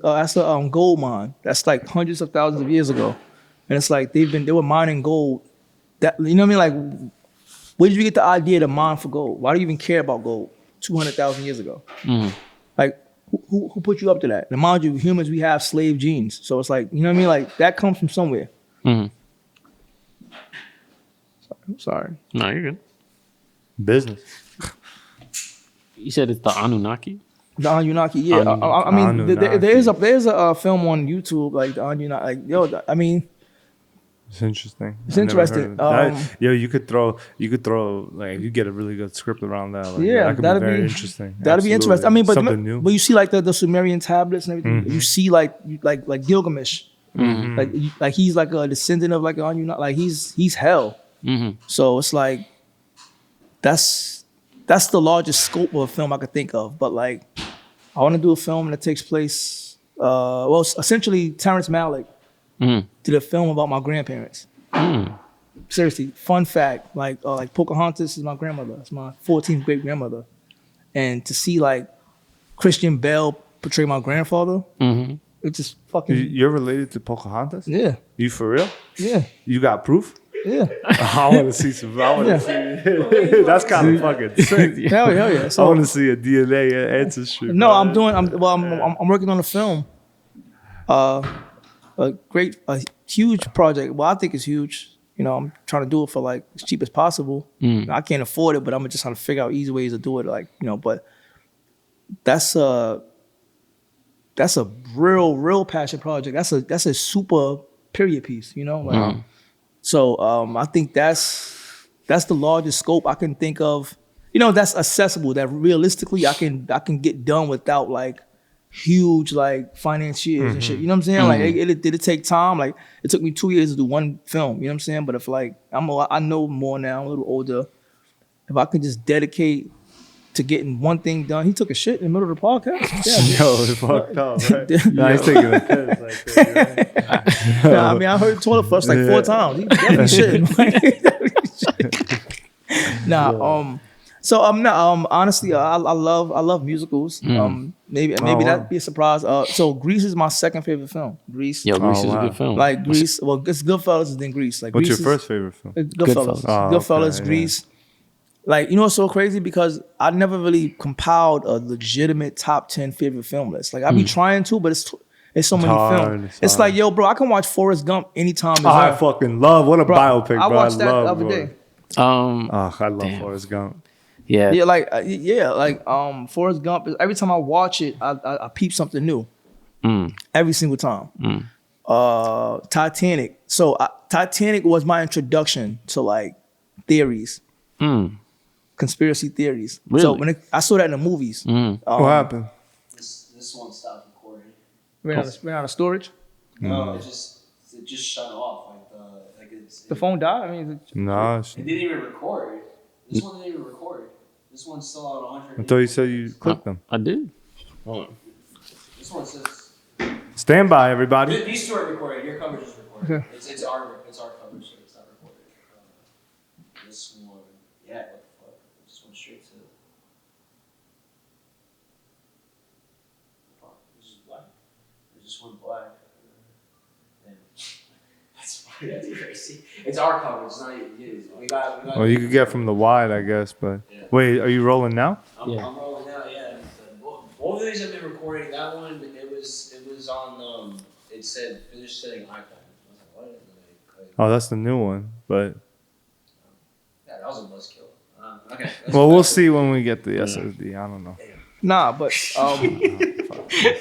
gold mine. That's like hundreds of thousands of years ago, and it's like they were mining gold. That you know what I mean? Like, where did you get the idea to mine for gold? Why do you even care about gold? 200,000 years ago. Mm-hmm. Like, who put you up to that? And mind you, humans, we have slave genes. So it's like, you know what I mean? Like, that comes from somewhere. Mm-hmm. I'm sorry. No, you're good. Business. You said it's the Anunnaki? The Anunnaki, yeah. I mean, there's a film on YouTube, like, the Anunnaki. Like, I mean... It's interesting. It's interesting. You could throw like you get a really good script around that. Like, that could be very interesting. That'd be interesting. I mean, but you see like the Sumerian tablets and everything. Mm-hmm. You see like Gilgamesh, mm-hmm. like he's like a descendant of like an Anunnaki. Like he's hell. Mm-hmm. So it's like that's the largest scope of a film I could think of. But like I want to do a film that takes place. Essentially Terrence Malick. Did a film about my grandparents. Seriously, fun fact, like Pocahontas is my grandmother. It's my 14th great grandmother, and to see like Christian Bale portray my grandfather, it's just fucking. You're related to Pocahontas? Yeah. You for real? Yeah. You got proof? Yeah. I want to see some. I want to see. That's kind of fucking sick. Hell yeah. So, I want to see a DNA ancestry. No, I'm working on a film. A huge project. Well, I think it's huge. You know, I'm trying to do it for like as cheap as possible. I can't afford it, but I'm just trying to figure out easy ways to do it. Like, you know, but that's a real passion project. That's a super period piece. You know, like, so I think that's the largest scope I can think of. You know, that's accessible. That realistically I can get done without like huge like financiers and shit. You know what I'm saying? Like did it take time? Like it took me 2 years to do one film. You know what I'm saying? But if like I know more now, I'm a little older. If I can just dedicate to getting one thing done. He took a shit in the middle of the podcast. Yeah, yo, it's fucked up, right? Nah, he's taking a piss. Like, nah, I mean, I heard toilet flush like 4 times. He definitely shitting. Nah, so honestly, I love musicals. Maybe that'd be a surprise. So Grease is my second favorite film. Grease. Yo, Grease is a good film. Like Grease. Well, it's Goodfellas and then Grease. Like what's Grease your first favorite film? Goodfellas. Goodfellas, okay, Grease. like, you know what's so crazy? Because I never really compiled a legitimate top 10 favorite film list. Like, I be trying to, but it's so many films. It's like, yo, bro, I can watch Forrest Gump anytime. I fucking love what a biopic, bro. I watched that the other day. I love Forrest Gump. Yeah, like Forrest Gump. Every time I watch it, I peep something new. Every single time. Titanic. So Titanic was my introduction to like theories, conspiracy theories. Really? So when I saw that in the movies, What happened? This one stopped recording. Ran out of storage. No, it just shut off. The phone died. I mean, No, it didn't even record. This one didn't even record. This one's still on 100. I thought you said you clicked them. I did. Hold on. This one says. Stand by, everybody. These two are recorded. Your coverage is recorded. Okay. It's our coverage, so it's not recorded. This one, yeah. What the fuck? It just went straight to. Fuck. This is black. It just went black. Damn. That's funny. That's crazy. It's our coverage. It's not you. We got. Well, you could get from the wide, I guess, but wait, are you rolling now? I'm rolling now. Yeah. Both of these have been recording. That one, it was on. It said finish setting icon. I was like, what? Oh, that's the new one, but Yeah, that was a buzzkill. Okay. well, we'll see when we get the SSD. I don't know. nah, but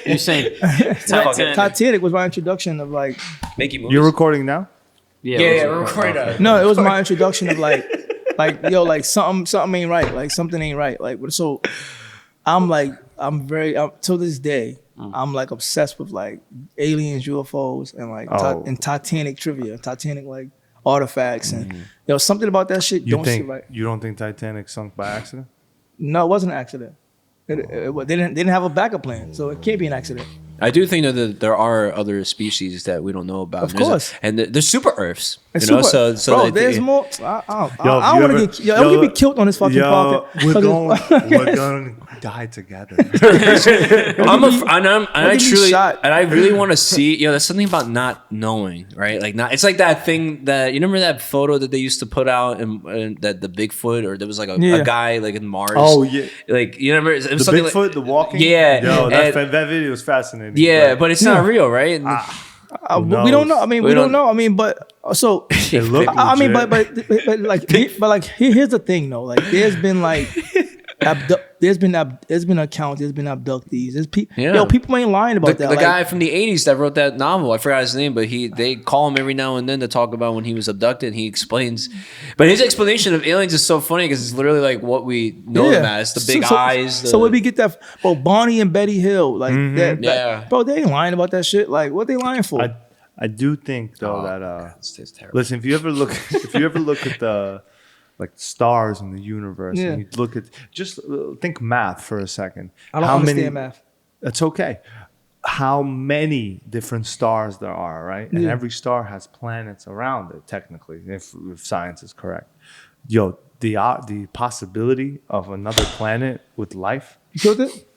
You're saying Titanic was my introduction of like. Making movies. You're recording now? Yeah, we're recording that. No, it was my introduction of like yo, like something ain't right. Like something ain't right. Like so, I'm very till this day. I'm like obsessed with like aliens, UFOs, and like and Titanic trivia, Titanic like artifacts, and something about that shit. You don't think Titanic sunk by accident? No, it wasn't an accident. They didn't have a backup plan, so it can't be an accident. I do think that there are other species that we don't know about. Of course. And there's super Earths. So bro, there's more. I don't want to get me killed on this fucking podcast. We're going to die together. I really want to see. There's something about not knowing, right? Like it's like that thing that you remember that photo that they used to put out and that the Bigfoot, or there was like a guy like in Mars. Oh yeah, like you remember it was the something Bigfoot, like, the walking. Yeah, that video was fascinating. Yeah, but it's not real, right? We don't know. I mean, we don't know. I mean, but so it looked I mean, but like here's the thing though. Like there's been like there's been accounts, there's been abductees. There's people. People ain't lying about that. The guy from the '80s that wrote that novel, I forgot his name, but they call him every now and then to talk about when he was abducted. And he explains, but his explanation of aliens is so funny because it's literally like what we know them as: the big eyes. So where we get that? Bro, Bonnie and Betty Hill, like that. Bro, they ain't lying about that shit. Like, what they lying for? I do think though that listen, if you ever look at the like stars in the universe, and you look at think math for a second. I don't understand math. That's okay. How many different stars there are, right? And every star has planets around it, technically, if science is correct. The possibility of another planet with life. You killed it?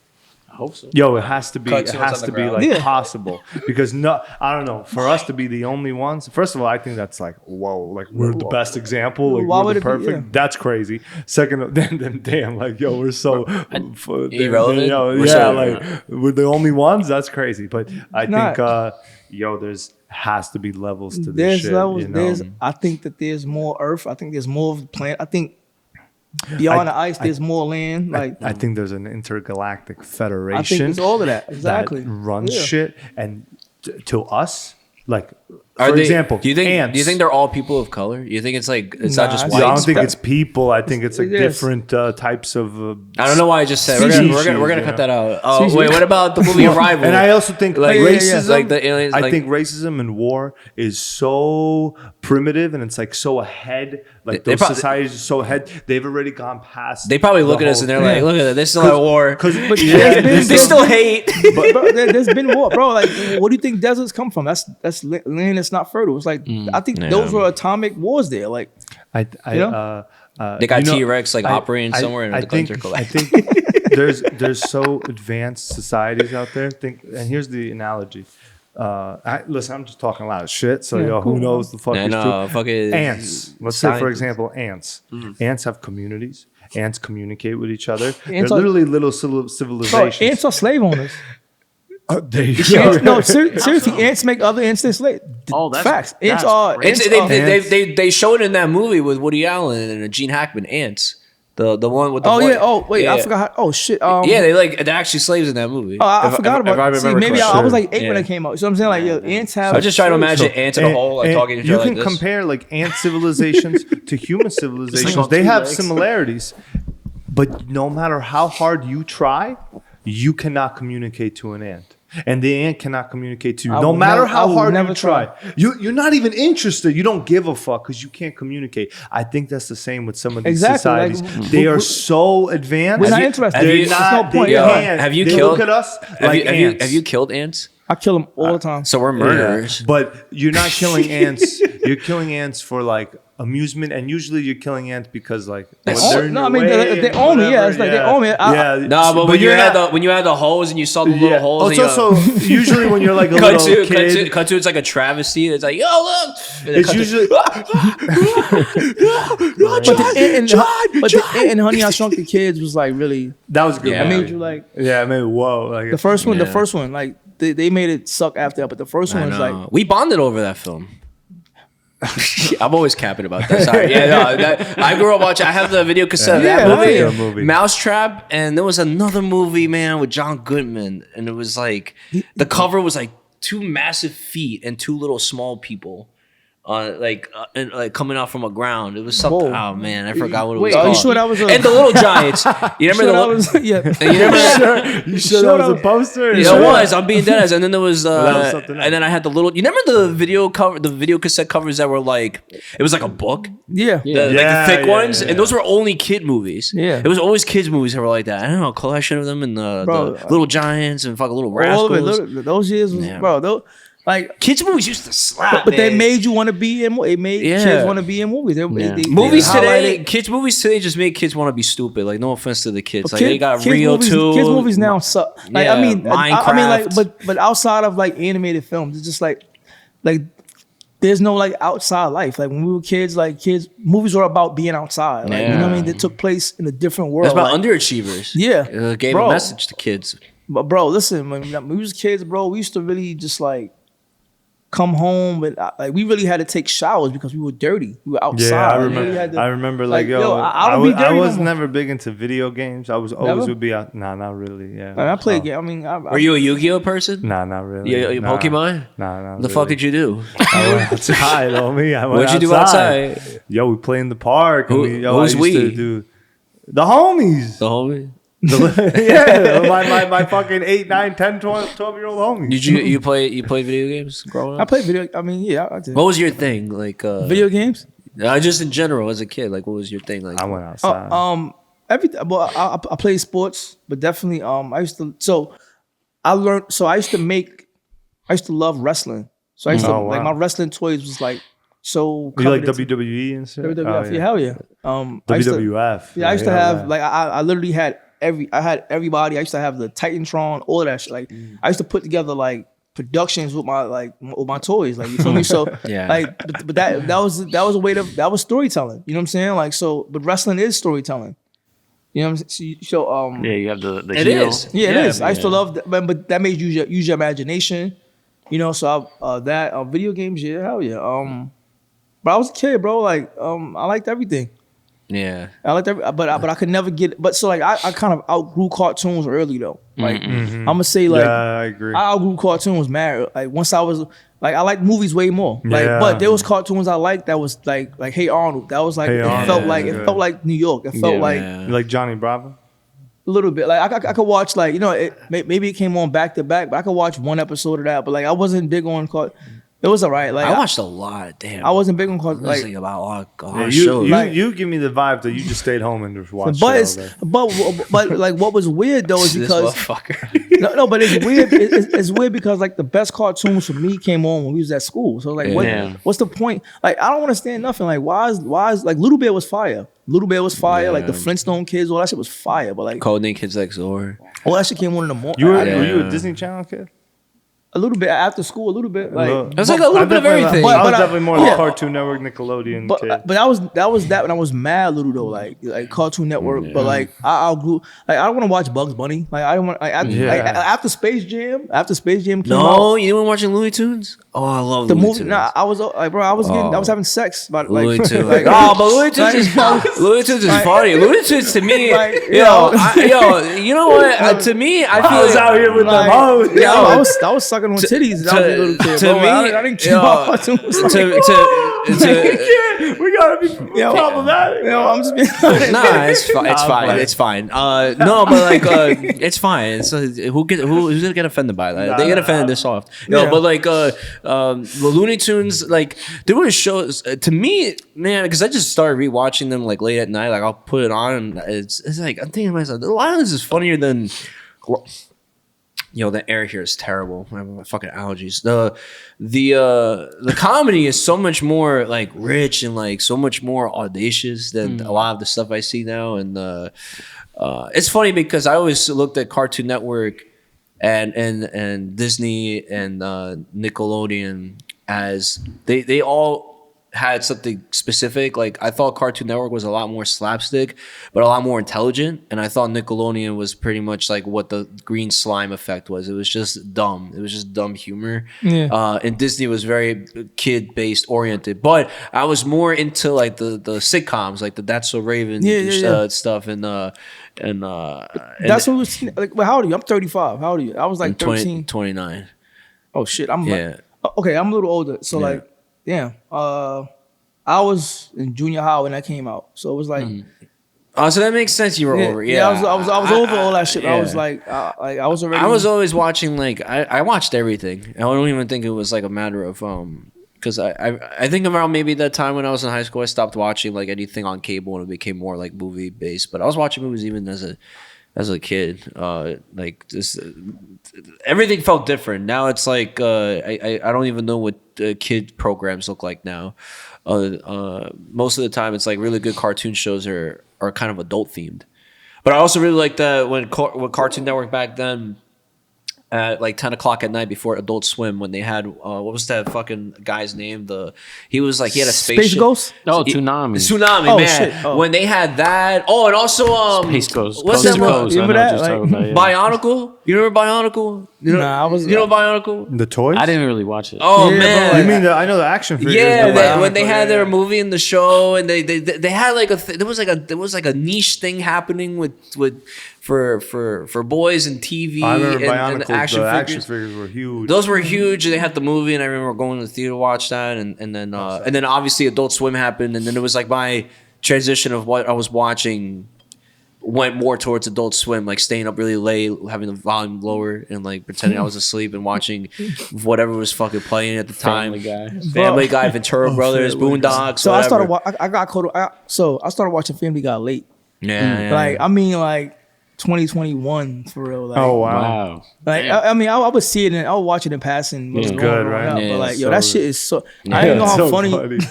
I hope so. It has to be. It has to be like possible because I don't know. For us to be the only ones, first of all, I think that's like whoa, like we're the best example. Like why we're would the it perfect. be, That's crazy. Second, then damn, like we're so irrelevant. We're the only ones. That's crazy. But I think there's has to be levels to this there's shit. Levels. I think that there's more Earth. I think there's more of the planet. I think. Beyond the ice, there's more land. Like I think there's an intergalactic federation. I think it's all of that. Exactly. That runs shit, and to us, like For For example, do you think ants. do you think they're all people of color? You think it's like it's not just I white? don't think it's people. I think it's like different types of. I don't know why I just said we're gonna cut that out. Oh Species. wait, what about the movie Arrival? And I also think like racism, like the aliens. I like, think racism and war is so primitive, and it's like so ahead. Like those societies are so ahead. They've already gone past. they probably look at us and they're like, "Look at that! There's still at war. But They still hate." But bro, there's been war, bro. Like, what do you think deserts come from? That's land that's not fertile. It's like I think those were atomic wars there. Like, they got T-Rex like operating somewhere, and the guns are collapsing. I think there's so advanced societies out there. And here's the analogy. Listen, I'm just talking a lot of shit. So who knows the fuck is true? Fuck it. Ants. Let's say, for example, ants. Ants have communities, ants communicate with each other. They're literally little civilizations. Bro, ants are slave owners. There you go. No, seriously, ants make other ants their slave. Oh, that's facts. Ants are. They showed in that movie with Woody Allen and Gene Hackman. Ants. The one with the I forgot. Shit. They're actually slaves in that movie. I forgot about it. See, maybe I was like 8 when Yeah. it came out. So I'm saying like, ants have. I'm just trying to imagine ants in a hole like talking to each You other can like this. compare like ant civilizations to human civilizations. on They two have legs. similarities, but no matter how hard you try, you cannot communicate to an ant. And the ant cannot communicate to you. No matter how hard you try. You're not even interested. You don't give a fuck because you can't communicate. I think that's the same with some of these societies. They are so advanced. We're not interested. There's no point. Have you they killed? Look at us like ants. Have you killed ants? I kill them all the time. So we're murderers. Yeah, but you're not killing ants. You're killing ants for like amusement, and usually you're killing ants because like They own me. Yeah, it's like they own me. No, but when you had the holes and you saw the little holes. It's also usually when you're like a little kid. Cut to it's like a travesty. It's like, yo, look. It's usually. But the ant and Honey I Shrunk the Kids was like really. That was good. Yeah. I made you like. Yeah, I mean, whoa! Like The first one, like they made it suck after that, but the first one was like. We bonded over that film. I'm always capping about that. Sorry. Yeah, no, I grew up watching. I have the video cassette of that movie, Mousetrap, and there was another movie, man, with John Goodman, and it was like the cover was like 2 massive feet and 2 little small people. Like coming out from a ground. It was something. Whoa. Oh man, I forgot what it was called. Are you sure that was and the Little Giants. You remember You sure that was a poster? It was. I'm being dead ass. And then there was, and then I had the little. You remember the video cover, the video cassette covers that were like, it was like a book. Yeah. Like the thick ones, and those were only kid movies. Yeah. It was always kids movies that were like that. I don't know, a collection of them and the Little Giants and fucking Little Rascals. All of it. Those years was like kids movies used to slap, but they made you want to be in. It made kids want to be in movies. Movies today, kids movies today just make kids want to be stupid. Like no offense to the kids, like they got Rio too. Kids movies now suck. Like I mean, Minecraft. but outside of like animated films, it's just like there's no like outside life. Like when we were kids, movies were about being outside. Like, you know what I mean? They took place in a different world. It's about underachievers. Yeah, it gave a message to kids. But bro, listen, when we was kids, bro, we used to really just like come home, but like we really had to take showers because we were dirty. We were outside. Yeah, I remember. Like, I was never big into video games. I was always would be out. Nah, not really. Yeah, I played game. I mean, were you a Yu-Gi-Oh person? Nah, not really. Pokemon? Nah. What the fuck did you do? I went outside, homie. What'd you do outside? Yo, we play in the park. Who's we? The homies. The homie. my fucking 8, 9, 10, 12-year-old homies. Did you play video games growing up? I played video. I mean, yeah, I did. What was your thing? Like video games? Just in general as a kid. Like, what was your thing? Like, I went outside. Everything. Well, I played sports, but definitely I used to. So I learned. So I used to love wrestling. So I used to like my wrestling toys was like so. You like WWE and stuff? WWF, yeah, hell yeah. WWF. I used to have like I literally had everybody. I used to have the Titantron, all of that shit. Like I used to put together like productions with my toys. Like you feel me? So but that was a way that was storytelling. You know what I'm saying? Like so, but wrestling is storytelling. You know what I'm saying? So you have the it heel. is. Yeah, it is. I used to love that, but that made you use your imagination. You know, so video games, yeah, hell yeah. But I was a kid, bro. Like I liked everything. Yeah, I liked but I could never get. But so like I kind of outgrew cartoons early though. Like I'm gonna say like I agree. I outgrew cartoons mad. Like once I was like I liked movies way more. Like but there was cartoons I liked that was like Hey Arnold. That was like it felt like New York. It felt You like Johnny Bravo. A little bit. Like I could watch like maybe it came on back to back, but I could watch one episode of that. But like I wasn't big on cartoons. It was alright. Like I watched a lot. Damn, I wasn't big on like about a lot of shows. shows. You give me the vibe that you just stayed home and just watched. But like what was weird though is because no, but it's weird. It's weird because like the best cartoons for me came on when we was at school. So like, what's the point? Like I don't understand nothing. Like why is like Little Bear was fire. Little Bear was fire. Like the Flintstone Kids, all that shit was fire. But like Codename Kids Next Door. All that shit came on in the morning. Were you a Disney Channel kid? A little bit after school, a little bit. Like it was like a little bit of everything. I was definitely more the Cartoon Network, Nickelodeon but, kid. But that was when I was mad little though, like Cartoon Network. But like I'll glue. Like I don't want to watch Bugs Bunny. Like I don't want. Like, after Space Jam. After Space Jam came out. No, you weren't watching Looney Tunes. Oh, I love the Looney movie. Tunes. Nah, I was like, bro, I was having sex. But like, Looney Tunes. like, but Looney Tunes is funny. Looney Tunes to me, you know what? To me, I feel was out here with them hoes. I was sucking on titties. To me, I didn't care about cartoons. We gotta be problematic. I'm just being nah, it's fine. It's fine. No, but like, it's fine. So who's gonna get offended by that? They get offended this soft. No, but like, the Looney Tunes, like there were shows to me, man, because I just started rewatching them like late at night. Like I'll put it on, and it's like I'm thinking to myself, a lot of this is funnier than. The air here is terrible. I have my fucking allergies. The comedy is so much more like rich and like so much more audacious than a lot of the stuff I see now. And it's funny because I always looked at Cartoon Network and Disney and Nickelodeon as they all had something specific. Like I thought Cartoon Network was a lot more slapstick, but a lot more intelligent. And I thought Nickelodeon was pretty much like what the Green Slime effect was. It was just dumb. It was just dumb humor. Yeah. And Disney was very kid based oriented. But I was more into like the sitcoms, like the That's So Raven stuff and that's what was like. Well, how old are you? I'm 35. How old are you? I was like 13. 29. Oh shit. I'm okay. I'm a little older. So like. Damn. I was in junior high when that came out, so it was like. Oh, so that makes sense. You were over. Yeah, I was over all that shit. Yeah. I was like I was already. I was always watching like I watched everything. I don't even think it was like a matter of because I think around maybe that time when I was in high school I stopped watching like anything on cable and it became more like movie based. But I was watching movies even as a kid. Like this, everything felt different. Now it's like I don't even know what kid programs look like now. Most of the time, it's like really good cartoon shows are kind of adult themed. But I also really like that when Cartoon Network back then. At like 10 o'clock at night before Adult Swim, when they had what was that fucking guy's name? He had a spaceship. Space Ghost? Oh, Tsunami. Tsunami, man. Shit. Oh. When they had that. Oh, and also Space Ghost. What's that? Remember that? Bionicle? You remember Bionicle? You know Bionicle? The toys? I didn't really watch it. Oh man, you mean I know the action figures? Yeah, when they had their movie in the show, and they had like there was like a niche thing happening with for boys and TV. I remember and the action figures were huge. Those were huge. They had the movie, and I remember going to the theater to watch that, and then obviously Adult Swim happened, and then it was like my transition of what I was watching went more towards Adult Swim, like staying up really late, having the volume lower, and like pretending I was asleep and watching whatever was fucking playing at the time. Family Guy, Ventura Brothers, Boondocks. So whatever. I started watching Family Guy late. Yeah. Like I mean, like 2021 for real. Like, oh wow! Like I mean, I would see it and I would watch it in passing. It's good, right? Up, but like, yo, that shit is so. I didn't know how funny. It's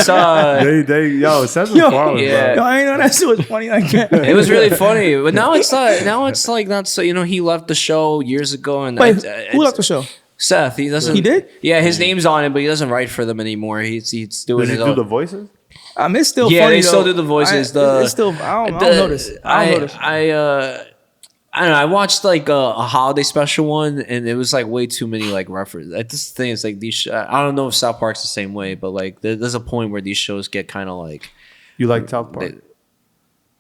Seth MacFarlane. Yeah, yo, I didn't know that shit was funny like that. It was really funny, but now it's not. Now it's like not so. He left the show years ago, and wait, who left the show? Seth. He doesn't. He did? Yeah, his name's on it, but he doesn't write for them anymore. He's doing Does he do the voices? I mean, it's still yeah, funny, they still do the voices. It's still. I don't notice. I don't notice. I don't know. I watched like a holiday special one, and it was like way too many like references. Like, this thing is like these. I don't know if South Park's the same way, but like there's a point where these shows get kind of like. You like South Park?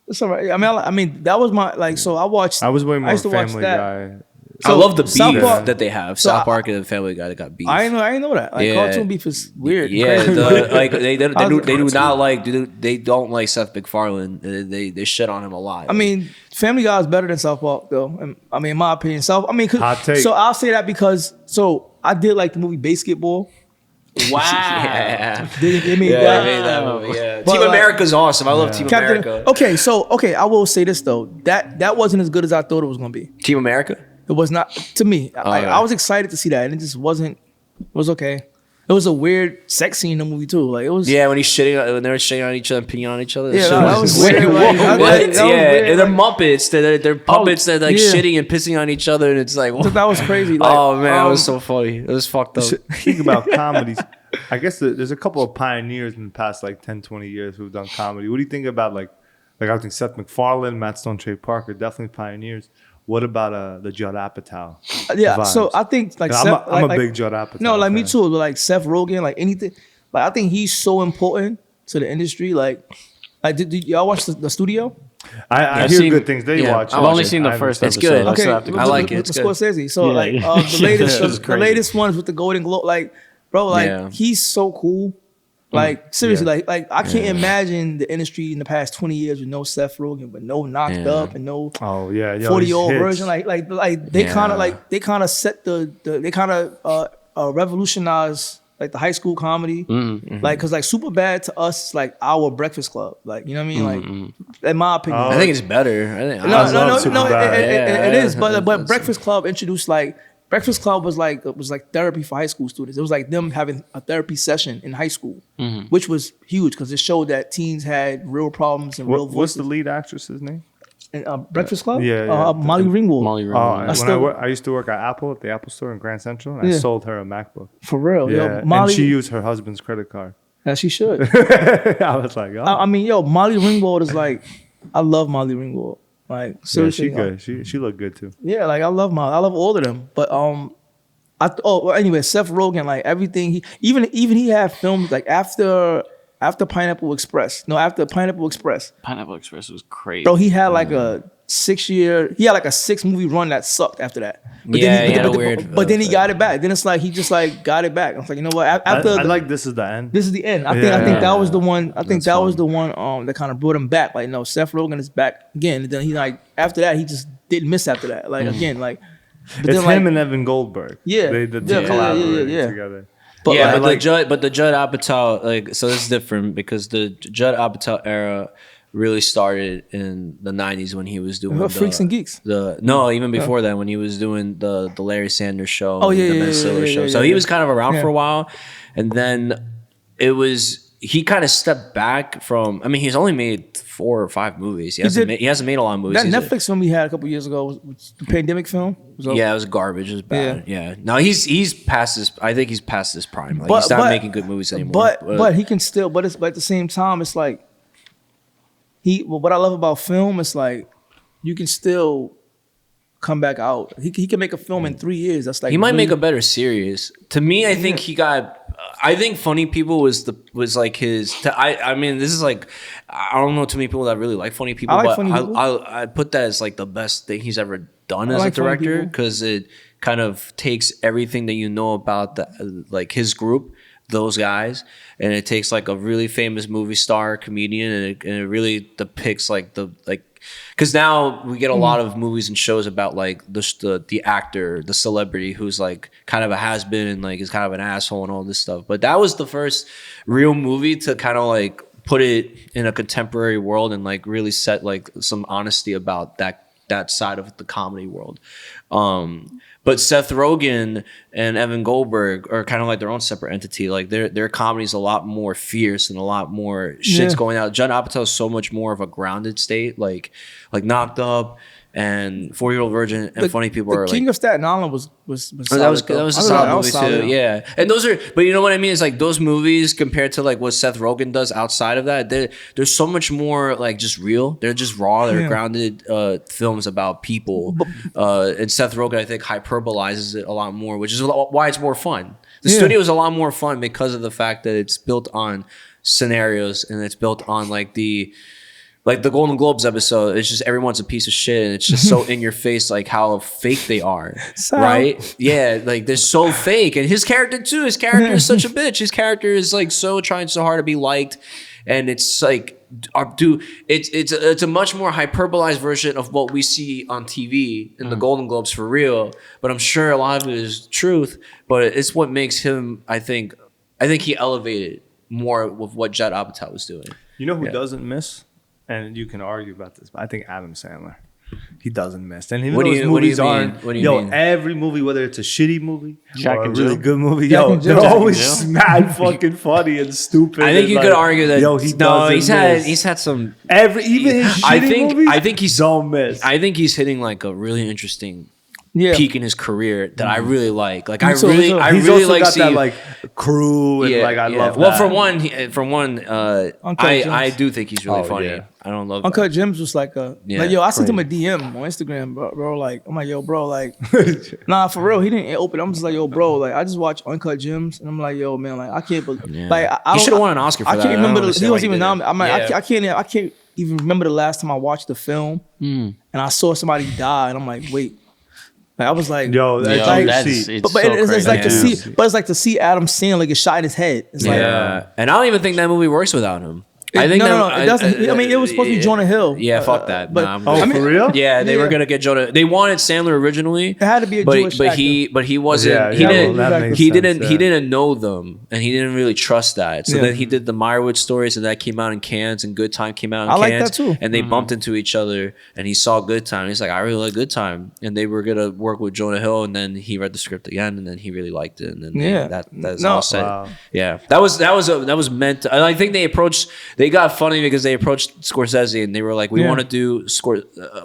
It's all right. I mean, that was my like. So I watched. I was way more Family Guy. So I love the beef that they have. South Park and Family Guy, they got beef. I didn't know that. Like cartoon beef is weird. Yeah, they don't like Seth MacFarlane. They shit on him a lot. I mean, Family Guy is better than South Park, though. And, I mean, in my opinion, Hot take. So I'll say that because I did like the movie Basketball. Wow. Yeah. They made that movie. Yeah. Team America's awesome. I love Team America. Okay, I will say this though. That wasn't as good as I thought it was gonna be. Team America? It was not to me. I was excited to see that, and it just wasn't. It was okay. It was a weird sex scene in the movie too. Like it was. Yeah, when they were shitting on each other and peeing on each other. Yeah, that was weird. They're Muppets. They're puppets that like shitting and pissing on each other, and it's like that was crazy. Like, oh man, that was so funny. It was fucked up. Think about comedies. I guess there's a couple of pioneers in the past like 10, 20 years who've done comedy. What do you think about like I think Seth MacFarlane, Matt Stone, Trey Parker, definitely pioneers. What about the Judd Apatow? Yeah, vibes? so I think like I'm a big Judd Apatow. No, like fan. me too. But like Seth Rogen, like anything, like I think he's so important to the industry. Like did y'all watch the studio? I hear good things. They watch. I've only seen the first episode. It's good. Okay, I like it. It's good. Scorsese. So the latest ones with the Golden Globe, like bro, like he's so cool. Like seriously, like I can't imagine the industry in the past 20 years with no Seth Rogen, but no Knocked Up and no 40-year-old version. Like they kind of set they kind of revolutionized like the high school comedy. Like because like Superbad to us is like our Breakfast Club. Like you know what I mean? Like in my opinion, I think it's better. No, it is. But Breakfast Club introduced like. Breakfast Club was like therapy for high school students. It was like them having a therapy session in high school, which was huge because it showed that teens had real problems and real voices. What's the lead actress's name? In Breakfast Club? Yeah. Molly Ringwald. I used to work at Apple at the Apple Store in Grand Central, and I sold her a MacBook. For real, yeah. And she used her husband's credit card. Yeah, she should. I was like, oh. I mean, Molly Ringwald is like, I love Molly Ringwald. Like seriously, yeah, she good. She looked good too. Yeah, like I love all of them. But anyway, Seth Rogen, like everything he had films like after Pineapple Express. No, after Pineapple Express. Pineapple Express was crazy. Bro, he had like a 6-movie run that sucked after that. But then he got it back. Then it's like he just like got it back. I was like, you know what? After I like This Is the End. This is the end. I think that was the one. I think that was the one that kind of brought him back. Like, no, Seth Rogen is back again. And then he like after that he just didn't miss after that. Like again, like it's him and Evan Goldberg. Yeah, they collaborated together. But the Judd Apatow, like, so this is different because the Judd Apatow era really started in the 90s when he was doing Freaks and Geeks. Even before that, when he was doing the Larry Sanders Show, the Ben Stiller show. So he was kind of around for a while, and then he kind of stepped back from. I mean, he's only made 4 or 5 movies. He hasn't made a lot of movies. That Netflix film he had a couple years ago was the pandemic film. It was garbage. It was bad. Yeah. No, he's past his. I think he's past his prime. Like, he's not making good movies anymore. But he can still. But at the same time, it's like what I love about film is like you can still come back out. He can make a film in 3 years. That's like he might make a better series. To me, I think he got. I think Funny People was like his. I mean, this is like I don't know too many people that really like Funny People, I put that as like the best thing he's ever done as a director because it kind of takes everything that you know about like his group. Those guys, and it takes like a really famous movie star comedian, and it really depicts like because now we get a lot of movies and shows about like the actor, the celebrity who's like kind of a has-been and like is kind of an asshole and all this stuff. But that was the first real movie to kind of like put it in a contemporary world and like really set like some honesty about that side of the comedy world. But Seth Rogen and Evan Goldberg are kind of like their own separate entity. Like their comedy is a lot more fierce and a lot more shit's going out. Judd Apatow is so much more of a grounded state, like Knocked Up and 4-Year-Old Virgin and Funny People are King like, of Staten Island was that was a solid movie too. Yeah, and those are, but you know what I mean? It's like those movies compared to like what Seth Rogen does outside of that, there's so much more like just real. They're just raw. They're grounded films about people. And Seth Rogen, I think, hyperbolizes it a lot more, which is why it's more fun. The studio is a lot more fun because of the fact that it's built on scenarios and it's built on like the Golden Globes episode, it's just everyone's a piece of shit and it's just so in your face like how fake they are, right? Yeah, like they're so fake. And his character too, his character is such a bitch. His character is like so trying so hard to be liked, and it's like, dude, it's a much more hyperbolized version of what we see on TV in the Golden Globes for real. But I'm sure a lot of it is truth, but it's what makes him, I think he elevated more with what Judd Apatow was doing. You know who doesn't miss? And you can argue about this, but I think Adam Sandler. he doesn't miss. And even What though do his you- what do you movies mean? aren't, What do you mean? every movie, whether it's a shitty movie Jack or a and really Jill. good movie, Jack and Jill. they're Jack and always mad fucking funny and stupid. I think and you like, could argue that. he No, doesn't miss. he's had some. Even his shitty I think movies don't miss. I think he's hitting like a really interesting Yeah. peak in his career that I really like. Like I too, really, me too. I He's really also like got seeing that like crew and like I love Well, that. for one, Uncut Gems. I do think he's really funny. yeah. I don't love Uncut Gems was like Yeah, like yo, I sent him a DM on Instagram, bro. Like, I'm like, yo, bro, like, nah, for real, he didn't open. I'm just like, yo, bro, like, I just watched Uncut Gems, and I'm like, yo, man, like, I can't believe, like, I He don't- should have won an Oscar for I that. can't remember. don't He understand why wasn't even didn't. nominated. I'm like, Yeah. I can't even remember the last time I watched the film, and I saw somebody die, and I'm like, wait. Like, I was like, Yo, that's like, it's but so it's crazy. like to Yeah. see, but it's like to see Adam Sandler get shot in his head. It's like, Yeah, and I don't even think that movie works without him. I It- think no, it doesn't. I mean, it was supposed to be Jonah Hill. Yeah, fuck that. but- Nah, I'm Oh, good. I mean- for real? Yeah, they were Yeah. gonna get Jonah. They wanted Sandler originally. It had to be a but Jewish but actor. he wasn't. Yeah, he yeah, didn't. well, that makes he sense, didn't. yeah. He didn't know them, and he didn't really trust that. So Yeah. then he did the Meyerowitz stories, and that came out in Cannes, and Good Time came out in I Cannes. like that too. And they bumped into each other, and he saw Good Time. He's like, I really like Good Time, and they were gonna work with Jonah Hill, and then he read the script again, and then he really liked it, and then Yeah. that's No. all said. Wow. Yeah, that was meant. And I think they got funny because they approached Scorsese and they were like, "We Yeah. want to do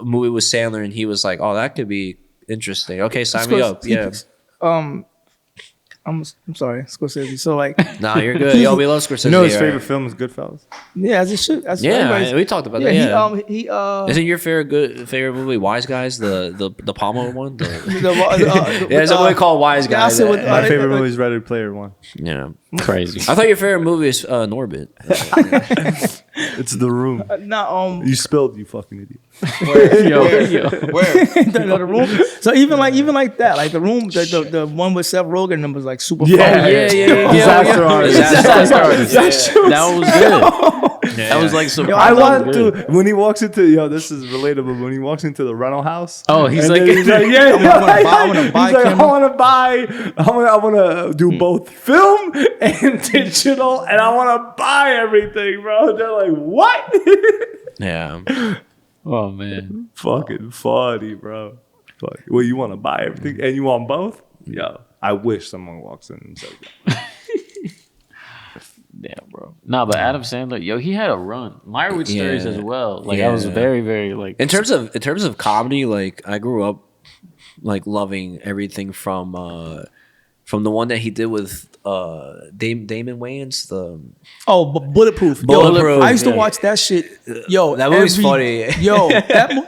a movie with Sandler," and he was like, "Oh, that could be interesting. Okay, sign me up." Yeah, I'm sorry, Scorsese. So like, nah, you're good. Yo, we love Scorsese. You know his right? favorite film is Goodfellas. yeah, as it should. As Yeah, everybody's- we talked about yeah, that. Yeah, he isn't your favorite movie Wise Guys, the Palmer one? the, Yeah, there's a movie called Wise yeah, I Guys. said with- My favorite movie is Ready Player One. Yeah, Crazy. I thought your favorite movie is Norbit. It's The Room. not You spilled, you fucking idiot. the room. So even like that, like the room, the one with Seth Rogen and was like super Yeah, funny. Disaster Artist. Disaster Artist. That's true. That was good. That was like some. I want to when he walks into this is relatable. When he walks into the rental house, Oh, he's and like, then he's like, yeah, I wanna buy he's like, camera. I want to do both film and digital, and I want to buy everything, bro. They're like, what? Yeah, Oh man. Fucking funny, bro. Fuck. Well, you want to buy everything and you want both? Yo, I wish someone walks in and says that. Damn, bro. Nah, but Adam Sandler, yo, he had a run. Meyerowitz stories Yeah. as well. Like I was Yeah. very, very like. in terms of comedy, like I grew up like loving everything from the one that he did with Damon Wayans. But Bulletproof. Bulletproof, Yo, I used to yeah. watch that shit. Yo, That movie's funny. Yo,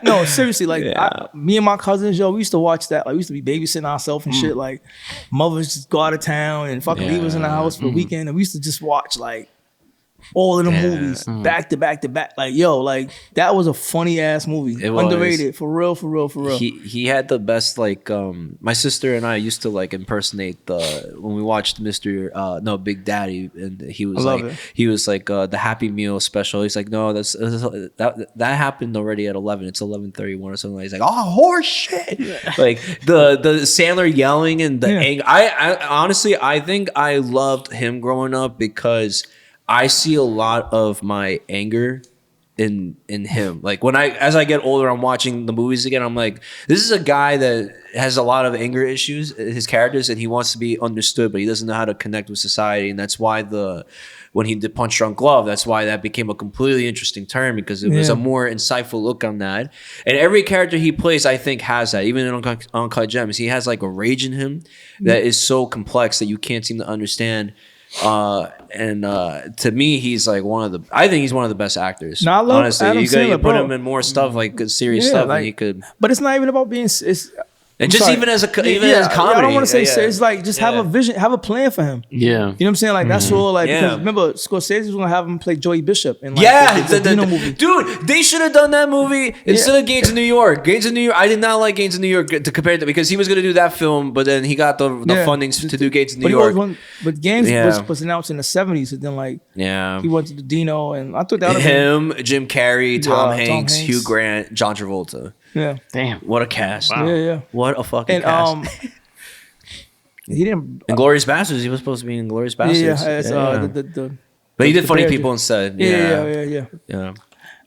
no, seriously, like Yeah. me and my cousins, yo, we used to watch that. Like we used to be babysitting ourselves and shit. Like mothers just go out of town and fucking leave us in the house for the weekend, and we used to just watch like all of the movies back to back to back. Like yo, like that was a funny ass movie. It was. Underrated for real. He had the best like my sister and I used to like impersonate when we watched Big Daddy, and he was love like it. the Happy Meal special. He's like, no, that happened already at 11. It's 11:31 or something. He's like, oh, horse shit. Like the Sandler yelling and the anger. I honestly I think I loved him growing up because I see a lot of my anger in him. Like as I get older, I'm watching the movies again. I'm like, this is a guy that has a lot of anger issues, his characters, and he wants to be understood, but he doesn't know how to connect with society. And that's why when he did Punch Drunk Love, that's why that became a completely interesting term, because it was a more insightful look on that. And every character he plays, I think, has that. Even in Uncut Gems, he has like a rage in him that is so complex that you can't seem to understand. To me, he's like I think he's one of the best actors. No, I love honestly. Adam You Sandler, put bro. him in more stuff like serious Yeah, stuff, like- and he could. But it's not even about being. It's And just sorry. even as comedy. I don't want to say Yeah. it's like just have a vision, have a plan for him. Yeah. You know what I'm saying? Like that's all. Like Yeah. because remember Scorsese was gonna have him play Joey Bishop in like Yeah, the Dino movie. dude, they should have done that movie instead of Gangs of New York. Gangs of New York, I did not like Gangs of New York to compare to, because he was going to do that film, but then he got the funding to do Gangs of New But he York. but Gangs Yeah. was announced in the '70s, and then like Yeah, he went to the Dino, and I thought that would have been, Jim Carrey, Tom Tom Hanks, Hanks. Hugh Grant, John Travolta. yeah, Damn. What a cast! yeah. What a fucking And cast! he didn't. Inglourious Bastards. He was supposed to be in Inglourious Bastards. Yeah, it's, Yeah. the but he did the Funny bear People dude. instead. yeah. Yeah.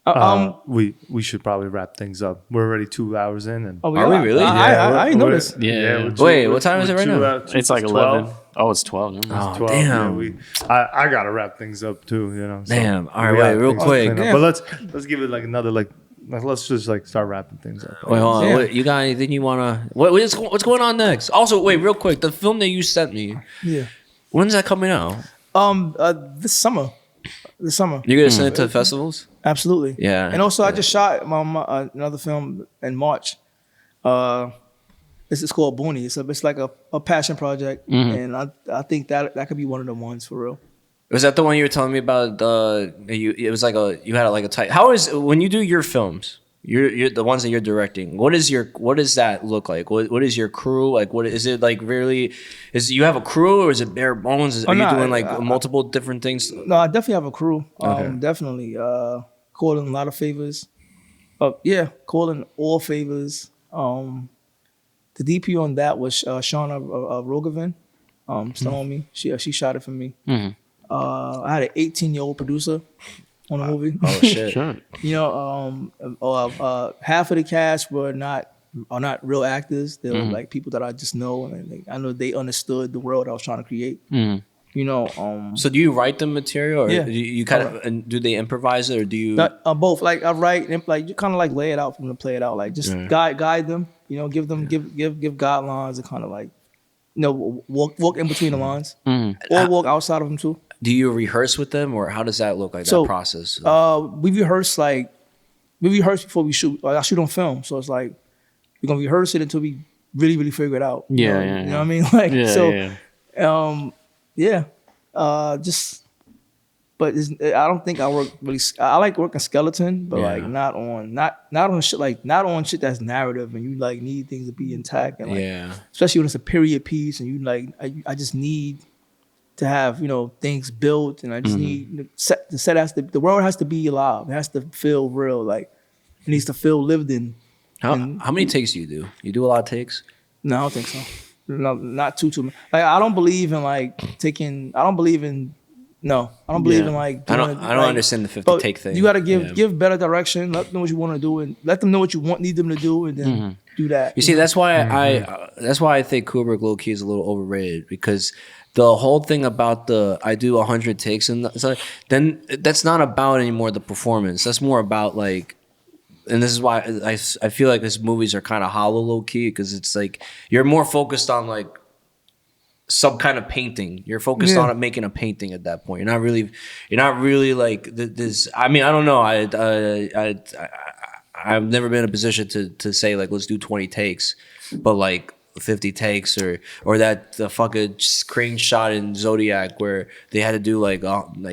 We should probably wrap things up. We're already 2 hours in, and are we really? I didn't notice. Yeah. Wait, what time is it right now? It's like 11. Oh, it's 12. Never mind. Oh, 12. damn. Yeah, I gotta wrap things up too. You know. So Damn. All right, we got wait, real things to quick. clean up. But let's give it like another let's just like start wrapping things up. Wait, hold on. What, you got anything you wanna? What's going on next? Also, wait, real quick. The film that you sent me. Yeah. When's that coming out? This summer. You're gonna send it to the festivals? Absolutely. Yeah. And also, I just shot another film in March. This is called Booney. It's like a passion project, and I think that could be one of the ones for real. Was that the one you were telling me about? It was like you had like a tight. How is when you do your films? You're the ones that you're directing. What does that look like? What is your crew like? What is it like? Really, you have a crew or is it bare bones? Are you doing like multiple different things? No, I definitely have a crew. Okay. Definitely calling a lot of favors. Calling all favors. The DP on that was Shauna Rogovan. Still on me. She shot it for me. I had an 18-year-old producer on the movie. Oh shit! Sure. You know, half of the cast are not real actors. They were like people that I just know, and I know they understood the world I was trying to create. You know. So do you write the material, or Yeah. do you kind of and do they improvise it, or do you? Both. Like I write, and like you kind of like lay it out for them to play it out. Like just guide them. You know, give guidelines and kind of like, you know, walk in between the lines, or walk outside of them too. Do you rehearse with them, or how does that look like? So, that process? We rehearse before we shoot. Like I shoot on film, so it's like we're gonna rehearse it until we really, really figure it out. You know what I mean? Like but I don't think I work really. I like working skeleton, but like not on shit that's narrative and you like need things to be intact and like especially when it's a period piece and you like I just need to have, you know, things built, and I just need the set has to, the world has to be alive. It has to feel real. Like it needs to feel lived in. How many takes do you do? You do a lot of takes? No, I don't think so. No, not too many. Like I don't believe in like taking. I don't believe in. No, I don't believe in like. Doing I don't understand the 50 take thing. You got to give better direction. Let them know what you want to do, and let them know what you need them to do, and then do that. You see, that's why I think Kubrick low key is a little overrated, because the whole thing about I do 100 takes and so then that's not about anymore the performance. That's more about like, and this is why I feel like his movies are kind of hollow low key, because it's like you're more focused on like some kind of painting. You're focused on making a painting at that point. You're not really like this. I mean, I don't know. I've never been in a position to say like let's do 20 takes, but like 50 takes or that the fucking crane shot in Zodiac where they had to do like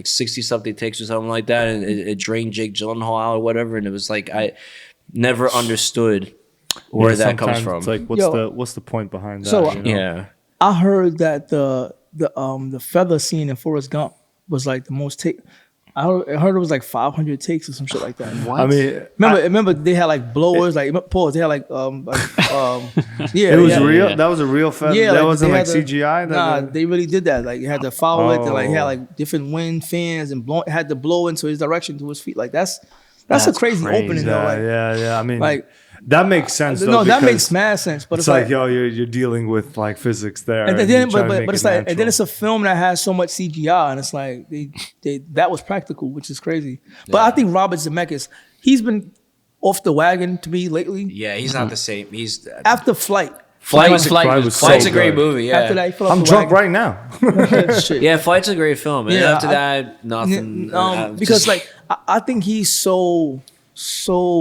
60 something takes or something like that, and it drained Jake Gyllenhaal out or whatever, and it was like I never understood where that comes from. It's like what's the point behind that? So you know? I heard that the feather scene in Forrest Gump was like the most take. I heard it was like 500 takes or some shit like that. What? I mean, remember they had like blowers, like pause. They had like it was real. That was a real feather. Yeah, that like, wasn't like CGI. Nah, they really did that. Like you had to follow it. And, like he had like different wind fans and had to blow into his direction to his feet. Like that's a crazy opening though. Like, yeah. I mean, like that makes sense. No, that makes mad sense. But it's like you're dealing with like physics there. And then, but it's like, natural. And then it's a film that has so much CGI, and it's like they that was practical, which is crazy. But I think Robert Zemeckis, he's been off the wagon to me lately. Yeah, he's not the same. He's after Flight. Flight's a great movie. Yeah, after that, I'm drunk right now. Shit. Yeah, Flight's a great film. And after that, nothing. Because like I think he's so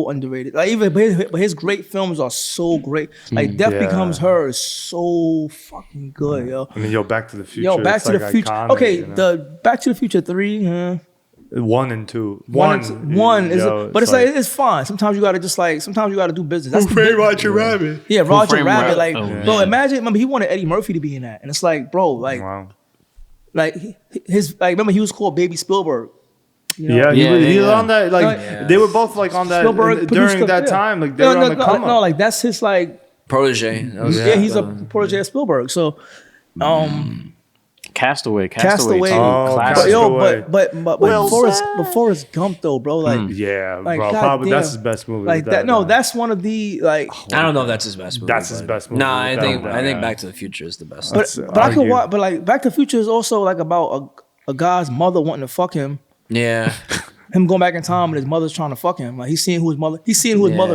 underrated. Like but his great films are so great. Like Death Becomes Her is so fucking good, yo. I mean, Back to the Future. Back to the Future. Iconic, okay, you know? the Back to the Future 3. 1 and 2. One is, but it's like it's fine. Sometimes you gotta do business. That's Who Framed Roger Rabbit? Yeah, Roger Rabbit. Like, bro, man. remember he wanted Eddie Murphy to be in that, and it's like, bro, like, like his like, remember he was called Baby Spielberg. You know? He was on that. Like they were both like on that during that time. Like they were on the come up. No, like that's his like protege. He's a protege of Spielberg. So, Castaway too. But yo, but Forrest Gump though, bro. Like, yeah, like, bro. God Probably damn. that's his best movie. Like that. No, that's one of the like. I don't know if that's his best movie. That's his best movie. Nah, I think Back to the Future is the best. But I could watch. But like Back to the Future is also like about a guy's mother wanting to fuck him. Yeah. Him going back in time and his mother's trying to fuck him. Like he's seeing who his mother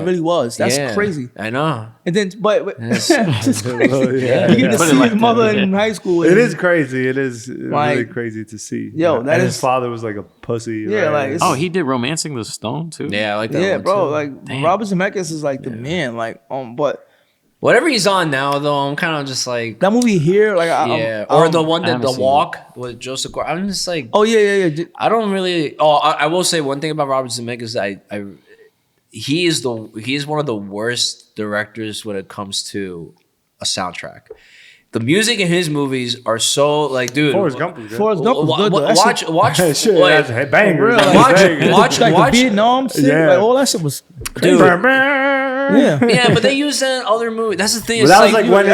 really was. That's crazy. I know. And then, but it's just crazy. You get to see his mother in high school. It is crazy. It is really crazy to see. Yo, that his father was like a pussy. Yeah, right? like he did Romancing the Stone too. Yeah, I like that. Yeah, one bro. too. Like Robert Zemeckis is like the man. Like but. Whatever he's on now, though, I'm kind of just like that movie here, like or the one that The Walk with Joseph Gordon. I'm just like, oh yeah. I don't really. Oh, I will say one thing about Robert Zemeckis. He is one of the worst directors when it comes to a soundtrack. The music in his movies are so like, dude. Forrest Gump was good. Watch bangers. Watch like the Vietnam shit. Yeah. Like all that shit was crazy. Yeah, but they use that in other movies. That's the thing. But that was like when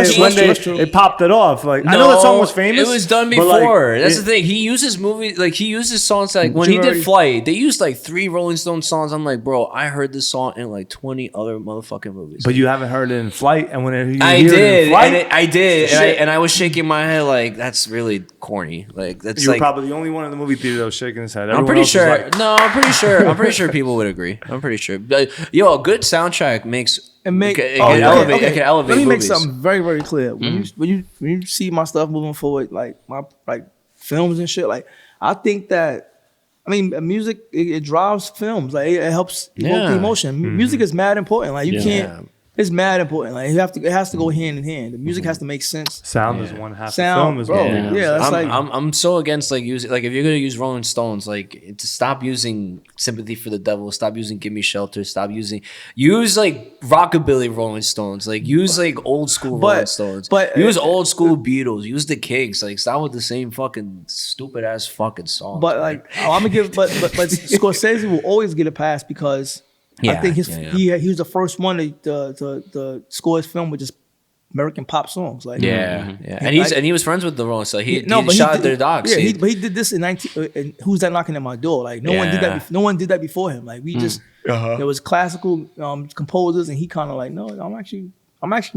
they popped it off. Like I know that song was famous. It was done before. That's the thing. He uses movies like he uses songs like when he did Flight. They used like 3 Rolling Stones songs. I'm like, bro, I heard this song in like 20 other motherfucking movies. But you haven't heard it in Flight, and when I did, and I was shaking my head like that's really corny. Like that's you were probably the only one in the movie theater that was shaking his head. I'm pretty sure. I'm pretty sure people would agree. I'm pretty sure. Yo, a good soundtrack it can elevate. Let me make movies. something very, very clear. When you see my stuff moving forward, like my films and shit, like I think that music it drives films. Like it helps evoke the emotion. Music is mad important. Like you can't. It's mad important. Like it has to go hand in hand. The music has to make sense. Sound is one half. Sound, of film as well. Yeah, that's I'm so against like using like if you're gonna use Rolling Stones, like to stop using Sympathy for the Devil, stop using Give Me Shelter, use like rockabilly Rolling Stones, like use like old school Rolling Stones, but use old school Beatles, use the Kinks, like stop with the same fucking stupid ass fucking songs. But like I'm gonna give, but Scorsese will always get a pass because. I think he was the first one to score his film with just American pop songs. Like and he was friends with the Rolling Stones. He shot their dogs. Yeah, but he did this in Who's That Knocking at My Door? Like no one did that. No one did that before him. Like we just there was classical composers, and he kind of like I'm actually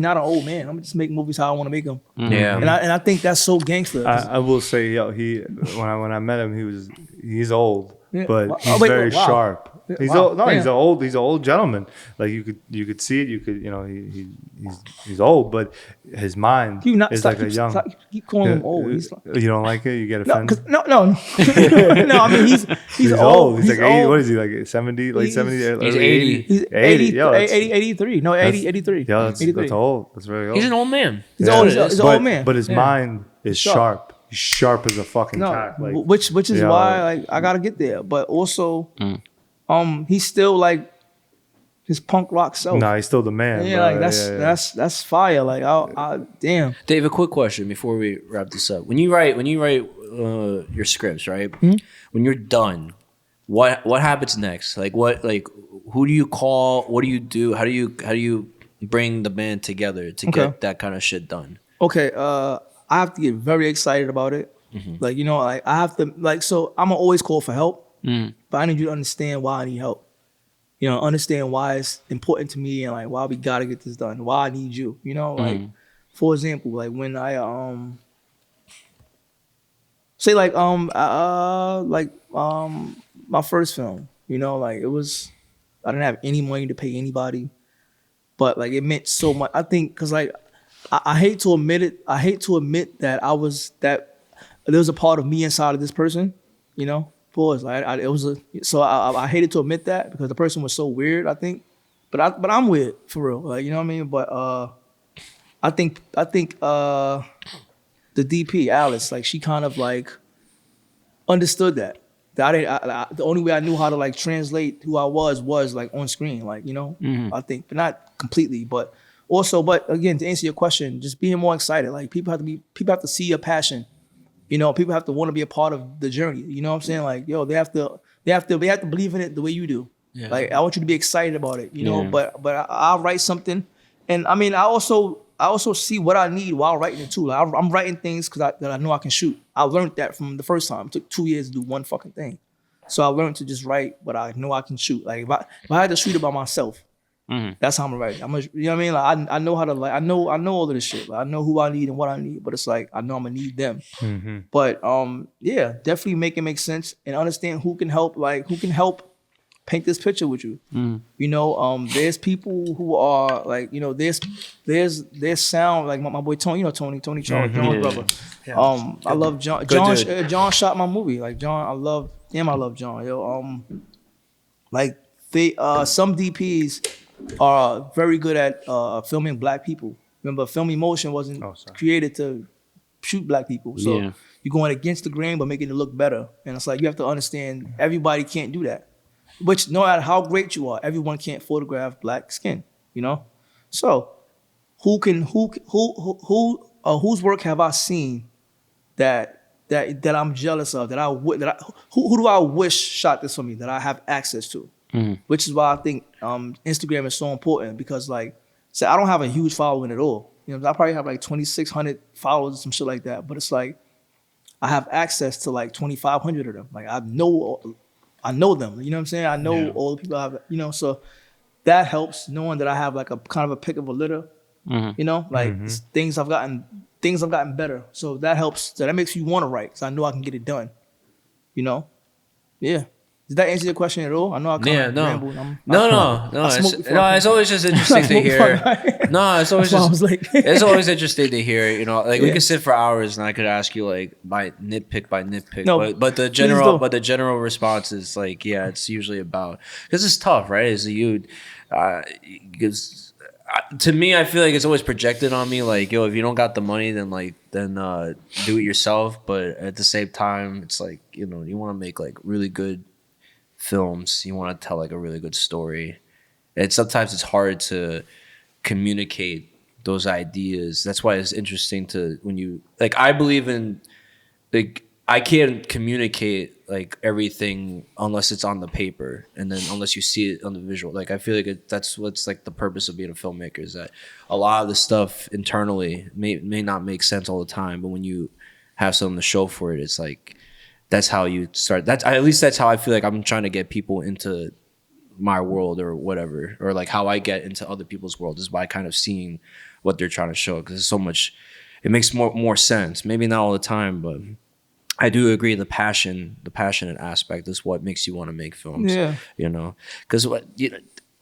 not an old man. I'm gonna just make movies how I want to make them. Yeah, and I think that's so gangster. I will say, when I met him, he's old, but he's very sharp. He's old. No, he's an old gentleman. Like you could see it. He's old, but his mind is like a young. Keep calling him old. You don't like it? You get offended? No. No, I mean he's old. He's like 80. What is he like? 70? Like 70? He's 80. He's 83. No, 83. Yeah, that's old. That's very old. He's an old man. He's an old man. But his mind is sharp. He's sharp as a fucking tack. Like, which is why like I gotta get there. But also, he's still like his punk rock self. Nah, he's still the man. Yeah, like that's fire. Like I damn. Dave, a quick question before we wrap this up. When you write your scripts, right? Mm-hmm. When you're done, what happens next? Who do you call? What do you do? How do you bring the band together to get that kind of shit done? Okay, I have to get very excited about it. Mm-hmm. I have to so I'm always call for help, but I need you to understand why I need help. Understand why it's important to me and like why we gotta get this done. Why I need you. For example, like when I say my first film. It was I didn't have any money to pay anybody, but like it meant so much. I think because like. I hate to admit it. I hate to admit that there was a part of me inside of this person, Pause. I hated to admit that because the person was so weird. I think, but I'm weird for real. Like you know what I mean. But I think the DP Alice, like she kind of like understood that. The only way I knew how to like translate who I was like on screen, like I think, but not completely, but. Also, but again, to answer your question, just being more excited. Like people have to see your passion. People have to want to be a part of the journey. You know what I'm saying? Like, they have to believe in it the way you do. Yeah. Like I want you to be excited about it. But I'll write something, and I mean I also see what I need while writing it too. Like I'm writing things that I know I can shoot. I learned that from the first time. It took 2 years to do one fucking thing. So I learned to just write what I know I can shoot. Like if I had to shoot it by myself, that's how I'm gonna write it. You know what I mean? Like I know how to I know all of this shit. Like, I know who I need and what I need, but it's like I know I'm gonna need them. But yeah, definitely make it make sense and understand who can help paint this picture with you. You know, there's people who are like, you know, there's sound like my boy Tony, you know Tony Charles, John's brother. Yeah. I love John. John shot my movie. Like John, I love John. Yo, like they some DPs are very good at filming black people. Remember, Film Emotion wasn't created to shoot black people. So you're going against the grain but making it look better. And it's like you have to understand everybody can't do that. Which no matter how great you are, everyone can't photograph black skin, you know? So whose work have I seen that I'm jealous of, who do I wish shot this for me that I have access to? Which is why I think Instagram is so important because like, say I don't have a huge following at all. You know, I probably have like 2,600 followers or some shit like that. But it's like, I have access to like 2,500 of them. Like I know them, you know what I'm saying? I know all the people I have, you know, so that helps knowing that I have like a kind of a pick of a litter, you know, like things I've gotten better. So that helps. So that makes you want to write because I know I can get it done, you know? Yeah. Did that answer your question at all? I know I kind of rambled. No. It's always just interesting to hear. It's always interesting to hear. You know, like we could sit for hours, and I could ask you like by nitpick. No, but the general response is like, yeah, it's usually about because it's tough, right? Because to me, I feel like it's always projected on me, like, yo, if you don't got the money, then do it yourself. But at the same time, it's like, you know, you want to make like really good films, you want to tell like a really good story, and sometimes it's hard to communicate those ideas. That's why it's interesting to when you like I believe in like I can't communicate like everything unless it's on the paper and then unless you see it on the visual. Like I feel like that's what's like the purpose of being a filmmaker is that a lot of the stuff internally may not make sense all the time, but when you have something to show for it, it's like that's how you start. At least that's how I feel like I'm trying to get people into my world or whatever, or like how I get into other people's world is by kind of seeing what they're trying to show because it's so much. It makes more sense. Maybe not all the time, but I do agree. The passionate aspect is what makes you want to make films. Yeah, you know, because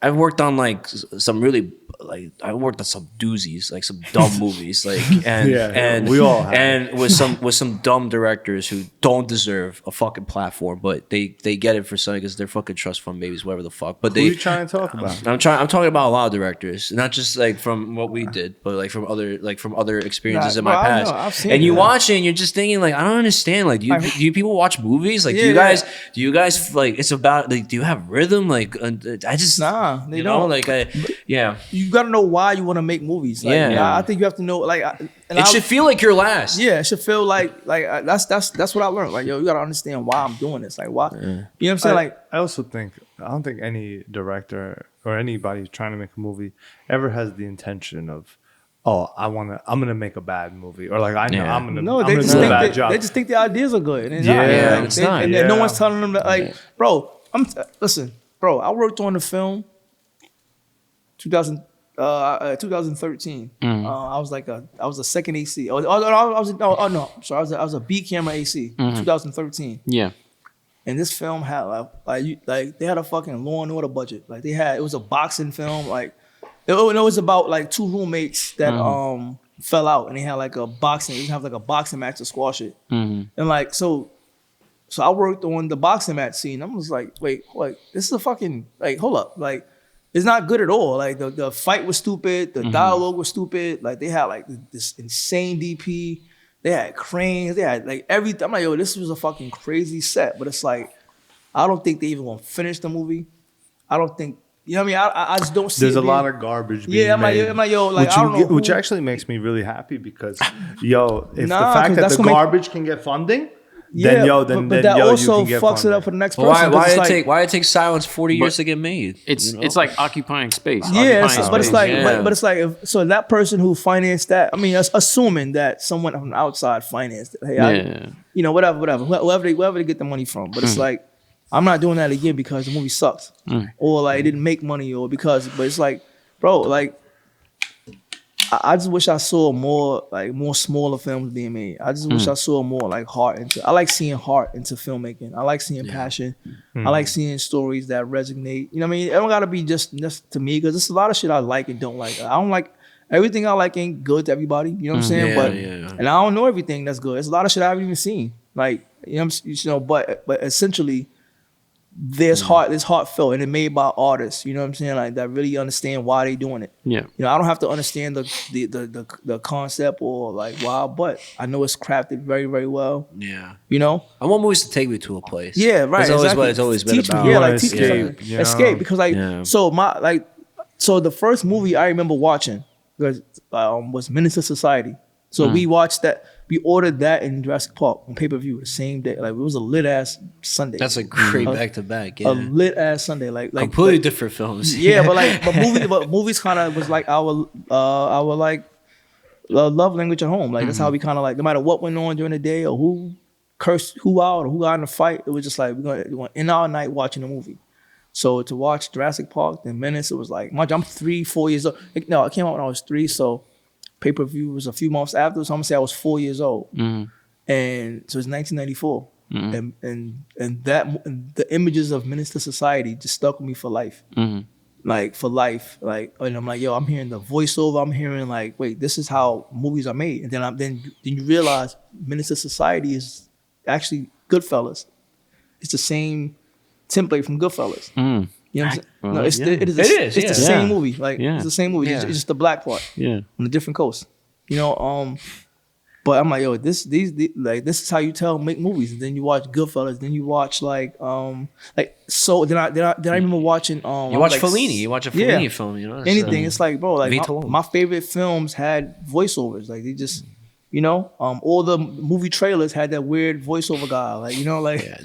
I've worked on like some really like I worked on some doozies, like some dumb movies, like and we all have. And with some dumb directors who don't deserve a fucking platform, but they get it for something because they're fucking trust fund babies, whatever the fuck. But who are you trying to talk about? I'm talking about a lot of directors, not just like from what we did, but like from other experiences in my past. And you watch it, and you're just thinking like, I don't understand. Like, do you people watch movies? Like, do you guys like it's about like do you have rhythm? Like, I just they don't. Like, you gotta know why you want to make movies. Like, I think you have to know. Like, it should feel like your last. Yeah, it should feel like that's what I learned. Like, yo, you gotta understand why I'm doing this. Like, why? You know what I'm saying? I also think I don't think any director or anybody who's trying to make a movie ever has the intention of, oh, I'm gonna make a bad movie, or like I'm gonna do a bad job. They just think the ideas are good. And no one's telling them that. Like, bro, listen, bro. I worked on the film 2013. I was a second AC. I was a B camera AC. 2013. Yeah. And this film had like they had a fucking Law and Order budget. Like it was a boxing film. Like it was about like two roommates that fell out, and they had like a boxing. They have like a boxing match to squash it. And like so I worked on the boxing match scene. I was like, wait, this is a fucking like hold up, like. It's not good at all. Like the fight was stupid. The dialogue was stupid. Like they had like this insane DP. They had cranes. They had like everything. I'm like, yo, this was a fucking crazy set. But it's like, I don't think they even gonna finish the movie. I don't think, you know what I mean? I just don't see. There's a lot of garbage being made. I'm like, yo, like I don't know. Which actually makes me really happy because, yo, if the fact that the garbage can get funding, Then that also fucks it up for the next person. Why did it take silence 40 years to get made? It's like occupying space. But it's like so that person who financed that, I mean, assuming that someone from outside financed it. Hey, whatever, whoever they get the money from. But it's like, I'm not doing that again because the movie sucks, or like it didn't make money, or because. But it's like, bro, like I just wish I saw more smaller films being made. I just wish I saw more like heart into. I like seeing heart into filmmaking. I like seeing passion. I like seeing stories that resonate. You know what I mean? It don't gotta be just to me, because there's a lot of shit I like and don't like. I don't like everything I like ain't good to everybody. You know what I'm saying? And I don't know everything that's good. There's a lot of shit I haven't even seen. Like but essentially, there's heartfelt, and it's made by artists, you know what I'm saying, like that really understand why they doing it. I don't have to understand the concept or like why, but I know it's crafted very, very well. I want movies to take me to a place. That's always what it's always been about. Escape, because so the first movie I remember watching was Menace to Society. So we watched that. We ordered that in Jurassic Park on pay-per-view the same day. Like, it was a lit ass Sunday. That's a great back to back. A lit ass Sunday. Like completely different films. But movies kind of was like our like love language at home. Like that's how we kind of like, no matter what went on during the day or who cursed who out or who got in a fight, it was just like we're gonna end our night watching a movie. So to watch Jurassic Park, then Menace, it was like, I'm 3-4 years old. No, it came out when I was 3, so pay-per-view was a few months after, so I'm gonna say I was 4 years old. And so it's 1994. And the images of Menace to Society just stuck with me for life. Like for life. Like, and I'm like, yo, I'm hearing the voiceover, I'm hearing like, wait, this is how movies are made. And then you realize Menace to Society is actually Goodfellas. It's the same template from Goodfellas. You know what I'm saying? No, it's the same movie. Like it's the same movie. It's just the black part. On a different coast. But I'm like, yo, this is how you make movies. And then you watch Goodfellas. Then you watch then I remember watching you watch Fellini. You watch a Fellini film. Anything. It's like, bro, like my favorite films had voiceovers. Like they just. All the movie trailers had that weird voiceover guy, like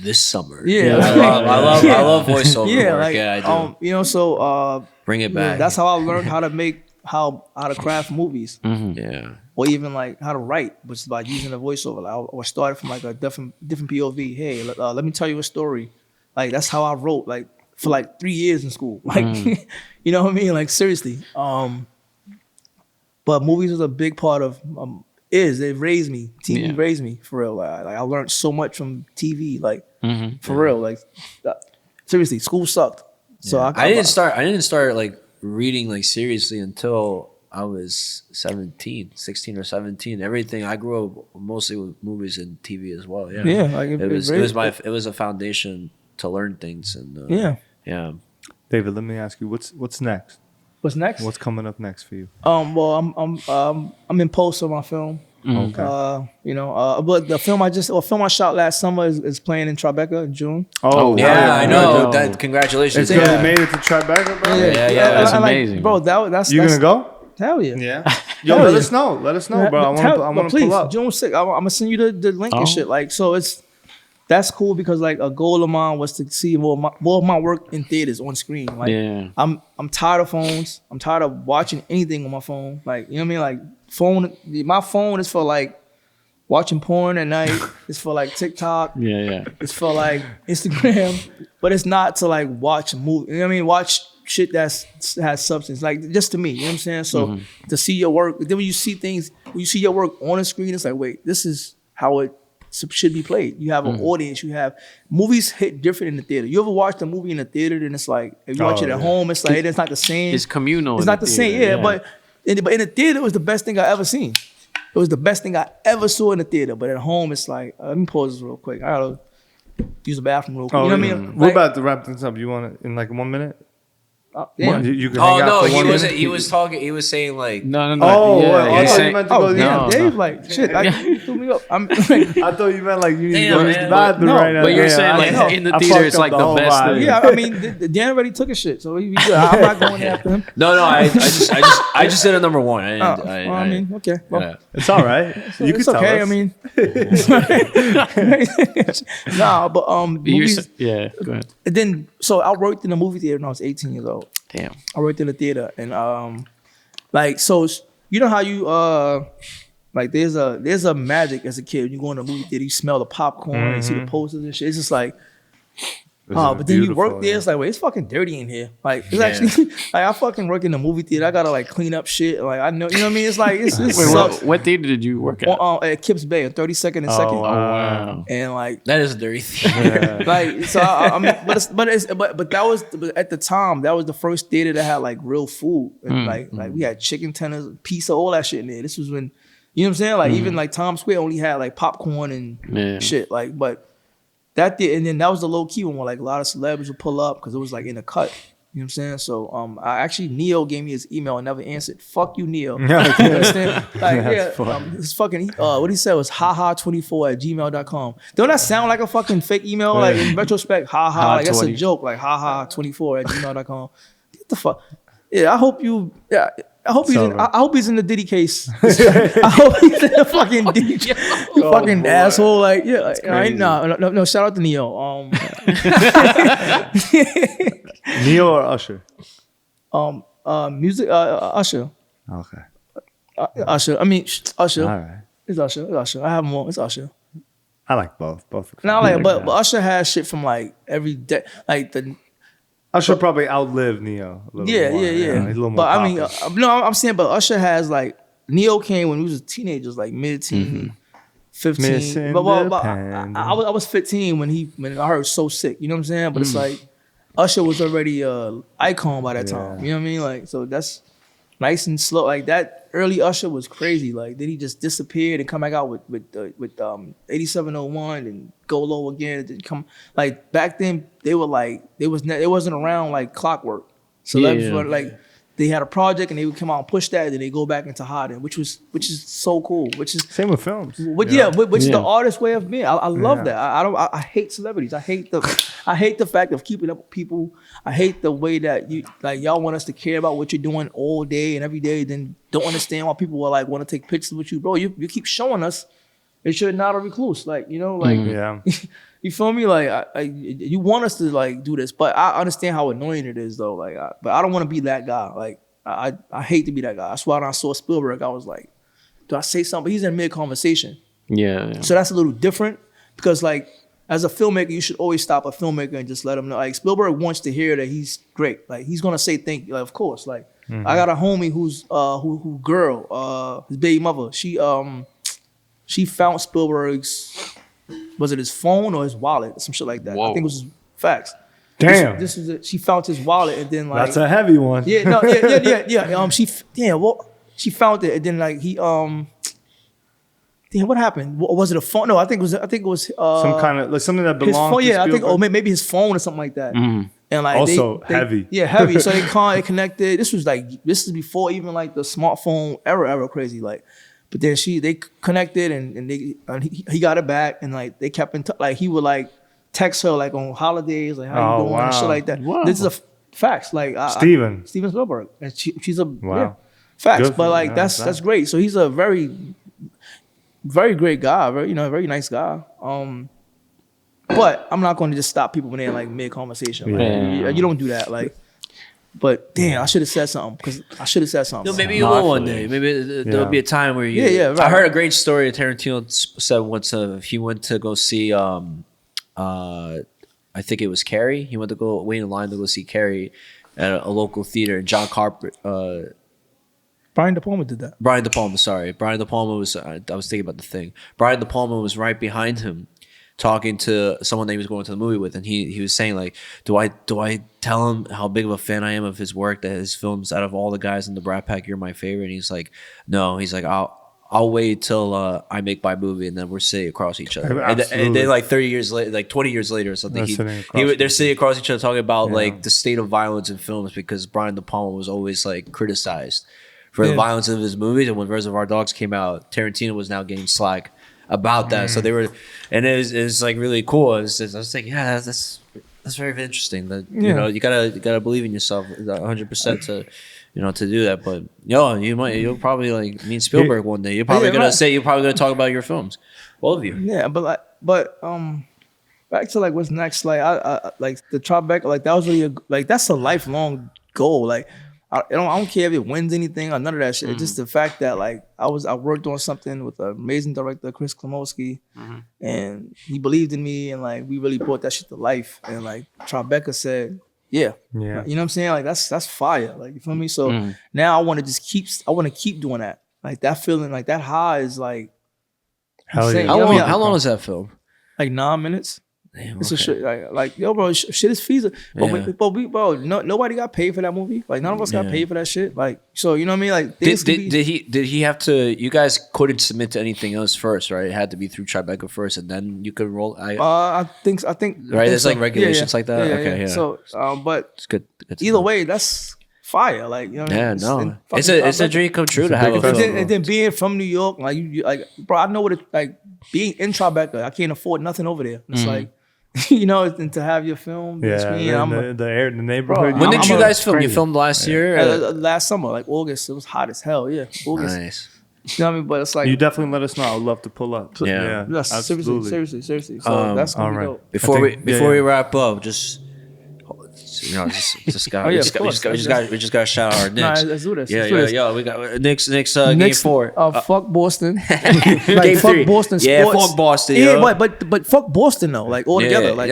this summer. I love voiceover. Work. I do. So bring it back. That's how I learned how to craft movies. Or even like how to write, which is by using a voiceover. Like, I started from like a different POV. Hey, let me tell you a story. Like that's how I wrote. Like for like 3 years in school. Like you know what I mean? Like seriously. But movies was a big part of. They raised me. TV raised me for real. Like I learned so much from TV. Like for real. Like seriously, school sucked. So I didn't start like reading like seriously until I was 16 or 17. Everything I grew up mostly with movies and TV as well. Like it was a foundation to learn things and David, let me ask you, what's next? What's next? What's coming up next for you? Well, I'm in post on my film. Okay. But the film I shot last summer is playing in Tribeca in June. Oh yeah, I know. That congratulations. It's good. You made it to Tribeca, bro. Yeah, that's amazing, bro. That's you gonna go? Hell yeah. Yeah. Yo, let us know, bro. I want to pull up. June 6th. I'm gonna send you the link and shit. Like, so that's cool because like a goal of mine was to see more of my work in theaters on screen. Like I'm tired of phones. I'm tired of watching anything on my phone. Like, you know what I mean? Like my phone is for like watching porn at night. It's for like TikTok. It's for like Instagram. But it's not to like watch a movie. You know what I mean? Watch shit that has substance. Like just to me. You know what I'm saying? So to see your work, then when you see your work on a screen, it's like, wait, this is how it should be played. You have an audience. You have movies hit different in the theater. You ever watched a movie in the theater and it's like if you watch it at home, it's like it's not the same. It's communal. It's not the same. But in the theater, it was the best thing I ever seen. It was the best thing I ever saw in the theater. But at home, it's like let me pause this real quick. I gotta use the bathroom real quick. You know what I mean? We're about to wrap this up. You want it in like 1 minute? You can hang out for he 1 wasn't. minute? He was talking. He was saying like, No. Oh, I thought you meant to go. Damn, Dave, like shit. You threw me up. I'm I thought you meant like you need to go use the bathroom no, right now. But you're Yeah, saying I like know. in the I theater, fucked it's up like the the whole best vibe. thing. yeah, I mean, Dan already took a shit, so he good. I'm not going after him. no. I just did a number one. I mean, okay. Well, yeah. It's all right. You can it's tell okay. us. I mean, nah, but movies. Yeah, go ahead. And then, so I worked in a movie theater when I was 18 years old. Damn. I worked in a theater, and like, so you know how you like there's a magic as a kid when you go in a movie theater, you smell the popcorn, you see the posters and shit. It's just like, but then you work there, it's like, wait, it's fucking dirty in here. Like, it's actually like I fucking work in the movie theater. I gotta like clean up shit. Like, I know, you know what I mean? It's like it sucks. What theater did you work at? At Kips Bay, on 32nd and 2nd. Oh wow. And like That is a dirty thing. like, so I mean, but that was at the time that was the first theater that had like real food, and like we had chicken tenders, pizza, all that shit in there. This was when, you know what I'm saying? Like even like Times Square only had like popcorn and shit. Like, but that did, and then that was the low key one where like a lot of celebrities would pull up because it was like in a cut. You know what I'm saying? So I actually, Neo gave me his email and never answered. Fuck you, Neo. You understand? Like, his fucking what he said was haha24@gmail.com. Don't that sound like a fucking fake email? Like in retrospect, haha, like that's a joke. Like haha24@gmail.com. Get the fuck. Yeah, I hope you. Yeah. I hope he's in the Diddy case. I hope he's in the fucking Diddy. You fucking asshole. Like, yeah, like, no. Shout out to Neo. Neo or Usher? Music. Usher. Okay. Usher. I mean, Usher. All right. It's Usher. It's Usher. I have more. It's Usher. I like both. No, like, but Usher has shit from like every day. Like the. Usher probably outlived Neo. A little more. Yeah. He's a little more but I mean, popular. no, I'm saying, but Usher has like Neo came when he was teenagers, like mid-teen, 15. But I was 15 when I heard So Sick. You know what I'm saying? But it's like Usher was already a icon by that time. You know what I mean? Like, so that's nice and slow. Like that early Usher was crazy. Like then he just disappeared and come back out with 8701 and Go Low Again. And come like back then they were like it wasn't around like Clockwork. So like they had a project and they would come out and push that, and then they go back into hiding, which is so cool. Which is same with films. Which is the artist's way of being. I love that. I hate celebrities. I hate the fact of keeping up with people. I hate the way that y'all want us to care about what you're doing all day and every day, then don't understand why people are like want to take pictures with you, bro. You keep showing us that you're not a recluse, like you feel me? Like you want us to like do this, but I understand how annoying it is though. Like, but I don't want to be that guy. Like I hate to be that guy. That's why when I saw Spielberg, I was like, do I say something? But he's in mid conversation. Yeah. So that's a little different because like as a filmmaker, you should always stop a filmmaker and just let him know. Like Spielberg wants to hear that he's great. Like he's gonna say thank you. Like, of course. Like I got a homie who's who girl, his baby mother. She found Spielberg's. Was it his phone or his wallet? Some shit like that. Whoa. I think it was his facts. Damn. This was it. She found his wallet and then like that's a heavy one. Yeah, no, yeah. She found it and then like he damn, what happened? Was it a phone? No, I think it was some kind of like something that belonged to Spielberg. I think maybe his phone or something like that. And like also heavy. Yeah, heavy. So they connected. This is before even like the smartphone era crazy like. But then they connected and he got it back and like they kept in touch. Like he would like text her like on holidays, like how you doing and shit like that. Wow. This is a facts. Like Steven Spielberg, and she's a facts. Good, but like that's great. So he's a very, very great guy. Very nice guy. But I'm not going to just stop people when they're like mid conversation. Like, you don't do that. Like. But damn, I should have said something because I should have said something. No, maybe you will one day. Maybe there'll be a time where you. Yeah. Right. I heard a great story. Tarantino said once he went to go see. I think it was Carrie. He went to go wait in line to go see Carrie at a local theater. And John Carpenter. Brian De Palma did that. Brian De Palma. Sorry, Brian De Palma was. I was thinking about the thing. Brian De Palma was right behind him, talking to someone that he was going to the movie with, and he was saying like, do I tell him how big of a fan I am of his work, that his films, out of all the guys in the Brat Pack, you're my favorite? And he's like, no. He's like, I'll I'll wait till I make my movie, and then we're sitting across each other. And then like 30 years later, like 20 years later or something, they're sitting across each other talking about like the state of violence in films, because Brian De Palma was always like criticized for the violence of his movies. And when Reservoir Dogs came out, Tarantino was now getting slack about that. So they were, and it was like really cool. I was thinking, yeah, that's very interesting. That you know, you gotta believe in yourself 100% to. To do that, but you'll probably like meet Spielberg one day. You're probably gonna talk about your films, all of you. Yeah, but back to like what's next. Like I like the Tribeca. Like that was really that's a lifelong goal. Like I don't care if it wins anything or none of that shit. It's just the fact that like I worked on something with an amazing director, Chris Klimowski, and he believed in me, and like we really brought that shit to life. And like Tribeca said. Yeah. You know what I'm saying? Like that's fire. Like you feel me? So now I want to keep doing that. Like that feeling, like that high is like hell yeah. How long is that film? Like 9 minutes. Damn, it's a shit like yo, bro, shit is feasible. But nobody got paid for that movie. Like none of us got paid for that shit. Like so, you know what I mean? Like did he have to? You guys couldn't submit to anything else first, right? It had to be through Tribeca first, and then you could roll. I think right. There's like regulations like that. Okay, So, but it's good. Either way, that's fire. Like you know. What I mean? It's a dream come true to have a film. And then being from New York, like you like, bro, I know what it like. Being in Tribeca, I can't afford nothing over there. It's like. And to have your film, screen, the neighborhood. When did you guys film? You filmed last year? Last summer, like August. It was hot as hell. Yeah, August. Nice. You know what I mean? But it's like you definitely let us know. I would love to pull up. Yeah, seriously. So that's gonna be dope. Before we wrap up, just we just gotta shout out our Knicks. Nah, let's do this. Yeah. We got Knicks game 4. Fuck Boston. Game 3. Fuck Boston sports. Yeah, fuck Boston. Yeah, but fuck Boston though. Like all together. Like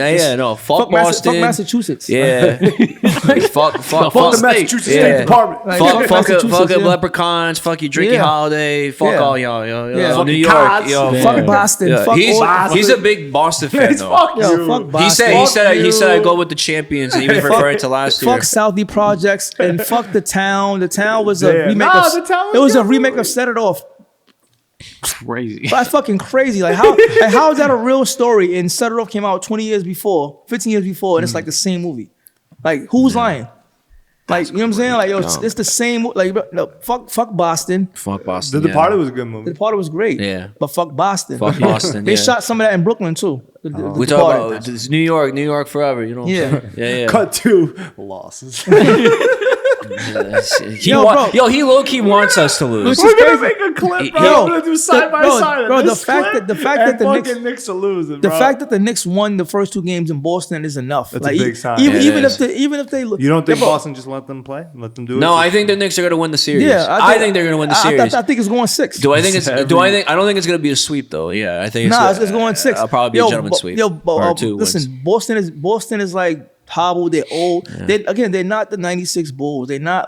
fuck Boston. Fuck Massachusetts. Yeah. fuck the Massachusetts State Department. Fuck leprechauns. Fuck you, Drinking Holiday. Fuck all y'all. New York. Fuck Boston. He's a big Boston fan though. Fuck Boston. He said I go with the champions, and even referring to last year. Fuck Southie Projects and fuck The Town. The Town was a remake it was a remake of Set It Off. Crazy. That's fucking crazy. Like how is that a real story? And Set It Off came out 20 years before, 15 years before, and it's like the same movie. Like who's lying? Like you know what I'm saying? Like yo, it's the same. Like no, fuck Boston. Fuck Boston. The Departed was a good movie. The Departed was great. Yeah, but fuck Boston. Fuck Boston. They shot some of that in Brooklyn too. We talk about it's New York forever. You know. What I'm saying? Cut to losses. He low key wants us to lose. We're gonna make a clip, bro. We're gonna do side by side. Bro, the fact that the Knicks are losing, the fact that the Knicks won the first 2 games in Boston is enough. That's a big sign. Even if they you don't think Boston just let them play, let them do it? No, I think the Knicks are gonna win the series. Yeah, I think they're gonna win the series. I think it's going 6. I don't think it's gonna be a sweep though. Yeah, I think it's going 6. I'll probably be a gentleman's sweep. Listen, Boston is like hobbled. They're old. They're not the '96 Bulls. They're not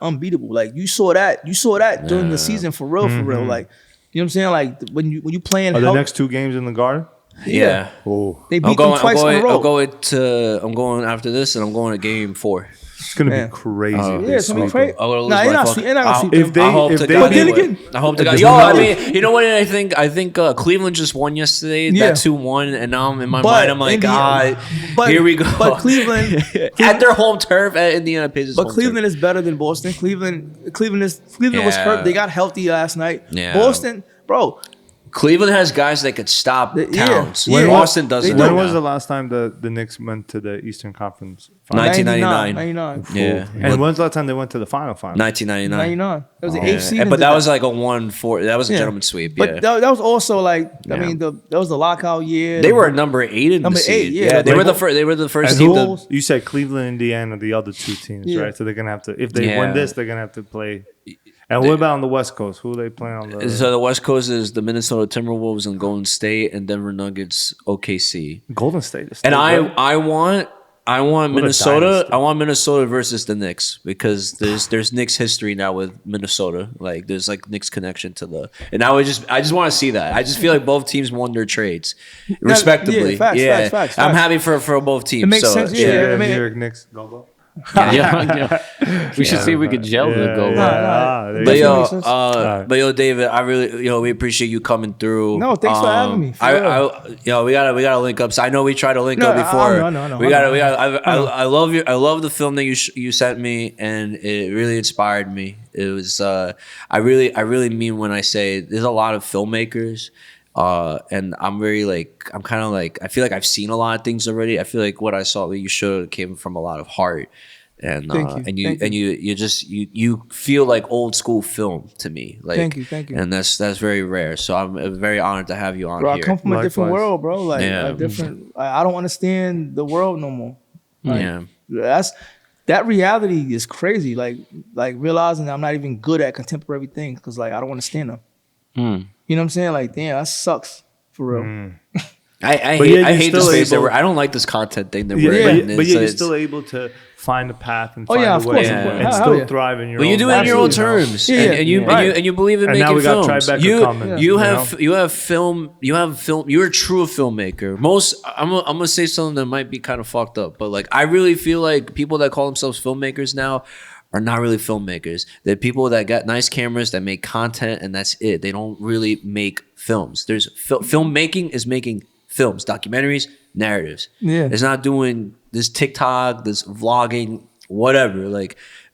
unbeatable. Like you saw that during the season for real. Like you know what I'm saying. Like when you playing. The next 2 games in the Garden? Yeah. Oh, they beat them twice in a row. I'm going after this, and I'm going to game 4. It's gonna be crazy. It's gonna be crazy. You're not sweet. I hope to God. I mean, you know what? I think Cleveland just won yesterday. That 2-1, and now in my mind, I'm like, here we go. But Cleveland at their home turf at Indiana Pacers. But Cleveland is better than Boston. Cleveland was hurt. They got healthy last night. Yeah. Boston, bro. Cleveland has guys that could stop Towns. Boston doesn't. When was the last time the Knicks went to the Eastern Conference Finals? 1999. Yeah. And when's the last time they went to the final? 1999. That was the 8th season. But that was like a 1-4. That was a gentleman's sweep. But that was also like, I mean, that was the lockout year. They were number 8 in the seed. Yeah. They were the first team. You said Cleveland, Indiana, the other 2 teams, right? So they're gonna have to, if they win this, they're gonna have to play. And what about on the West Coast? Who are they playing on the? So the West Coast is the Minnesota Timberwolves and Golden State and Denver Nuggets, OKC. Golden State. And I want Minnesota. I want Minnesota versus the Knicks because there's Knicks history now with Minnesota. Like there's like Knicks connection to the. And I just want to see that. I just feel like both teams won their trades respectively. Facts. I'm happy for both teams. It makes sense. New York Knicks. Go. We should see if we could gel the gold. But yo, David, I really, we appreciate you coming through. No, thanks for having me. We gotta link up. So I know we tried to link up before. No. I love the film that you sent me, and it really inspired me. It was I really mean when I say there's a lot of filmmakers. And I'm kind of like, I feel like I've seen a lot of things already. I feel like what I saw that you showed came from a lot of heart, and you feel like old school film to me. Like, thank you. And that's very rare. So I'm very honored to have you on here. I come from a different world, bro. Like different. I don't understand the world no more. That reality is crazy. Like realizing that I'm not even good at contemporary things because I don't understand them. You know what I'm saying? Like, damn, that sucks for real. I hate the space that I don't like this content thing that we're in. But you're still able to find a path and find a way and still thrive in your own. But you do it in your own terms, and you believe in making films. And now we got Tribeca coming. You have film. You're a true filmmaker. I'm gonna say something that might be kind of fucked up, but I really feel like people that call themselves filmmakers now are not really filmmakers. They're people that got nice cameras that make content, and that's it. They don't really make films. There's filmmaking is making films, documentaries, narratives. Yeah, it's not doing this TikTok, this vlogging, whatever.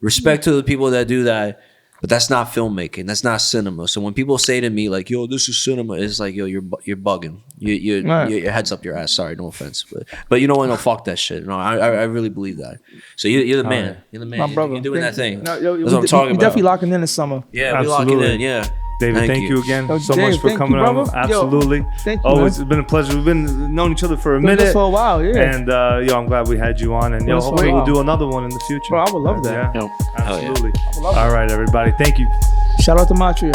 Respect to the people that do that, but that's not filmmaking. That's not cinema. So when people say to me yo, this is cinema, it's yo, you're bugging. Your head's up your ass. Sorry, no offense, but you know what? No, fuck that shit. No, I really believe that. So you're the man. You're the man. My brother, you're doing that thing. That's what I'm talking about. Definitely locking in the summer. Yeah, we locking in. Yeah. David, thank you again so much for coming on. Absolutely. Thank you. Always, it's been a pleasure. We've been knowing each other for a minute. For a while, yeah. And I'm glad we had you on. And hopefully we'll do another one in the future. Bro, I would love that. Yeah, absolutely. All right, everybody. Thank you. Shout out to Matria.